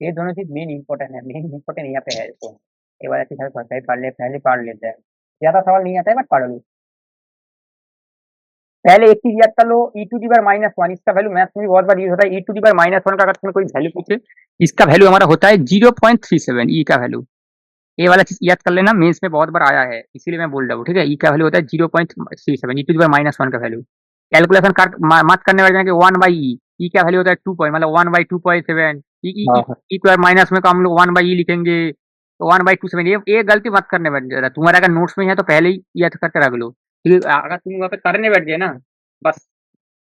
ये दोनों चीज मेन इंपॉर्टेंट है, मेन इंपॉर्टेंट यहाँ पे है। तो ये वाला चीज हमें पता ही पहले पढ़ लेते हैं। ज्यादा सवाल नहीं आता है बट पढ़ लो। पहले एक चीज याद कर लो, E to the power minus one, इसका वैल्यू मैथ्स में भी बहुत बार यूज होता है। E to the power minus one का अगर तुम्हें कोई वैल्यू पूछे, इसका वैल्यू हमारा होता है 0.37, ई का वैल्यू। ये वाला चीज याद कर लेना, मेंस में बहुत बार आया है, इसीलिए मैं बोल रहा हूँ, ठीक है। ई का वैल्यू होता है 0.37, E to the power minus one का वैल्यू। कैलकुलेशन कर मत करने वाले कि 1 बाई ई का वैल्यू होता है 2 पॉइंट, मतलब 1/2.7। हाँ हाँ। ई स्क्वायर माइनस में को हम लोग 1/e लिखेंगे, तो 1/27। ये गलती मत करने बैठ जाना। तुम्हारा अगर नोट्स में है तो पहले ही याद करके रख लो, क्योंकि अगर तुम वहाँ पे करने बैठ गए ना, बस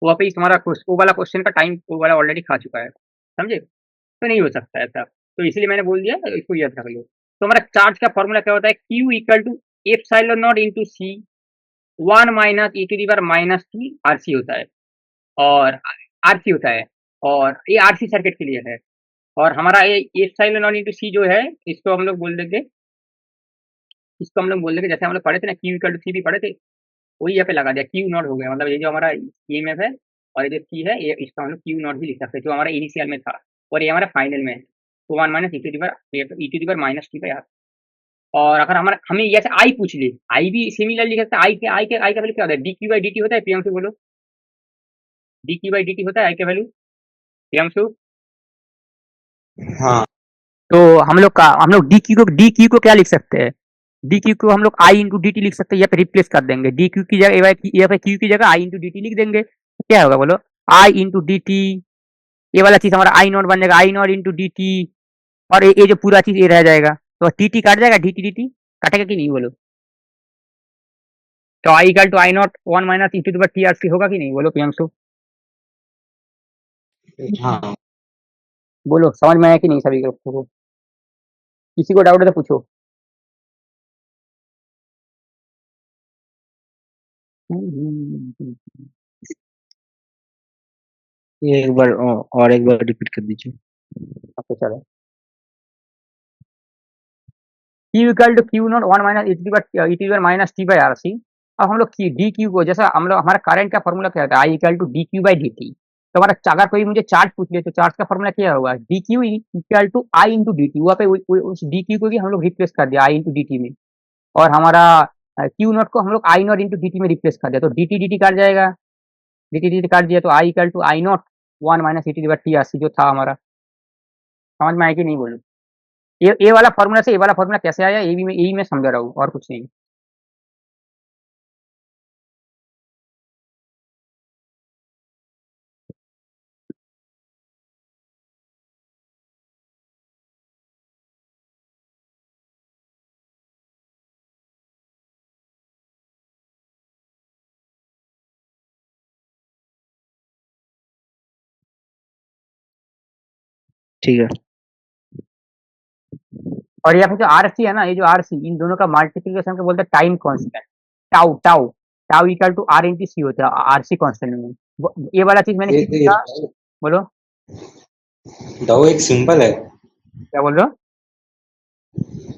वहाँ पे ही तुम्हारा वो वाला क्वेश्चन का टाइम वो वाला ऑलरेडी खा चुका है। समझे? तो नहीं हो सकता ऐसा, तो इसलिए मैंने बोल दिया, इसको याद रख लो। तो हमारा चार्ज का फॉर्मूला क्या होता है? Q equal to epsilon not into C 1 - e⁻⁻t R C होता है, और आरसी होता है, और ये आरसी सर्किट के लिए है। और हमारा ये एप्सिलॉन नॉट इंटू सी जो है, इसको हम लोग बोल देंगे, इसको हम लोग बोल देंगे, जैसे हम लोग पढ़े थे ना, Q इक्वल टू सी भी पढ़े थे, वही यहाँ पे लगा दिया, Q नॉट हो गया। मतलब ये जो हमारा ईएमएफ है और ये जो सी है, ये इसका हम लोग Q नॉट भी लिख सकते हैं, जो हमारा इनिशियल में था और ये हमारा फाइनल में है। तो 1 - e⁻ t यार। और अगर हमारा हमें जैसे आई पूछ ली, आई भी सिमिलर लिख सकते हैं। आई का वैल्यू क्या होता है? dq/dt होता है, प्रियंशु बोलो। dq/dt होता है आई का वैल्यू, प्रियंशु। हाँ तो हम लोग डी क्यू को क्या लिख सकते हैं? डी क्यू को हम लोग आई इंटू डी टी लिख सकते हैं, या पे रिप्लेस कर देंगे। डी क्यू की जगह या पे क्यू की जगह आई इंटू डी टी लिख देंगे, तो क्या होगा बोलो? आई इंटू डी टी, ये वाला चीज हमारा आई नॉट बन जाएगा, आई नॉट इंटू डी टी, और ये जो पूरा चीज ये रह जाएगा, तो टी टी काट जाएगा, डी टी डी टी कटेगा कि नहीं बोलो? तो I equal to I not 1 - e⁻t होगा कि नहीं बोलो प्रियंशु? हाँ बोलो, समझ में आया कि नहीं सभी को? किसी को डाउट है तो पूछो। ये एक बार और एक बार रिपीट कर दीजिए। ओके चलो, Q equal to Q not one minus E to minus T by R C. अब हम लोग डी क्यू को, जैसा हम लोग, हमारा करंट का फॉर्मूला क्या होता है, I equal to D Q by D T. तो हमारा अगर कोई मुझे चार्ज पूछ ले तो चार्ज का फॉर्मूला क्या होगा, d q equal to I into d t. वहाँ पे उस डी क्यू को भी हम लोग रिप्लेस कर दिया आई इंटू डी टी में, और हमारा क्यू नॉट को हम लोग आई नॉट इंटू डी टी में रिप्लेस कर दिया, तो डी टी काट जाएगा, डी टी काट दिया, तो I equal to I not one minus E T by T R C जो था हमारा। समझ में आया कि नहीं बोलूँ? ये वाला फॉर्मूला से ये वाला फॉर्मूला कैसे आया, यही मैं समझा रहा हूँ, और कुछ नहीं। ठीक है। और यहाँ पे जो आर सी है ना, ये जो आर सी, इन दोनों का मल्टीप्लीकेशन को बोलते हैं time constant. Tau tau tau equal to R into C होता है आर सी कांस्टेंट में। ये वाला चीज मैंने ये सीखा। बोलो, डाउ एक सिंबल है। क्या बोल रहे हो?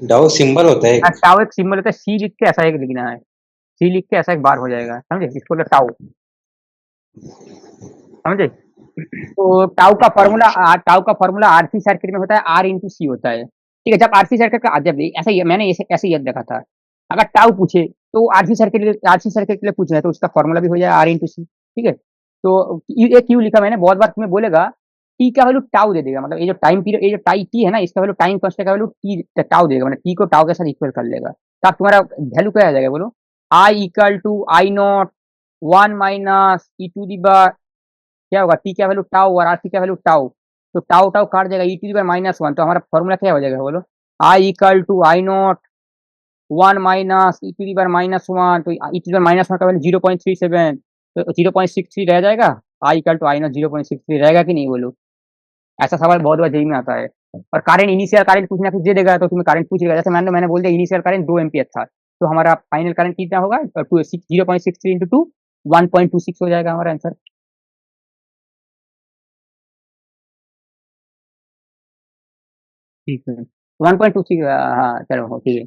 डाउ सिंबल होता है एक। टाउ एक सिंबल होता है, सी लिख के ऐसा एक लिखना है, सी लिख के ऐसा एक बार हो जाएगा, समझे? इसको बोलते टाउ, समझे? तो टाउ का फॉर्मूला आरसी सर्किट में होता है, आर इंटू सी होता है। ठीक है, जब आरसी सर्किट का, जब ऐसा ही मैंने ऐसे याद देखा था, अगर टाउ पूछे तो आरसी सर्किट के लिए पूछ रहे हैं तो उसका फॉर्मूला भी हो जाए आर इंटू सी। ठीक है, तो ये क्यों लिखा मैंने, बहुत बार तुम्हें बोलेगा टी का वैल्यू टाउ दे देगा, मतलब ये जो टाइम पीरियड, ये जो टाई टी है ना, इसका वैल्यू टाइम कांस्टेंट का वैल्यू टी टाउ देगा, मतलब टी को टाउ के साथ इक्वल कर लेगा। तो अब तुम्हारा वैल्यू क्या आ जाएगा, बोलो? I equal to I not one minus E to the बार, क्या होगा, टी का वैल्यू टाउ और आर सी का वैल्यू टाउ, तो टाउ टाउ काट जाएगा, E to the power minus one. तो हमारा फॉर्मूला क्या हो जाएगा, बोलो? I equal to I not one minus E to the power minus one, तो E to the power minus one का वैल्यू 0.37, तो 0.63 रह जाएगा। आई इक्वल टू आई नॉट 0.63 रहेगा कि नहीं, बोलो? ऐसा सवाल बहुत बार जेई में आता है। और करंट, इनिशियल करंट कुछ ना कुछ दे देगा, तो तुम्हें करंट पूछेगा, जैसे मैंने बोल दिया इनिशियल करंट 2 एम्पियर था, तो हमारा फाइनल करंट कितना होगा, 0.63 इंटू टू 1.26 हो जाएगा हमारा आंसर। ठीक है। 1.26, हाँ चलो, हो ठीक है,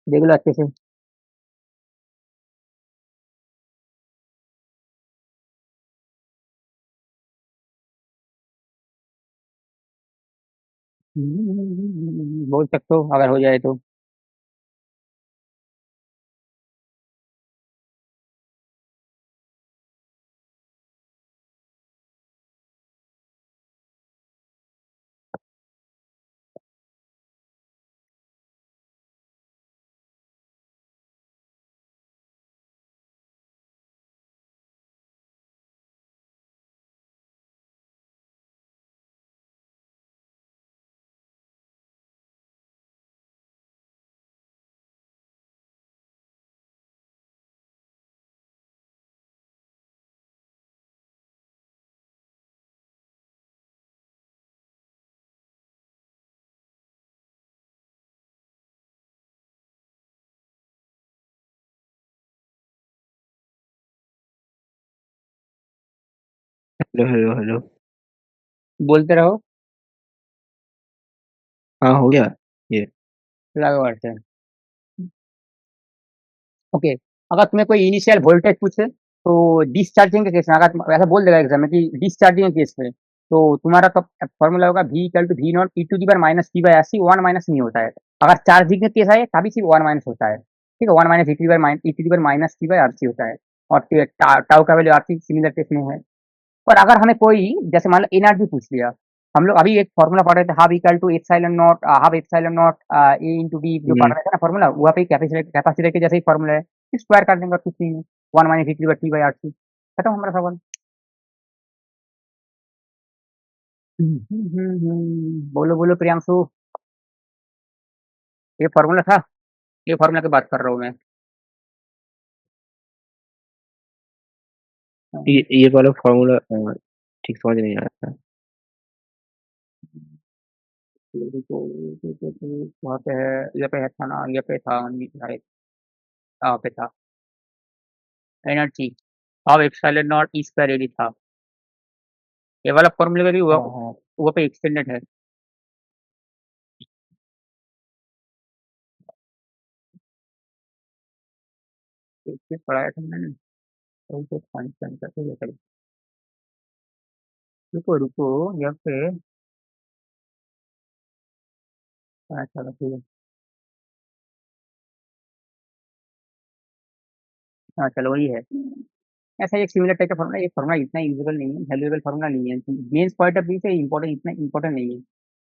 देख लो अच्छे से। बोल सकते हो अगर हो जाए तो। Hello hello hello. बोलते रहो। हाँ हो गया ये। लगा वर्ड से। ओके, अगर तुम्हें कोई इनिशियल वोल्टेज पूछे तो डिस्चार्जिंग के केस में, अगर ऐसा बोल देगा एग्जाम में कि डिस्चार्जिंग के केस में, तो तुम्हारा तो फॉर्मूला होगा V equal to V naught e to the power minus T by R C, one minus नहीं होता है। अगर चार्जिंग का केस आए तभी सिर्फ वन माइनस होता है। ठीक है, one minus E to the power minus T by R C होता है, और टाउ का value R C similar case में है। और अगर हमें कोई, जैसे मान लो एनर्जी पूछ लिया, हम लोग अभी एक फॉर्मूला पढ़ रहे थे, half equal to epsilon naught, half epsilon not A into B, जो पढ़ हम्म। रहे थे ना फॉर्मूला, वहाँ पे कैपेसिटर के जैसे ही फॉर्मूला है, स्क्वायर कर देंगे और कुछ नहीं है, one minus T by R C, खत्म हमारा सवाल। बोलो बोलो प्रियांशु, ये फॉर्मूला था, ये फॉर्मूला की बात कर रहा हूँ मैं। ये वाला फॉर्मूला ठीक समझ नहीं आ रहा था। वहाँ पे है, यहाँ पे है था ना, यहाँ पे था, यहाँ पे था एनर्जी। अब epsilon not E square A d था, ये वाला फॉर्मूला भी हाँ वो हाँ वो पे एक्सटेंडेड है। तो इसमें पढ़ाया था मैंने, तो उसे कांस्टेंट करके ये करें। रुको रुको, यहाँ पे चलो ठीक है। हाँ चलो वही है। ऐसा एक सिमिलर टाइप का फॉर्मूला, ये फॉर्मूला इतना यूजेबल नहीं है, वैल्यूएबल फॉर्मूला नहीं है, मेंस पॉइंट ऑफ व्यू से इम्पोर्टेंट, इतना इम्पोर्टेंट नहीं है।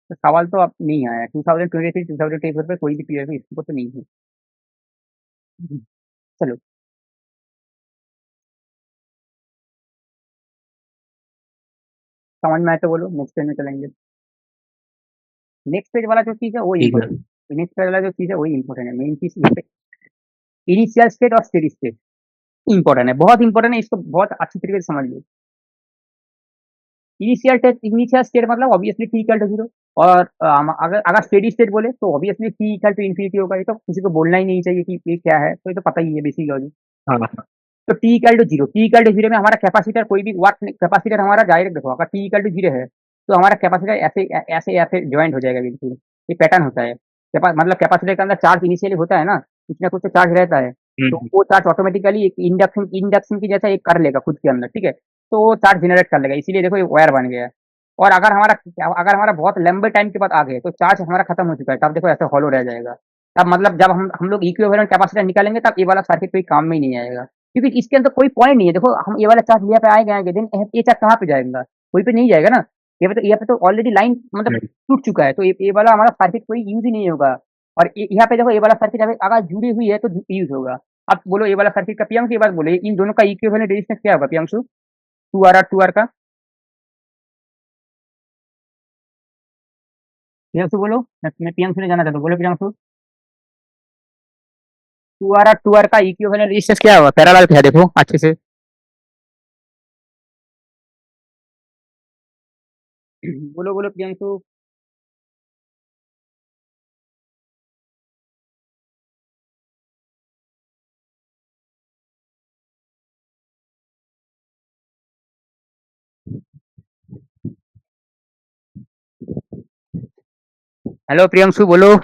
तो सवाल तो अब नहीं आया 2023 2024 पे कोई भी पीरियड में इसको तो नहीं है। चलो समझ में आए तो बोलो, नेक्स्ट पेज में चलेंगे। नेक्स्ट पेज वाला जो चीज है वो ठीक है। इम्पोर्टेंट, नेक्स्ट पेज वाला जो चीज है वही इम्पोर्टेंट है, मेन चीज यहाँ पे इनिशियल स्टेट और स्टेडी स्टेट इंपॉर्टेंट है, बहुत इंपॉर्टेंट है, इसको बहुत अच्छी तरीके से समझ लो। इनिशियल स्टेट मतलब obviously t equal to zero, और अगर अगर स्टेडी स्टेट बोले तो obviously t equal to infinity होगा, ये तो किसी को बोलना ही नहीं चाहिए कि ये क्या है, तो ये तो पता ही है बेसिक लॉजिक। हाँ हाँ तो t equal to zero, t equal to zero में हमारा कैपेसिटर कोई भी वाट कैपेसिटर हमारा डायरेक्ट देखो, अगर टी इक्वल टू जीरो है तो हमारा कैपेसिटर ऐसे ऐसे ऐसे ज्वाइंट हो जाएगा बिल्कुल, ये पैटर्न होता है। मतलब कैपेसिटर के अंदर चार्ज इनिशियली होता है ना, कुछ ना कुछ तो चार्ज रहता है, तो हम्म, वो चार्ज ऑटोमेटिकली एक इंडक्शन इंडक्शन की जैसा एक कर लेगा खुद के अंदर, ठीक है, तो वो चार्ज जनरेट कर लेगा, इसीलिए देखो ये वायर बन गया है। और अगर हमारा बहुत लंबे टाइम के बाद आ गए तो चार्ज हमारा खत्म हो चुका है, तब देखो ऐसे हॉलो रह जाएगा। तब मतलब जब हम लोग इक्विवेलेंट कैपेसिटर निकालेंगे तब ये वाला सर्किट कोई काम में ही नहीं आएगा, क्योंकि इसके अंदर कोई पॉइंट नहीं है। देखो हम ये वाला चार्ज यहाँ पे आएंगे देन ये चार्ज कहाँ पे जाएगा, कोई पे नहीं जाएगा ना, यहाँ पे तो ऑलरेडी लाइन मतलब हम्म। टूट चुका है, तो ये वाला हमारा सर्किट कोई यूज ही नहीं होगा। और यहाँ पे देखो ये वाला सर्किट अगर जुड़ी हुई है तो यूज होगा। अब बोलो ये वाला सर्किट का पियांशु, ये बात बोलो इन दोनों का इक्विवेलेंट रेजिस्टेंस क्या होगा पियांशु, टू आर का, पियांशु बोलो, मैं पियांशु ने जाना चाहता हूँ, बोलो पियांशु। टू आर का इक्विवेलेंट रेजिस्टेंस क्या होगा, पैरेलल क्या है देखो अच्छे से। बोलो बोलो प्रियांशु। हेलो प्रियांशु बोलो।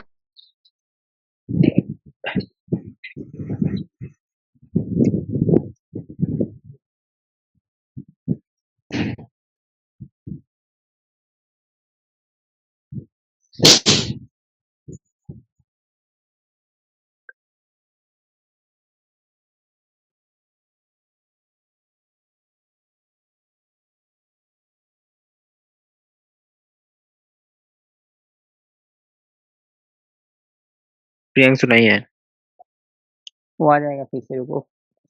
प्रियंशु नहीं है। वो आ जाएगा फिर से, रुको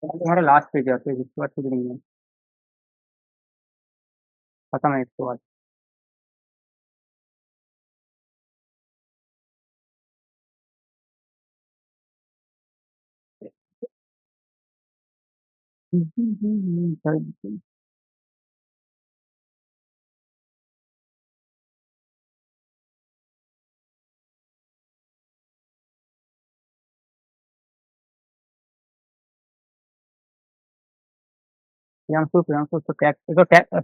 तुम्हारा लास्ट पेज है, फिर उसके बाद कुछ नहीं है, खत्म है इसके बाद। प्रियांशु प्रियांशु उसको टैग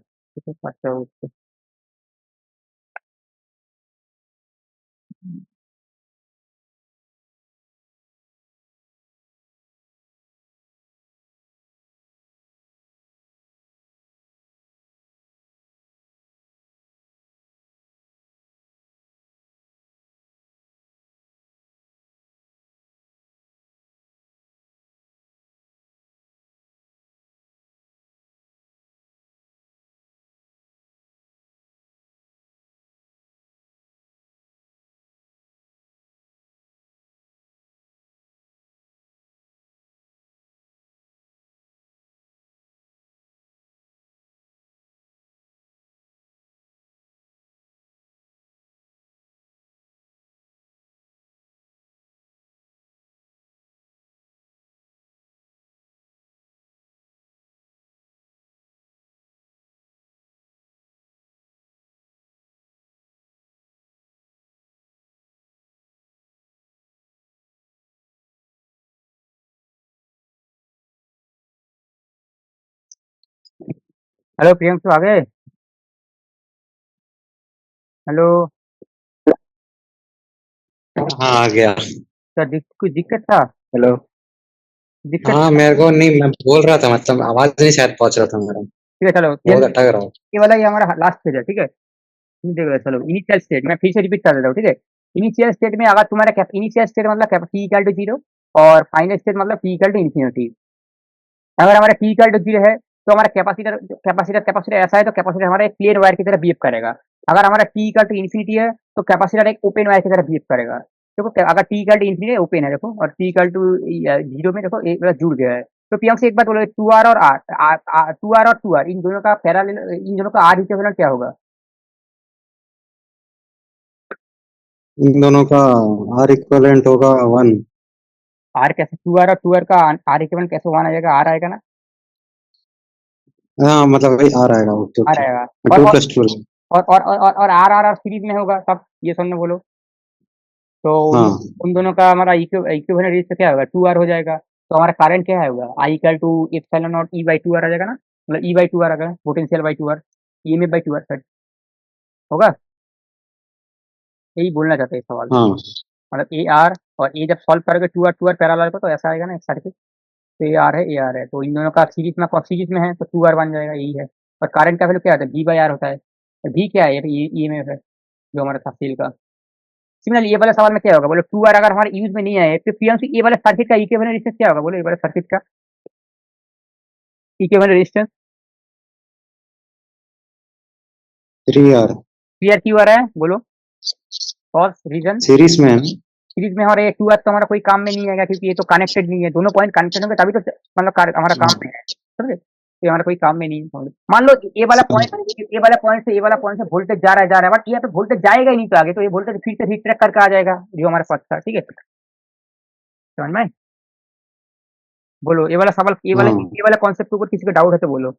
हेलो प्रियंशु आ गए? हेलो। हाँ आ गया। सर कुछ दिक्कत था? हेलो। दिक्कत हाँ मेरे को नहीं, मैं बोल रहा था मतलब आवाज नहीं शायद पहुंच रहा था मेरा। ठीक है चलो बहुत जल्दी। अटक रहा हूँ। ये वाला ये हमारा लास्ट पेज है, ठीक है? देख लो चलो, इनिशियल स्टेट मैं फिर से रिपीट कर देता हूँ, ठीक है? इनिशियल स्टेट में अगर तुम्हारा इनिशियल स्टेट मतलब टी इक्वल टू जीरो, और फाइनल स्टेट मतलब टी इक्वल टू इन्फिनिटी। अगर हमारा टी इक्वल टू जीरो है तो हमारा कैपेसिटर ऐसा है तो कैपेसिटर हमारा एक प्लेन वायर की तरह बिहेव करेगा। अगर हमारा टी इक्वल टू इन्फिनिटी है तो कैपेसिटर एक ओपन वायर की तरह बिहेव करेगा। देखो अगर t equal to infinity open है देखो, और टी इक्वल टू जीरो में देखो एक जुड़ गया है। तो पियंग से एक बात बोलो, टू आर और आर, टू आर और टू आर, इन दोनों का पैरेलल, इन दोनों का आर इक्विवेलेंट क्या होगा? इन दोनों का आर इक्वलेंट होगा 1। आर कैसे, टू आर और टू आर का आर इक्विवेलेंट कैसे वन आ जाएगा? आर आएगा ना? हाँ मतलब वही आर आएगा। Okay R okay. आएगा। Two plus two. और आर आर आर सीरीज में होगा तब, ये सुनने बोलो। तो हाँ उन दोनों का हमारा इक्विवेलेंट रेजिस्टेंस क्या होगा? टू आर हो जाएगा। तो हमारा करंट क्या होगा? I equal to epsilon not E by two R आ जाएगा ना, मतलब ई बाई टू आर आ गया, potential by two R, EMF by two R sir, होगा? यही बोलना चाहते हैं इस सवाल में। हाँ मतलब ए आर, और ए जब सॉल्व करोगे टू आर पैरेलल को तो ऐसा आएगा ना एक सर्किट। तो ए आर है, तो इन दोनों का सीरीज में है तो टू आर बन जाएगा, यही है। और करंट का वैल्यू क्या होता है? बी बाई आर होता है। बी क्या है? ये ईएमएफ है जो हमारा था सेल का। सिमिलरली ये वाला सवाल में क्या होगा बोलो, टू आर अगर हमारे यूज में नहीं आए तो प्रियंशु ये वाला सर्किट का इक्विवेलेंट रेजिस्टेंस क्या होगा? बोलो ये वाला सर्किट का इक्विवेलेंट रेजिस्टेंस। 3 आर। क्लियर क्यों आ रहा है बोलो? और रीजन, सीरीज में है ना? सीरीज में हमारे टू आर तो हमारा कोई काम में नहीं आएगा क्योंकि ये तो कनेक्टेड नहीं है, दोनों पॉइंट कनेक्टेड होंगे तभी तो मतलब हमारा काम में है, समझे? तो ये हमारा कोई काम में नहीं है। मान लो ये वाला समझ। पॉइंट, ये वाला पॉइंट से ये वाला पॉइंट से वोल्टेज जा रहा है, बट ये तो वोल्टेज जाएगा ही नहीं तो आगे, तो ये वोल्टेज फिर से रिट्रैक्ट करके आ जाएगा जो हमारे पास था, ठीक है? समझ में? बोलो ये वाला सवाल, हाँ ये वाला कॉन्सेप्ट के ऊपर किसी को डाउट है तो बोलो,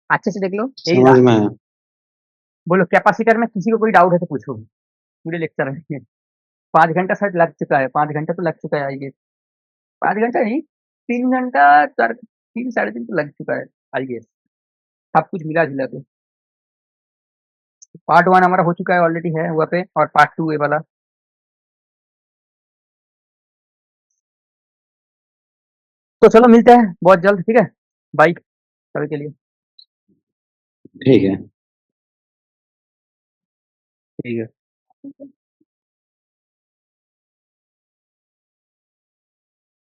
अच्छे से देख लो यही। समझ में आया। बोलो कैपेसिटर में किसी को कोई डाउट है तो पूछो, पूरे लेक्चर में। 5 घंटा शायद लग चुका है, 5 घंटा तो लग चुका है आई गेस। 5 घंटा नहीं, 3 घंटा, 3 साढ़े 3 तो लग चुका है आई गेस, सब कुछ मिला जुला के। पार्ट वन हमारा हो चुका है ऑलरेडी, है हुआ पे, और पार्ट टू ये वाला। तो चलो मिलते हैं बहुत जल्द, ठीक है? बाय कल के लिए। ठीक है। ठीक है।